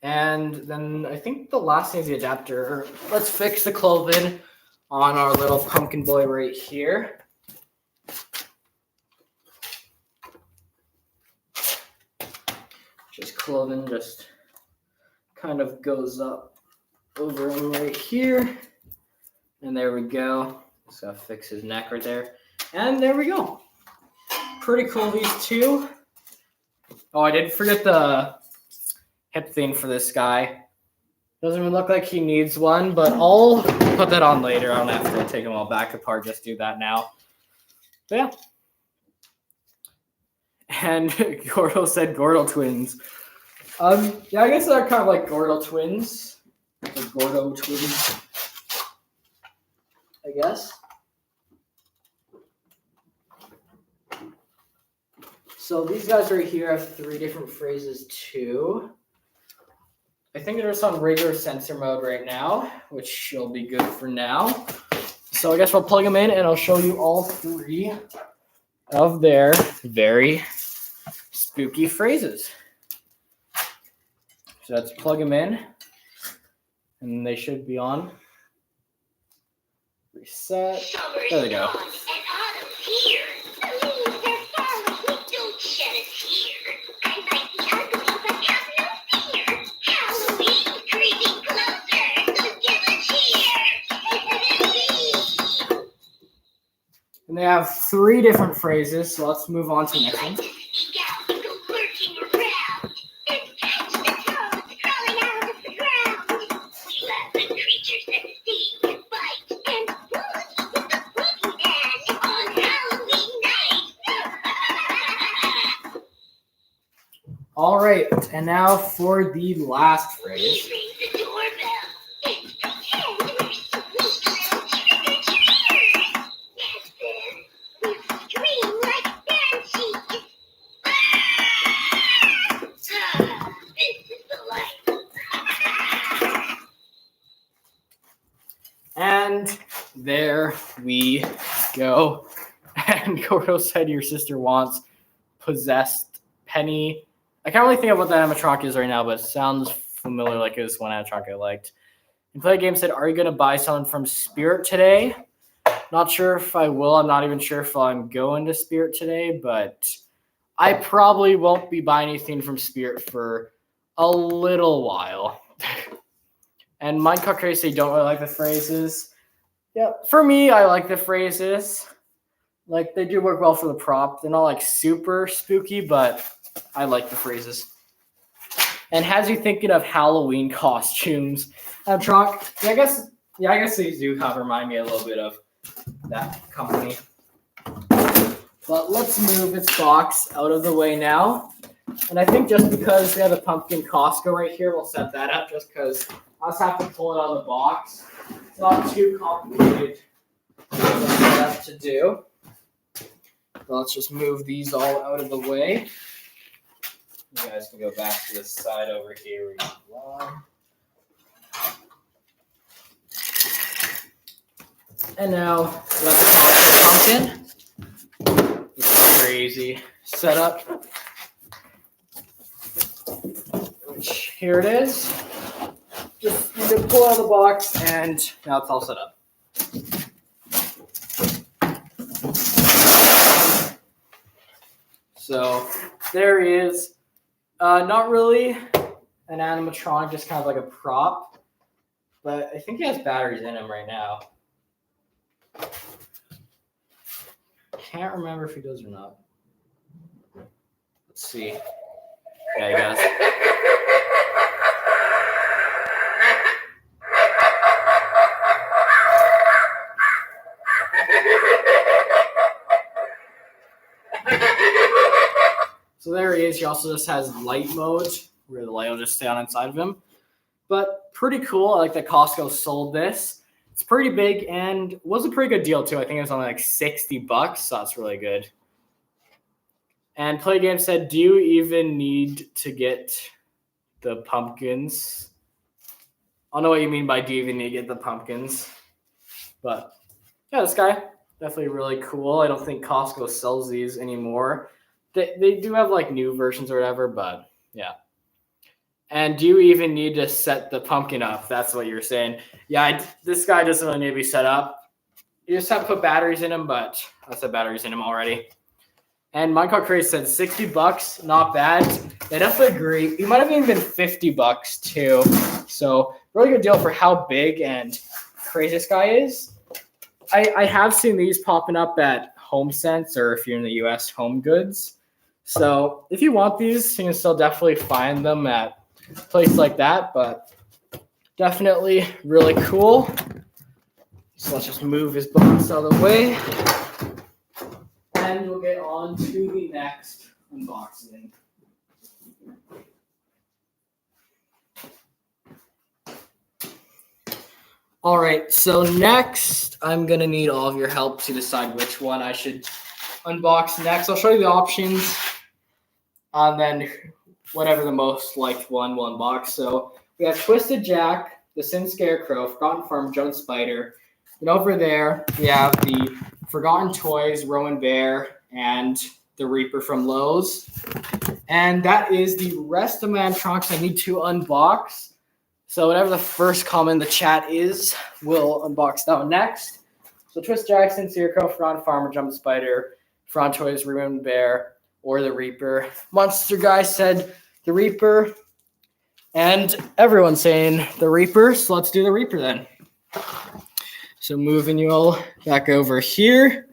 And then I think the last thing is the adapter. Let's fix the clothing on our little pumpkin boy right here. Just clothing just kind of goes up over him right here. And there we go. Just gotta fix his neck right there. And there we go. Pretty cool, these two. Oh, I did forget the hip thing for this guy. Doesn't even look like he needs one, but I'll put that on later. I don't have to take them all back apart, just do that now. But yeah. And Gordo said Gordo twins. Yeah, I guess they're kind of like Gordo twins. The Gordo twins, I guess. So these guys right here have 3 different phrases too. I think they're just on regular sensor mode right now, which will be good for now. So I guess we'll plug them in and I'll show you all 3 of their very spooky phrases. So let's plug them in, and they should be on. Reset. There we go. And they have 3 different phrases, so let's move on to the next one. All right, and now for the last phrase. And there we go. And Gordo said your sister wants possessed Penny. I can't really think of what the animatronic is right now, but it sounds familiar like it was one animatronic I liked. And Play Game said, are you going to buy something from Spirit today? Not sure if I will. I'm not even sure if I'm going to Spirit today, but I probably won't be buying anything from Spirit for a little while. And Minecraft Crazy don't really like the phrases. Yeah, for me, I like the phrases. Like, they do work well for the prop. They're not, like, super spooky, but I like the phrases. And has you thinking of Halloween costumes? Animatronic, I guess these do kind of remind me a little bit of that company. But let's move its box out of the way now. And I think just because we have a pumpkin Costco right here, we'll set that up just because I just have to pull it out of the box. It's not too complicated to do. So let's just move these all out of the way. You guys can go back to this side over here. And now that's the pumpkin. This crazy setup. Which here it is. Just you can pull out of the box, and now it's all set up. So there he is. Not really an animatronic, just kind of like a prop. But I think he has batteries in him right now. Can't remember if he does or not. Let's see. Yeah, he does. So there he is. He also just has light mode, where the light will just stay on inside of him. But pretty cool. I like that Costco sold this. It's pretty big and was a pretty good deal too. I think it was only like $60, so that's really good. And Play Game said, do you even need to get the pumpkins? I don't know what you mean by do you even need to get the pumpkins. But yeah, this guy, definitely really cool. I don't think Costco sells these anymore. They do have like new versions or whatever, but yeah. And do you even need to set the pumpkin up? That's what you're saying. Yeah, this guy doesn't really need to be set up. You just have to put batteries in him, but I said batteries in him already. And Minecraft Crazy said $60, not bad. I definitely agree. He might have even been $50 too. So really good deal for how big and crazy this guy is. I have seen these popping up at HomeSense, or if you're in the US, Home Goods. So if you want these, you can still definitely find them at a place like that, but definitely really cool. So let's just move his box out of the way. And we'll get on to the next unboxing. All right, so next I'm going to need all of your help to decide which one I should unbox next. I'll show you the options, and then whatever the most liked one will unbox. So we have Twisted Jack, the Sin Scarecrow, Forgotten Farm, Joan Spider. And over there, we have the Forgotten Toys, Rowan Bear, and the Reaper from Lowe's. And that is the rest of my animatronics I need to unbox. So whatever the first comment in the chat is, we'll unbox that one next. So Twist Jackson, Circo, Fron Farmer, Jump Spider, Fron Toys, Ruin Bear, or the Reaper. Monster Guy said the Reaper, and everyone's saying the Reaper, so let's do the Reaper then. So moving you all back over here.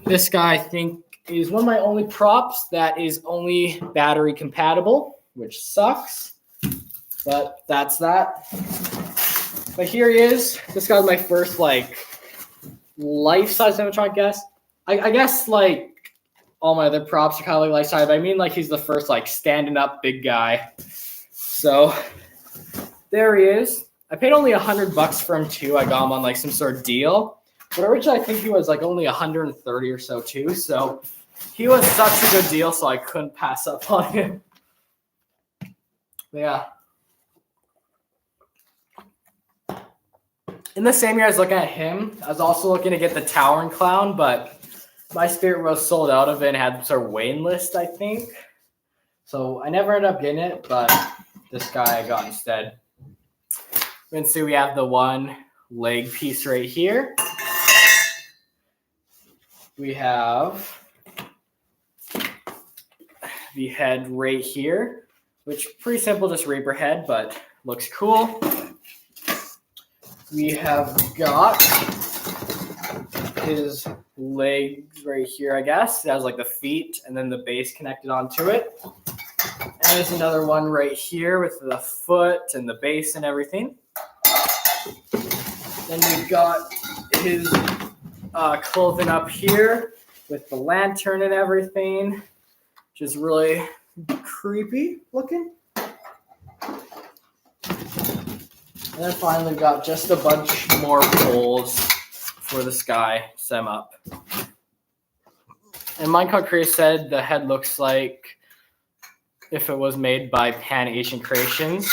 This guy, I think, is one of my only props that is only battery compatible, which sucks, but that's that. But here he is. This guy's my first, like, life-size animatronic, I guess, like, all my other props are kind of like life-size, but I mean, like, he's the first, like, standing-up big guy. So, there he is. I paid only $100 for him, too. I got him on, like, some sort of deal. But originally, I think he was, like, only $130 or so, too. So, he was such a good deal, so I couldn't pass up on him. But, yeah. In the same year I was looking at him, I was also looking to get the Towering Clown, but my Spirit was sold out of it and had sort of waiting list, I think. So I never ended up getting it, but this guy I got instead. You can see we have the one leg piece right here. We have the head right here, which pretty simple, just Reaper head, but looks cool. We have got his legs right here, I guess. It has like the feet and then the base connected onto it. And there's another one right here with the foot and the base and everything. Then we've got his clothing up here with the lantern and everything, which is really creepy looking. And then finally we've got just a bunch more poles for the sky set him up. And Minecraft Creator said the head looks like if it was made by Pan Asian Creations.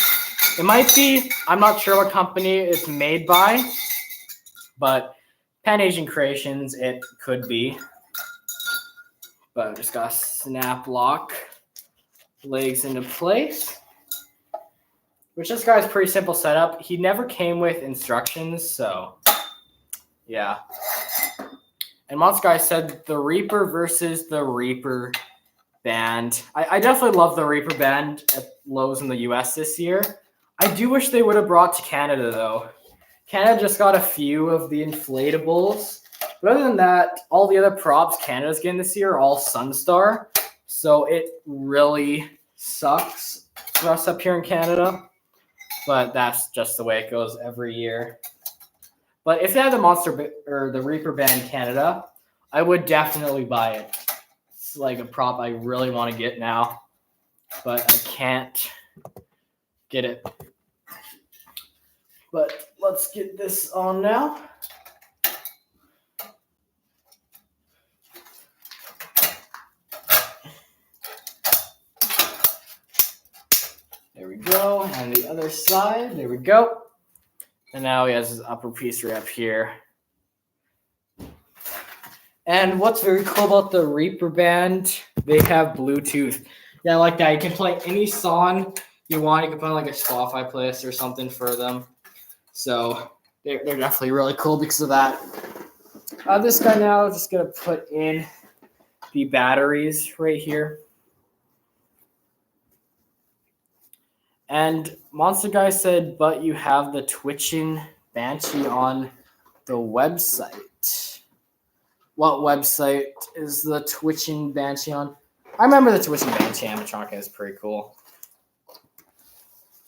It might be, I'm not sure what company it's made by, but Pan Asian Creations it could be. But I just got to snap lock legs into place. Which this guy's pretty simple setup. He never came with instructions, so yeah. And Monster Guy said the Reaper versus the Reaper band. I definitely love the Reaper band at Lowe's in the US this year. I do wish they would have brought to Canada though. Canada just got a few of the inflatables. But other than that, all the other props Canada's getting this year are all Sunstar. So it really sucks for us up here in Canada. But that's just the way it goes every year. But if they had the the Reaper band in Canada, I would definitely buy it. It's like a prop I really want to get now, but I can't get it. But let's get this on now. There we go. And the other side. There we go. And now he has his upper piece right up here. And what's very cool about the Reaper band, they have Bluetooth. Yeah, I like that. You can play any song you want. You can put like a Spotify playlist or something for them. So they're definitely really cool because of that. This guy now, just going to put in the batteries right here. And Monster Guy said, but you have the Twitching Banshee on the website. What website is the Twitching Banshee on? I remember the Twitching Banshee animatronic is pretty cool.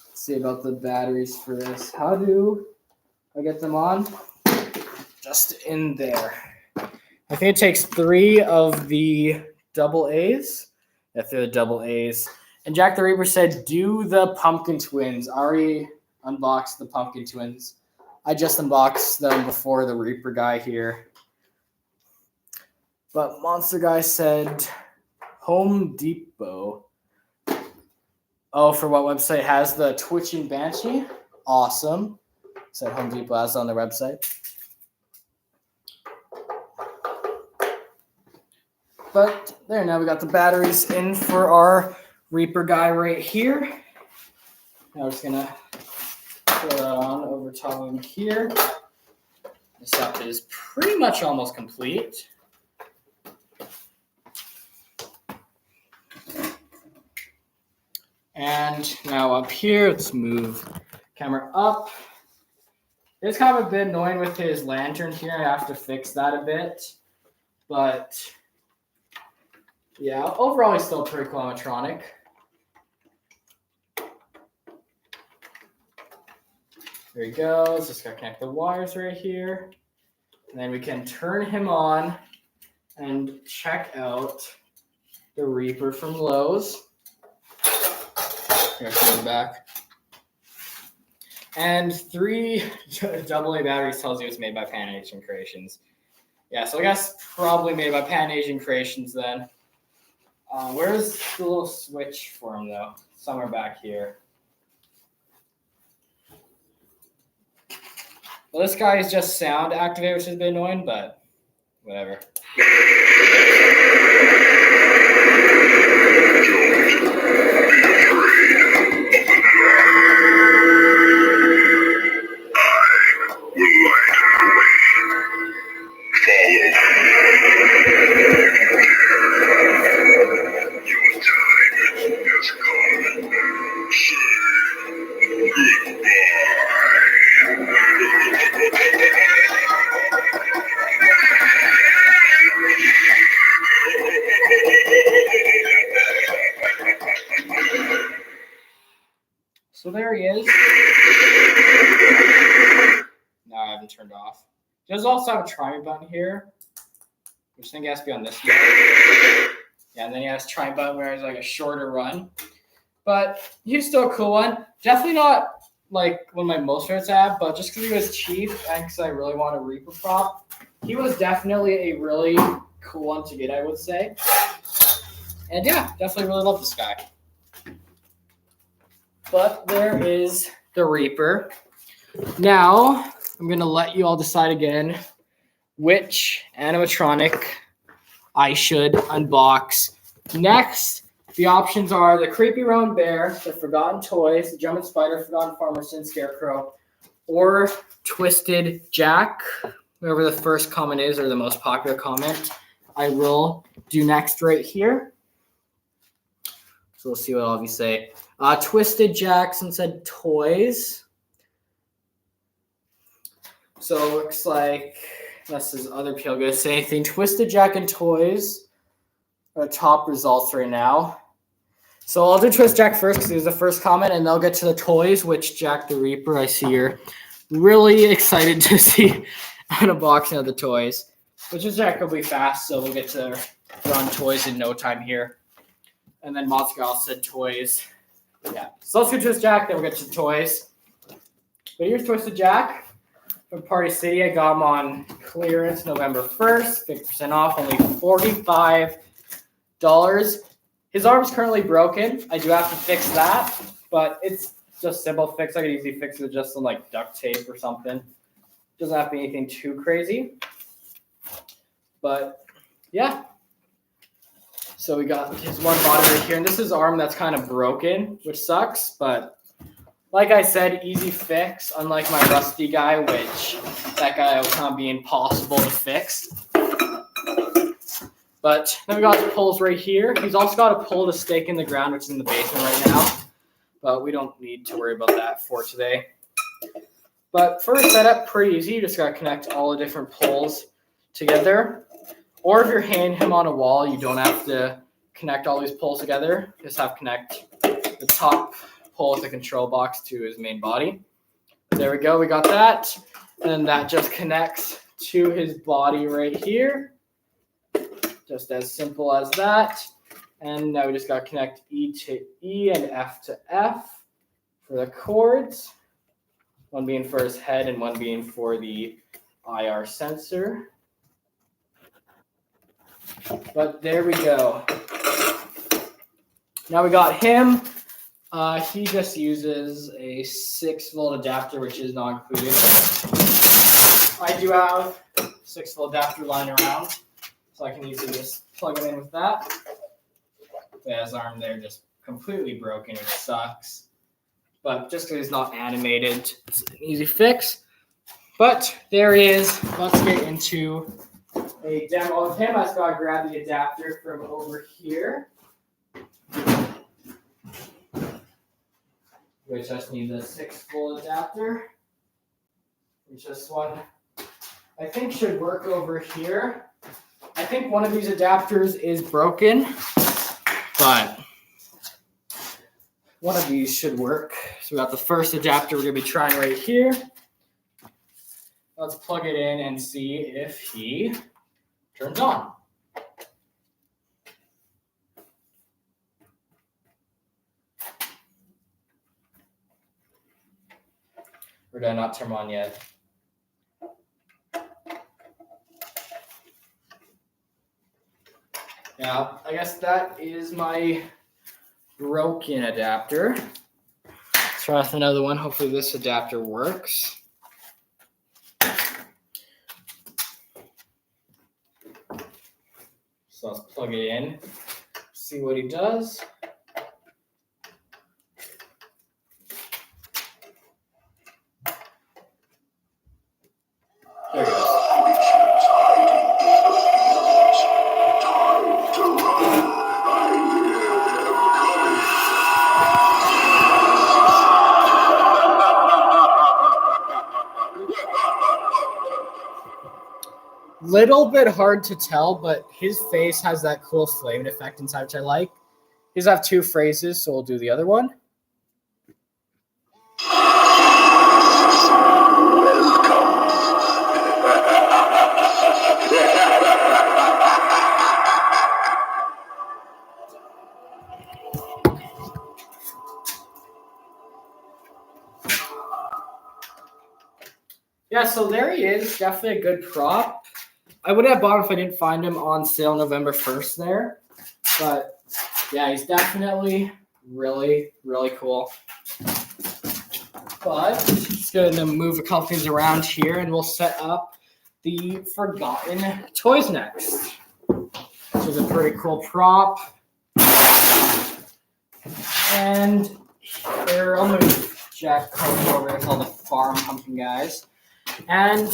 Let's see about the batteries for this. How do I get them on? Just in there. I think it takes 3 of the double A's. Yeah, 3 of the double A's. And Jack the Reaper said, do the Pumpkin Twins. I already unboxed the Pumpkin Twins. I just unboxed them before the Reaper guy here. But Monster Guy said, Home Depot. Oh, for what website has the Twitching Banshee? Awesome. Said Home Depot has it on their website. But there, now we got the batteries in for our Reaper guy right here. Now we're just gonna put that on over top of him here. The setup is pretty much almost complete. And now up here, let's move camera up. It's kind of a bit annoying with his lantern here. I have to fix that a bit. But yeah, overall he's still pretty cool animatronic. There he goes. Just gotta connect the wires right here. And then we can turn him on and check out the Reaper from Lowe's. Here, I'll go back. And 3 AA batteries tells you it's made by Pan Asian Creations. Yeah, so I guess probably made by Pan Asian Creations then. Where's the little switch for him though? Somewhere back here. Well, this guy is just sound activated, which has been annoying, but whatever. So there he is. No, I haven't turned off. There's also have a try me button here, which I think has to be on this one. Yeah, and then he has try me button where it's like a shorter run. But he's still a cool one. Definitely not like one of my most favorites I have, but just because he was cheap and because I really want a Reaper prop, he was definitely a really cool one to get, I would say. And yeah, definitely really love this guy. But there is the Reaper. Now, I'm going to let you all decide again which animatronic I should unbox next. The options are the Creepy Round Bear, the Forgotten Toys, the German Spider, Forgotten Farmerson, Scarecrow, or Twisted Jack. Whoever the first comment is or the most popular comment, I will do next right here. So we'll see what all of you say. Twisted Jackson said toys. So it looks like, unless there's other people going to say anything, Twisted Jack and toys are top results right now. So I'll do Twist Jack first because he was the first comment, and they'll get to the toys, which Jack the Reaper, I see you're really excited to see an unboxing of the toys. Which is Jack will be fast, so we'll get to run toys in no time here. And then Moscow said toys. Yeah. So let's get to Twist Jack, then we'll get to the toys. But here's Twisted Jack from Party City. I got him on clearance November 1st, 50% off, only $45. His arm's currently broken. I do have to fix that, but it's just a simple fix. I could easily fix it with just some like duct tape or something. Doesn't have to be anything too crazy. But yeah. So we got his one body right here, and this is his arm that's kind of broken, which sucks, but like I said, easy fix, unlike my rusty guy, which that guy will kind of be impossible to fix. But then we got the poles right here. He's also got a pole to stake in the ground, which is in the basement right now, but we don't need to worry about that for today. But for a setup, pretty easy. You just got to connect all the different poles together. Or if you're hanging him on a wall, you don't have to connect all these poles together. Just have to connect the top pole with the control box to his main body. There we go. We got that. And that just connects to his body right here. Just as simple as that. And now we just got to connect E to E and F to F for the cords. One being for his head and one being for the IR sensor. But there we go. Now we got him. He just uses a 6-volt adapter, which is not included. I do have 6-volt adapter lying around. So I can easily just plug it in with that. Yeah, his arm there just completely broken. It sucks. But just because it's not animated, it's an easy fix. But there he is. Let's get into a demo of him. I just gotta grab the adapter from over here. Which just needs a 6-volt adapter. Which this one I think should work over here. I think one of these adapters is broken, but one of these should work. So we got the first adapter we're gonna be trying right here. Let's plug it in and see if he turns on. Or did I not turn on yet? Yeah, I guess that is my broken adapter. Let's try with another one. Hopefully this adapter works. So let's plug it in, see what he does. There he goes. Little bit hard to tell, but his face has that cool flaming effect inside, which I like. He does have 2 phrases, so we'll do the other one. Yeah, so there he is. Definitely a good prop. I would have bought him if I didn't find him on sale November 1st there. But yeah, he's definitely really, really cool. But it's going to move a couple things around here and we'll set up the Forgotten Toys next. Which is a pretty cool prop. And here, I'll move Jack Coach over there with all the farm pumpkin guys. And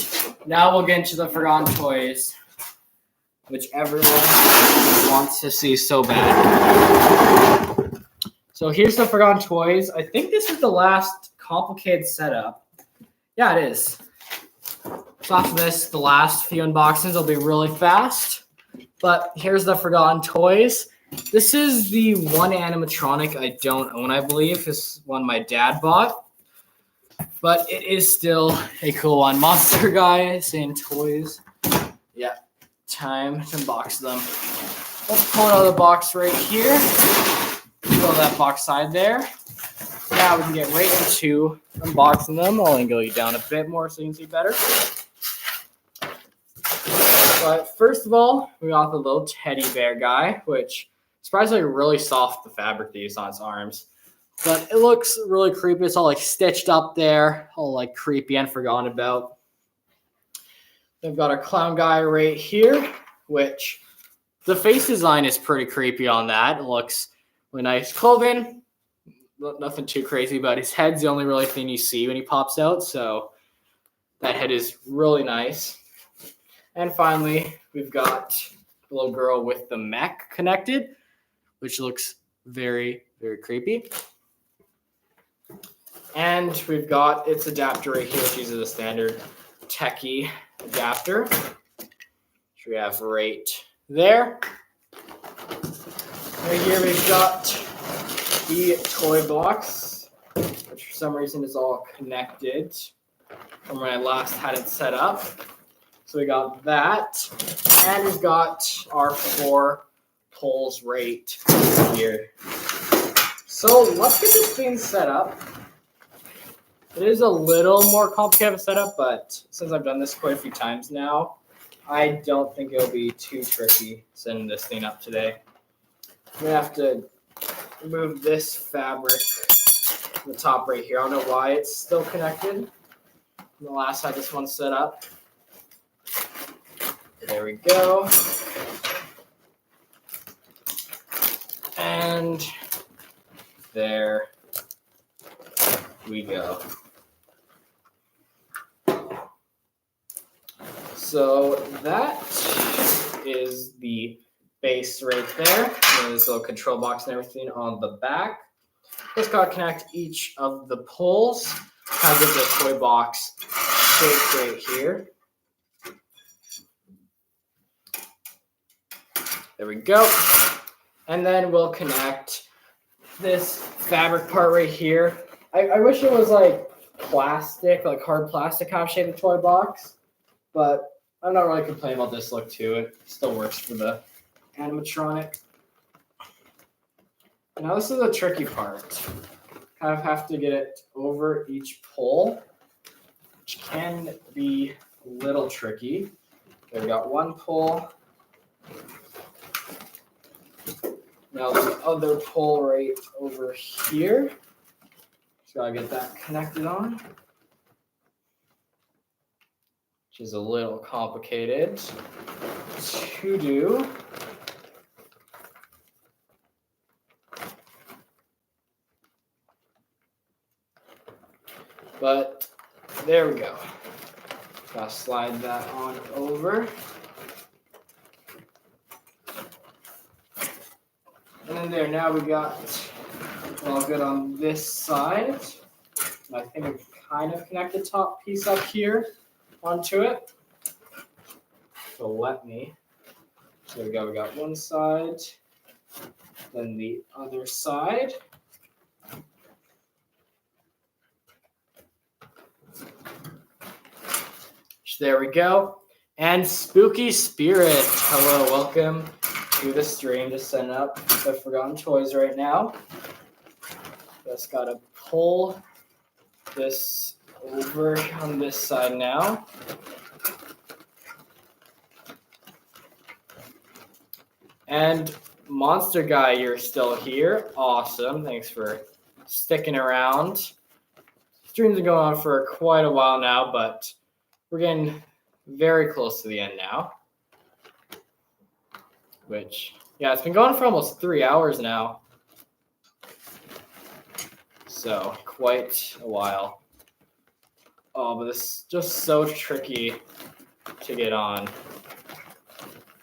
now we'll get into the Forgotten Toys, which everyone wants to see so bad. So here's the Forgotten Toys. I think this is the last complicated setup. Yeah, it is. So after this, the last few unboxings will be really fast. But here's the Forgotten Toys. This is the one animatronic I don't own, I believe. This is one my dad bought. But it is still a cool one. Monster Guy saying toys. Yeah, time to unbox them. Let's pull it out of the box right here. Throw that box side there. Now we can get right into unboxing them. I'll angle you down a bit more so you can see better. But first of all, we got the little teddy bear guy, which surprisingly really soft, the fabric they used on its arms. But it looks really creepy. It's all like stitched up there, all like creepy and forgotten about. We've got our clown guy right here, which the face design is pretty creepy on that. It looks really nice. Clothing, nothing too crazy, but his head's the only really thing you see when he pops out. So that head is really nice. And finally, we've got the little girl with the mech connected, which looks very, very creepy. And we've got its adapter right here, which uses a standard techie adapter, which we have right there. Right here we've got the toy box, which for some reason is all connected from when I last had it set up. So we got that, and we've got our 4 poles right here. So let's get this thing set up. It is a little more complicated of a setup, but since I've done this quite a few times now, I don't think it'll be too tricky setting this thing up today. I'm going to have to remove this fabric from the top right here. I don't know why it's still connected. The last time this one set up. There we go. And there we go. So that is the base right there. And this little control box and everything on the back. Just gotta connect each of the poles. Kind of give the toy box shape right here. There we go. And then we'll connect this fabric part right here. I wish it was like plastic, like hard plastic kind of shape of toy box, but I'm not really complaining about this look too. It still works for the animatronic. Now this is a tricky part. Kind of have to get it over each pole, which can be a little tricky. Okay, we got one pole. Now the other pole right over here. Just gotta get that connected on, which is a little complicated to do. But there we go. Gotta slide that on over. And then there, now we got all good on this side. And I think we kind of connect the top piece up here onto it. So let me. So we got one side, then the other side. There we go. And Spooky Spirit, hello, welcome to the stream. Just setting up the Forgotten Toys right now. Just gotta pull this over on this side now. And Monster Guy, you're still here. Awesome. Thanks for sticking around. Streams have been going on for quite a while now, but we're getting very close to the end now. Which, yeah, it's been going for almost 3 hours now. So, quite a while. Oh, but this is just so tricky to get on.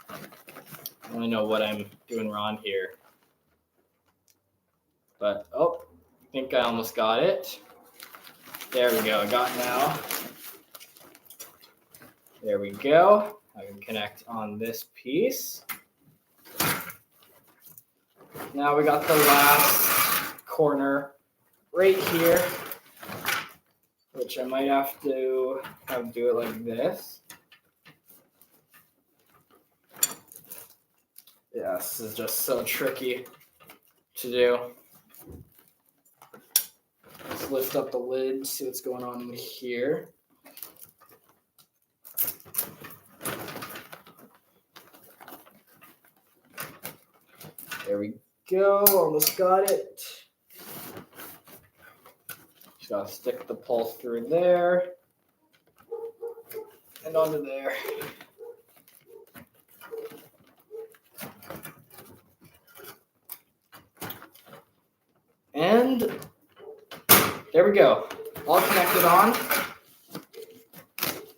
I don't really know what I'm doing wrong here. But, oh, I think I almost got it. There we go, I got it now. There we go. I can connect on this piece. Now we got the last corner right here, which I might have to do it like this. Yeah, this is just so tricky to do. Let's lift up the lid, see what's going on in here. There we go, almost got it. Just gotta stick the pole through there and onto there. And there we go, all connected on.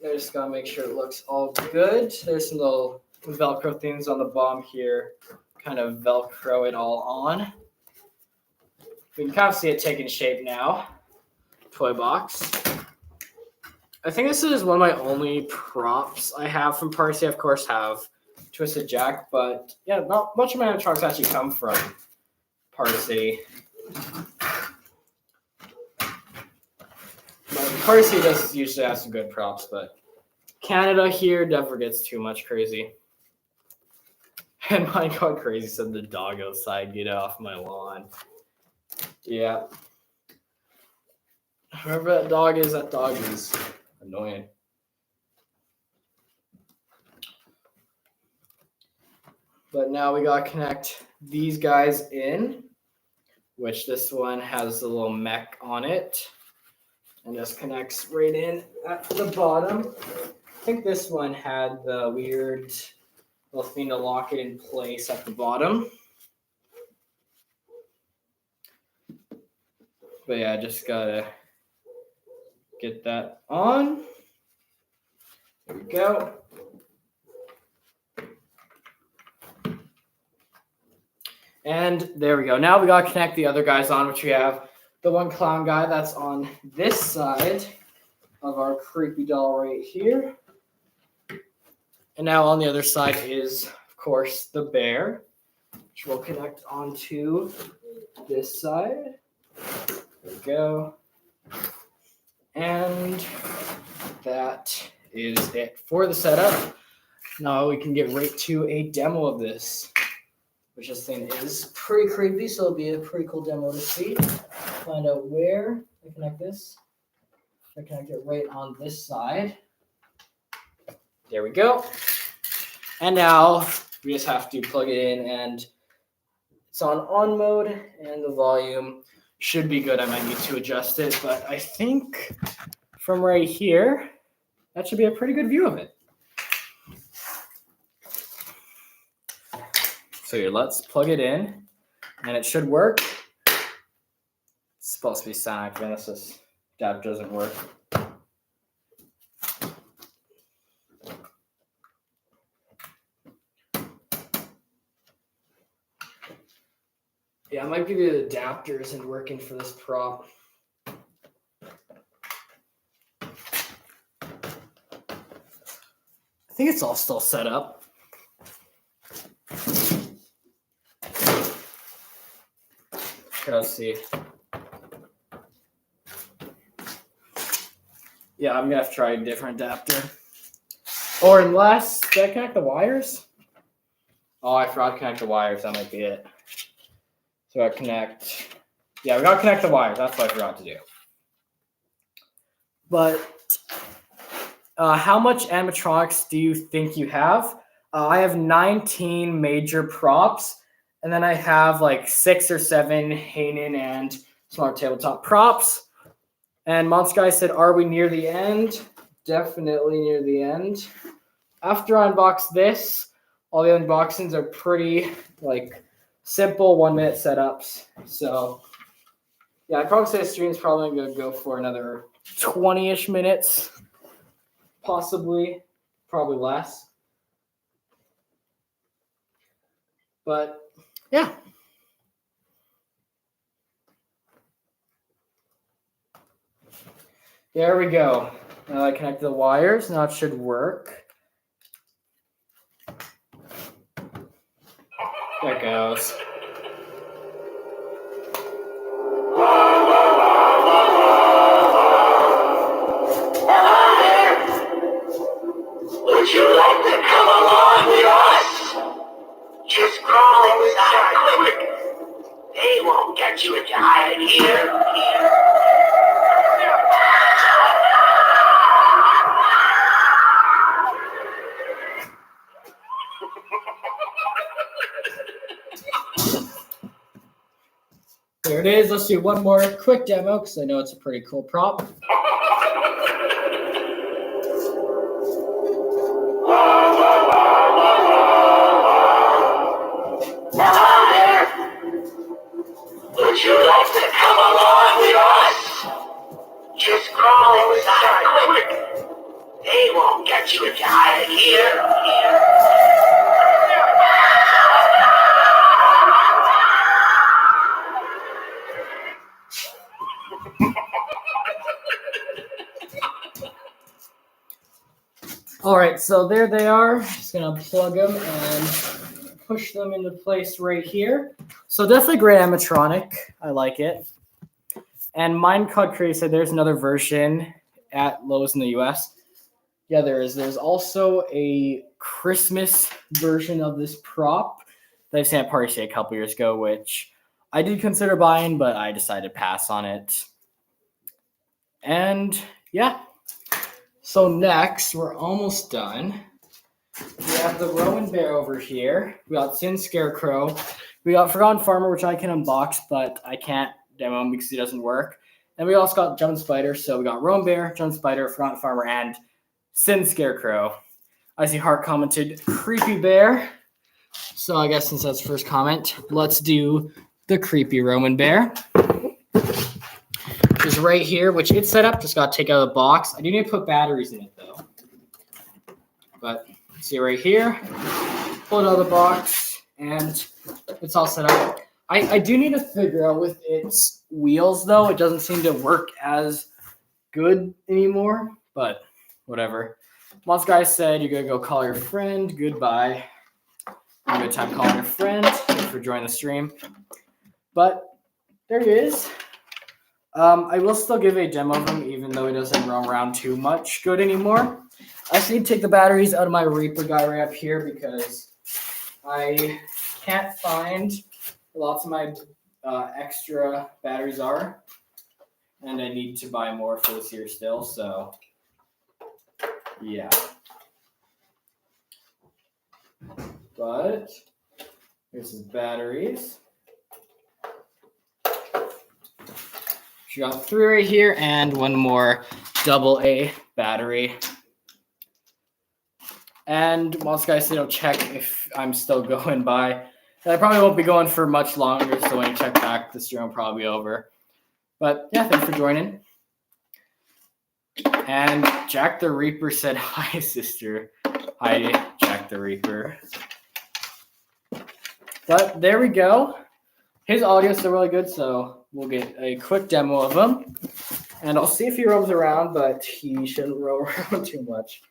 I just gotta make sure it looks all good. There's some little Velcro things on the bottom here. Kind of Velcro it all on. We can kind of see it taking shape now. Toy box. I think this is one of my only props I have from Party. I, of course, have Twisted Jack, but yeah, not much of my animatronics actually come from Party. Party does usually have some good props, but Canada here never gets too much crazy. And mine got crazy, said the dog outside, get off my lawn. Yeah. Whoever that dog is annoying. But now we gotta connect these guys in, which this one has a little mech on it. And just connects right in at the bottom. I think this one had the weird little thing to lock it in place at the bottom. But yeah, just gotta get that on. There we go. And there we go. Now we gotta connect the other guys on, which we have the one clown guy that's on this side of our creepy doll right here. And now on the other side is, of course, the bear, which we'll connect onto this side. There we go. And that is it for the setup. Now we can get right to a demo of this, which this thing is pretty creepy, so it'll be a pretty cool demo to see. Find out where I connect this. I connect it right on this side. There we go. And now we just have to plug it in, and it's on mode, and the volume should be good. I might need to adjust it, but I think from right here, that should be a pretty good view of it. So here, let's plug it in, and it should work. It's supposed to be Sonic, unless this adapter doesn't work. Yeah, I might give you the adapter isn't working for this prop. I think it's all still set up. Let's see. Yeah, I'm gonna have to try a different adapter. Or unless, did I connect the wires? Oh, I forgot to connect the wires. That might be it. So I connect. Yeah, we gotta connect the wires. That's what I forgot to do. But how much animatronics do you think you have? I have 19 major props. And then I have like 6 or 7 Hanen and Smart Tabletop props. And Monster Guy said, are we near the end? Definitely near the end. After I unbox this, all the unboxings are pretty like simple 1-minute setups. So yeah, I'd probably say the stream's probably going to go for another 20-ish minutes. Possibly. Probably less. But yeah. There we go. Now I connect the wires. Now it should work. There it goes. Would you like to come along with us? Just crawl inside quick. They won't get you if you hide here. There it is. Let's do one more quick demo because I know it's a pretty cool prop. Would you like to come along with us? Just crawl inside quick. They won't get you if you hide here. All right, so there they are. Just gonna plug them and push them into place right here. So definitely great animatronic. I like it. And Minecraft Creator said there's another version at Lowe's in the US. Yeah, there is. There's also a Christmas version of this prop that I've seen at Party City a couple years ago, which I did consider buying, but I decided to pass on it. And yeah. So next, we're almost done. We have the Rowan Bear over here. We got Sin Scarecrow. We got Forgotten Farmer, which I can unbox, but I can't demo him because he doesn't work. And we also got Jumping Spider. So we got Rowan Bear, Jumping Spider, Forgotten Farmer, and Sin Scarecrow. I see Hart commented, creepy bear. So I guess since that's the first comment, let's do the creepy Rowan Bear. is right here, which it's set up. Just got to take out of the box. I do need to put batteries in it, though. But see right here, pull it out of the box, and it's all set up. I do need to figure out with its wheels, though. It doesn't seem to work as good anymore, but whatever. Once guys said you're going to go call your friend. Goodbye. Have a good time calling your friend. Thanks for joining the stream. But there he is. I will still give a demo of him, even though he doesn't roam around too much good anymore. I just need to take the batteries out of my Reaper guy right up here because I can't find lots of my extra batteries are, and I need to buy more for this year still. So, yeah. But here's his batteries. You got 3 right here and 1 more AA battery. And once guys say don't check if I'm still going by. And I probably won't be going for much longer, so when you check back, the stream will probably be over. But yeah, thanks for joining. And Jack the Reaper said, hi, sister. Hi, Jack the Reaper. But there we go. His audio is still really good, so we'll get a quick demo of him. And I'll see if he roams around, but he shouldn't roam around too much.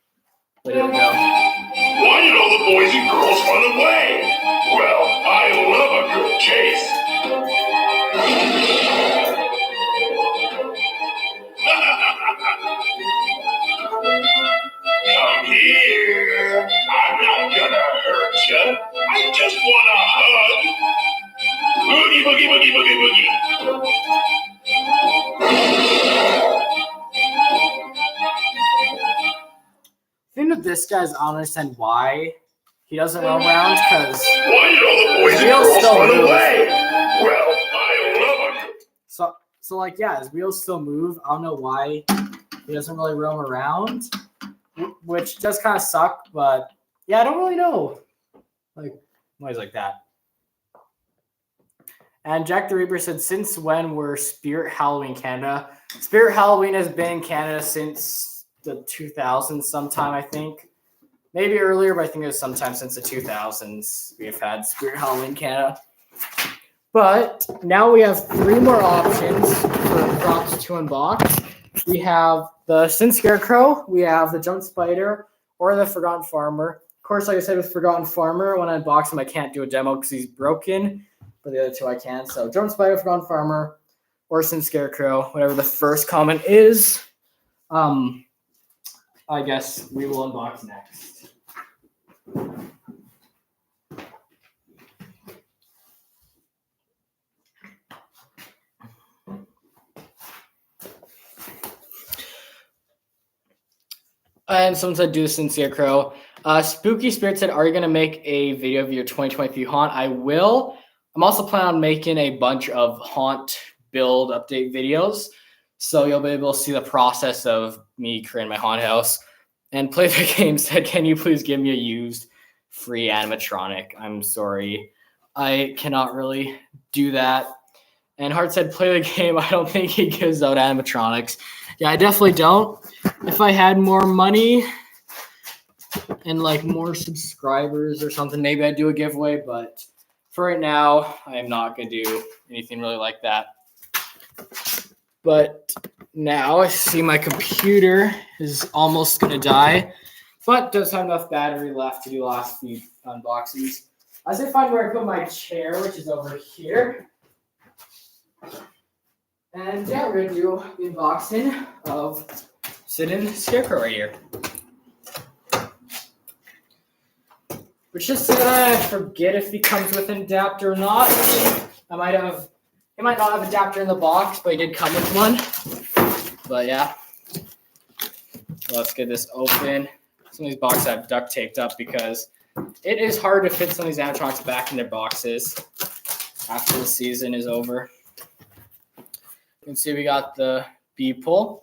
But here we go. Why did all the boys and girls run away? Well, I love a good chase. Come here. I'm not gonna hurt you. I just want a hug. Boogie, boogie, boogie, boogie, boogie. The thing with this guy is I don't understand why he doesn't roam around, because why did all the boys and girls run away? Well, I love it. So like, yeah, his wheels still move. I don't know why he doesn't really roam around, which does kind of suck, but yeah, I don't really know. Like, why he's like that. And Jack the Reaper said, since when were Spirit Halloween Canada? Spirit Halloween has been in Canada since the 2000s sometime, I think. Maybe earlier, but I think it was sometime since the 2000s we've had Spirit Halloween Canada. But now we have 3 more options for props to unbox. We have the Sin Scarecrow, we have the Jump Spider, or the Forgotten Farmer. Of course, like I said with Forgotten Farmer, when I unbox him, I can't do a demo because he's broken. But the other 2 I can. So Jump Spider, Forgotten Farmer, or Sin Scarecrow, whatever the first comment is. I guess we will unbox next. And someone said do the Sin Scarecrow. Spooky Spirit said, are you going to make a video of your 2023 haunt? I will. I'm also planning on making a bunch of haunt build update videos. So you'll be able to see the process of me creating my haunt house. And Play the Game said, can you please give me a used free animatronic? I'm sorry. I cannot really do that. And Hart said, play the game. I don't think he gives out animatronics. Yeah, I definitely don't. If I had more money and like more subscribers or something, maybe I'd do a giveaway. But for right now, I am not going to do anything really like that. But now I see my computer is almost going to die, but does have enough battery left to do the last few unboxings. I say find where I put my chair, which is over here. And yeah, we're going to do the unboxing of Sin Scarecrow right here. Which just said I forget if he comes with an adapter or not. He might not have an adapter in the box, but he did come with one. But yeah. Let's get this open. Some of these boxes I have duct taped up because it is hard to fit some of these animatronics back in their boxes after the season is over. You can see we got the Beeple.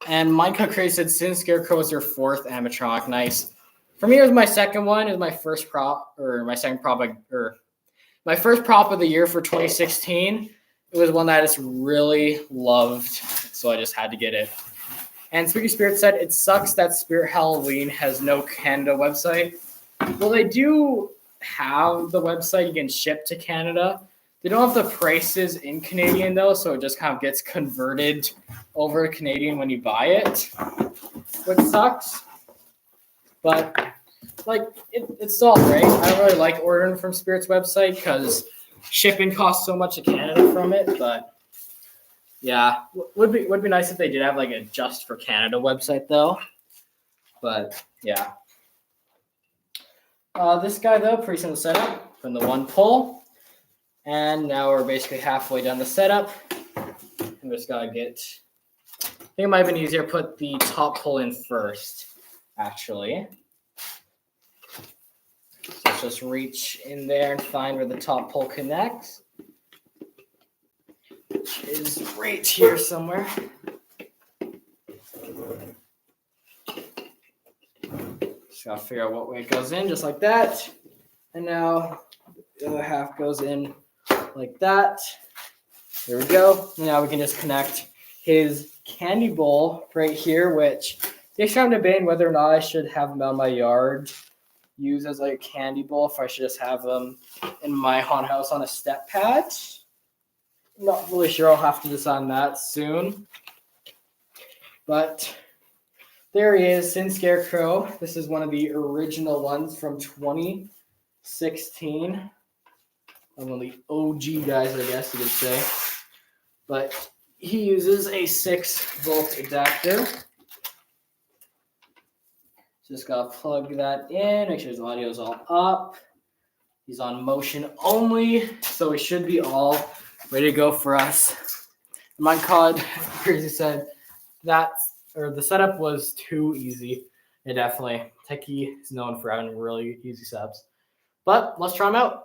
And Minecraft Crazy said Sin Scarecrow was your 4th animatronic. Nice. For me, it was my second one. It was my first prop, or my second prop, or my first prop of the year for 2016. It was one that I just really loved so I just had to get it. And Spooky Spirit said, it sucks that Spirit Halloween has no Canada website. Well, they do have the website. You can ship to Canada. They don't have the prices in Canadian, though, so it just kind of gets converted over to Canadian when you buy it, which sucks. But, like, it's still great. I don't really like ordering from Spirit's website because shipping costs so much to Canada from it, but yeah, would be nice if they did have like a just for Canada website though. But yeah, this guy though, pretty simple setup from the one pull, and now we're basically halfway done the setup. I'm just gotta get. I think it might have been easier to put the top pull in first, actually. So let's just reach in there and find where the top pull connects. Is right here somewhere. Just gotta figure out what way it goes in, just like that. And now the other half goes in like that. There we go. And now we can just connect his candy bowl right here, which they should have debated whether or not I should have them on my yard, use as like a candy bowl, if I should just have them in my haunted house on a step pad. Not really sure. I'll have to decide on that soon. But there he is, Sin Scarecrow. This is one of the original ones from 2016. One of the OG guys, I guess you could say. But he uses a 6-volt adapter. Just gotta plug that in, make sure his audio is all up. He's on motion only, so he should be all ready to go for us. My COD, Crazy said the setup was too easy. Yeah, definitely. Techie is known for having really easy setups. But let's try them out.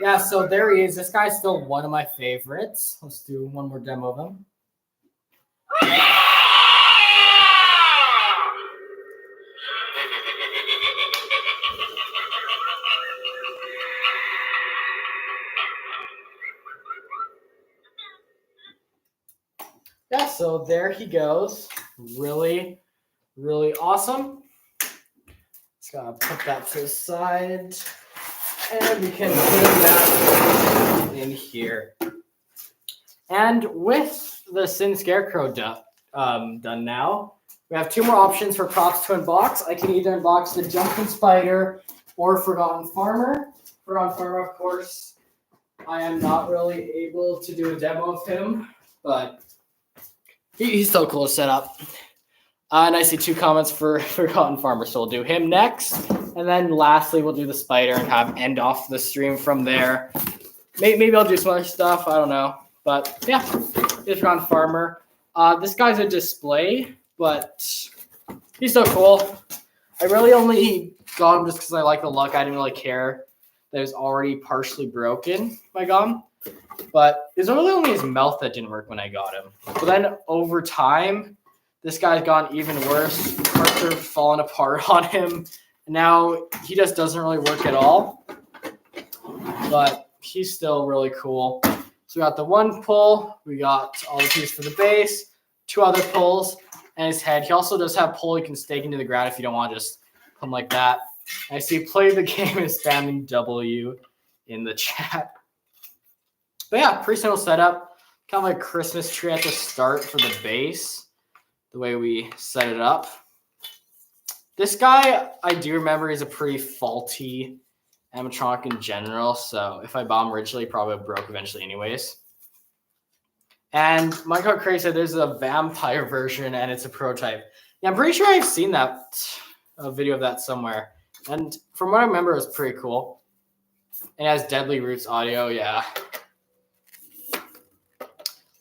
Yeah, so there he is. This guy's still one of my favorites. Let's do one more demo of him. Yeah, so there he goes. Really, really awesome. Just gotta put that to the side. And we can put that in here. And with the Sin Scarecrow done now, we have 2 more options for props to unbox. I can either unbox the Jumping Spider or Forgotten Farmer. Forgotten Farmer, of course, I am not really able to do a demo of him, but he's so cool to set up. And I see 2 comments for Forgotten Farmer, so we'll do him next. And then lastly, we'll do the spider and have end off the stream from there. Maybe I'll do some other stuff. I don't know. But yeah, here's Forgotten Farmer. This guy's a display, but he's so cool. I really only got him just because I like the look. I didn't really care that it was already partially broken when I got him. But it was really only his mouth that didn't work when I got him. But then over time, this guy's gotten even worse. Parts are falling apart on him. Now he just doesn't really work at all. But he's still really cool. So we got the 1 pull. We got all the pieces for the base. 2 other pulls. And his head. He also does have pull you can stake into the ground if you don't want to just come like that. I see play the game and spamming W in the chat. But yeah, pretty simple setup. Kind of like a Christmas tree at the start for the base. The way we set it up. This guy, I do remember, is a pretty faulty animatronic in general. So if I bought him originally, probably broke eventually anyways. And Michael Craig said there's a vampire version and it's a prototype. Yeah, I'm pretty sure I've seen a video of that somewhere. And from what I remember, it was pretty cool. It has Deadly Roots audio, yeah.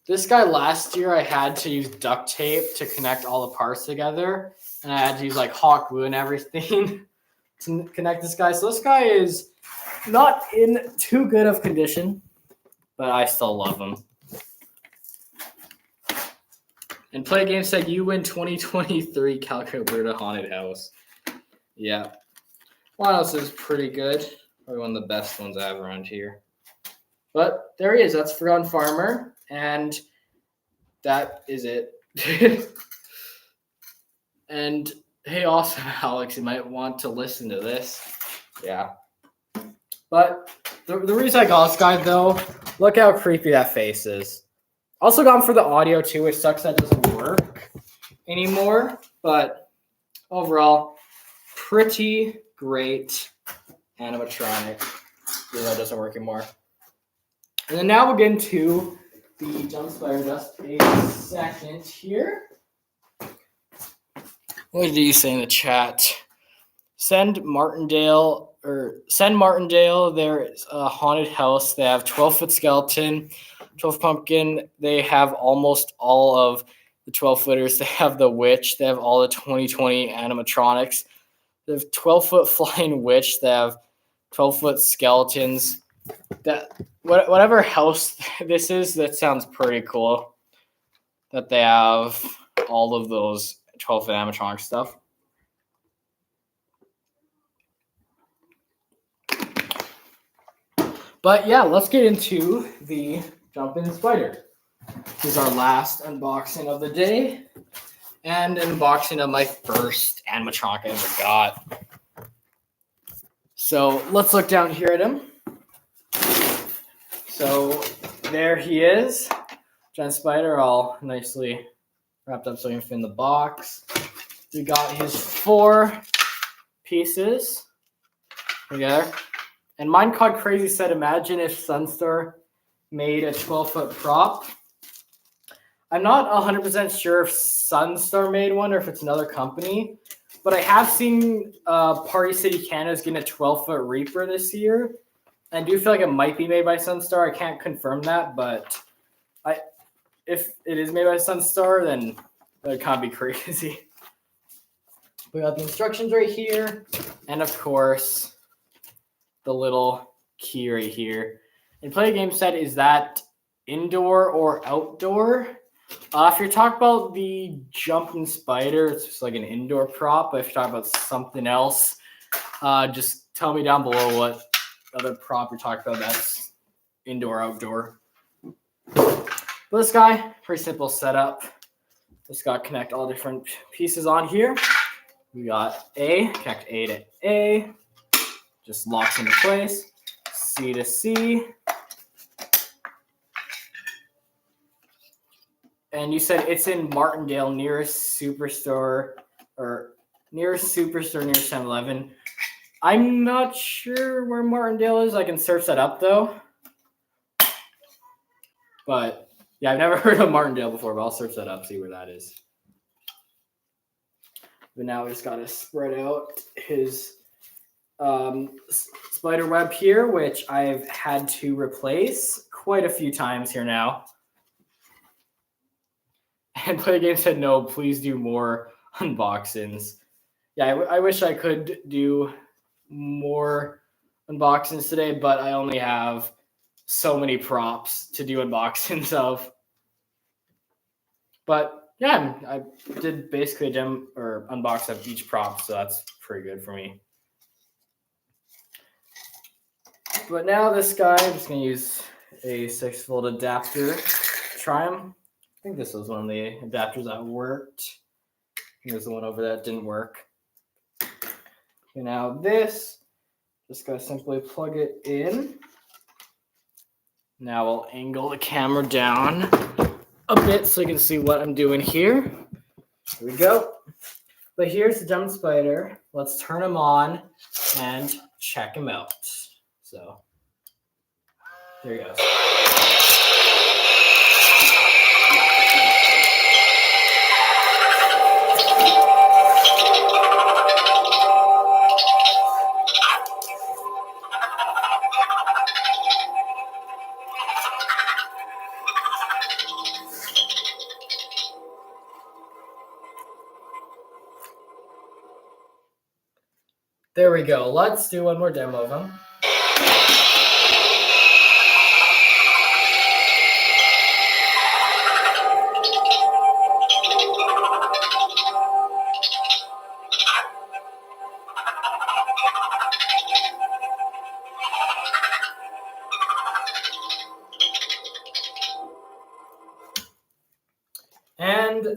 This guy last year, I had to use duct tape to connect all the parts together. And I had to use like hot glue and everything to connect this guy. So this guy is not in too good of condition, but I still love him. And Play Game said you win 2023 Calgary Alberta Haunted House. Yeah. Linus is pretty good. Probably one of the best ones I have around here. But there he is. That's Forgotten Farmer. And that is it. And hey, awesome, Alex. You might want to listen to this. Yeah. But the reason I got this guy, though, look how creepy that face is. Also got him for the audio, too, which sucks that doesn't work anymore. But overall, pretty great animatronic. Even though it doesn't work anymore. And then now we'll get into the jump spider just a second here. What did you say in the chat? Send Martindale. There's a haunted house. They have 12-foot skeleton, 12 pumpkin. They have almost all of the 12-footers. They have the witch. They have all the 2020 animatronics. They have 12-foot flying witch. They have 12-foot skeletons. That whatever house this is, that sounds pretty cool. That they have all of those 12-foot animatronic stuff. But yeah, let's get into the Jumpin' Spider. This is our last unboxing of the day, and an unboxing of my first animatronic I ever got. So let's look down here at him. So there he is, Giant Spider, all nicely wrapped up so he can fit in the box. We got his 4 pieces together. And Minecod Crazy said, imagine if Sunstar made a 12-foot prop. I'm not 100% sure if Sunstar made one or if it's another company, but I have seen Party City Canada's getting a 12-foot Reaper this year. I do feel like it might be made by Sunstar. I can't confirm that, but if it is made by Sunstar, then that would kind of be crazy. We got the instructions right here, and of course, the little key right here. And play a game set, is that indoor or outdoor? If you're talking about the Jumpin' Spider, it's just like an indoor prop. But if you're talking about something else, just tell me down below what other prop you're talking about that's indoor, outdoor. But this guy, pretty simple setup. Just got to connect all different pieces on here. We got A, connect A to A. Just locks into place. C to C. And you said it's in Martindale, nearest Superstore, or nearest 7-Eleven. I'm not sure where Martindale is. I can search that up, though. But, yeah, I've never heard of Martindale before, but I'll search that up, see where that is. But now we just got to spread out his spider web here, which I've had to replace quite a few times here now. And Play Game said, no, please do more unboxings. Yeah, I wish I could do more unboxings today, but I only have so many props to do unboxings of. But yeah, I did basically a demo or unbox of each prop, so that's pretty good for me. But now this guy, I'm just going to use a 6-volt adapter to try him. I think this was one of the adapters that worked. There's the one over that didn't work. Okay, now this, just gotta simply plug it in. Now I'll angle the camera down a bit so you can see what I'm doing here. Here we go. But here's the Jumpin' Spider. Let's turn him on and check him out. So there he goes. There we go. Let's do one more demo of him.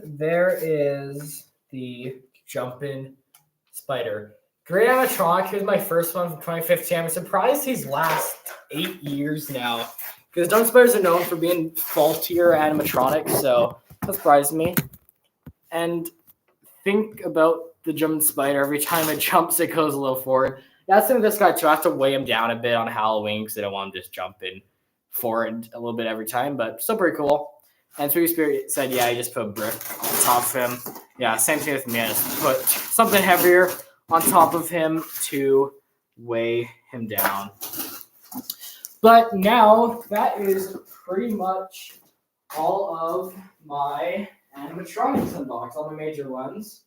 there is the jumping spider. Great animatronic. Here's my first one from 2015. I'm surprised he's last 8 years now, because jumping spiders are known for being faultier animatronics, so that surprised me. And think about the jumping spider. Every time it jumps, it goes a little forward. That's the thing with this guy too. I have to weigh him down a bit on Halloween because I don't want him just jumping forward a little bit every time, but still pretty cool. And Spooky Spirit said, yeah, you just put a brick on top of him. Yeah, same thing with me. I just put something heavier on top of him to weigh him down. But now that is pretty much all of my animatronics unboxed, all my major ones.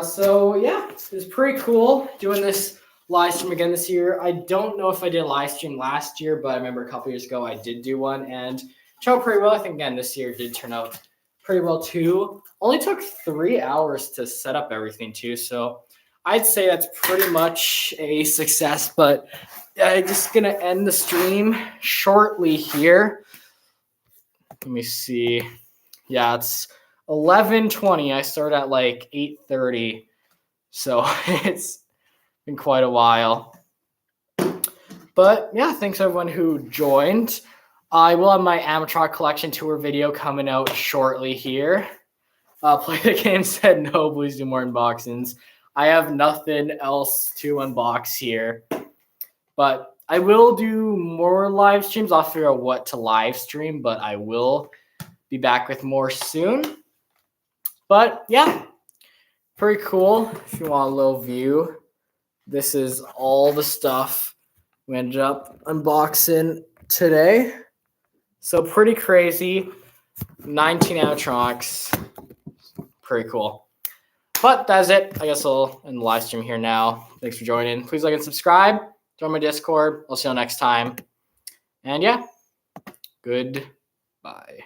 So yeah, it was pretty cool doing this live stream again this year. I don't know if I did a live stream last year, but I remember a couple years ago I did do one and turned out pretty well. I think again this year did turn out pretty well too. Only took 3 hours to set up everything too, so I'd say that's pretty much a success. But I'm just gonna end the stream shortly here. Let me see. Yeah, it's 11:20. I started at like 8:30, so it's been quite a while. But yeah, thanks everyone who joined. I will have my Animatronic collection tour video coming out shortly here. Play the game said no, please do more unboxings. I have nothing else to unbox here, but I will do more live streams. I'll figure out what to live stream, but I will be back with more soon. But yeah, pretty cool. If you want a little view, this is all the stuff we ended up unboxing today. So pretty crazy. 19 animatronics. Pretty cool. But that's it. I guess I'll end the live stream here now. Thanks for joining. Please like and subscribe. Join my Discord. I'll see you next time. And yeah, goodbye.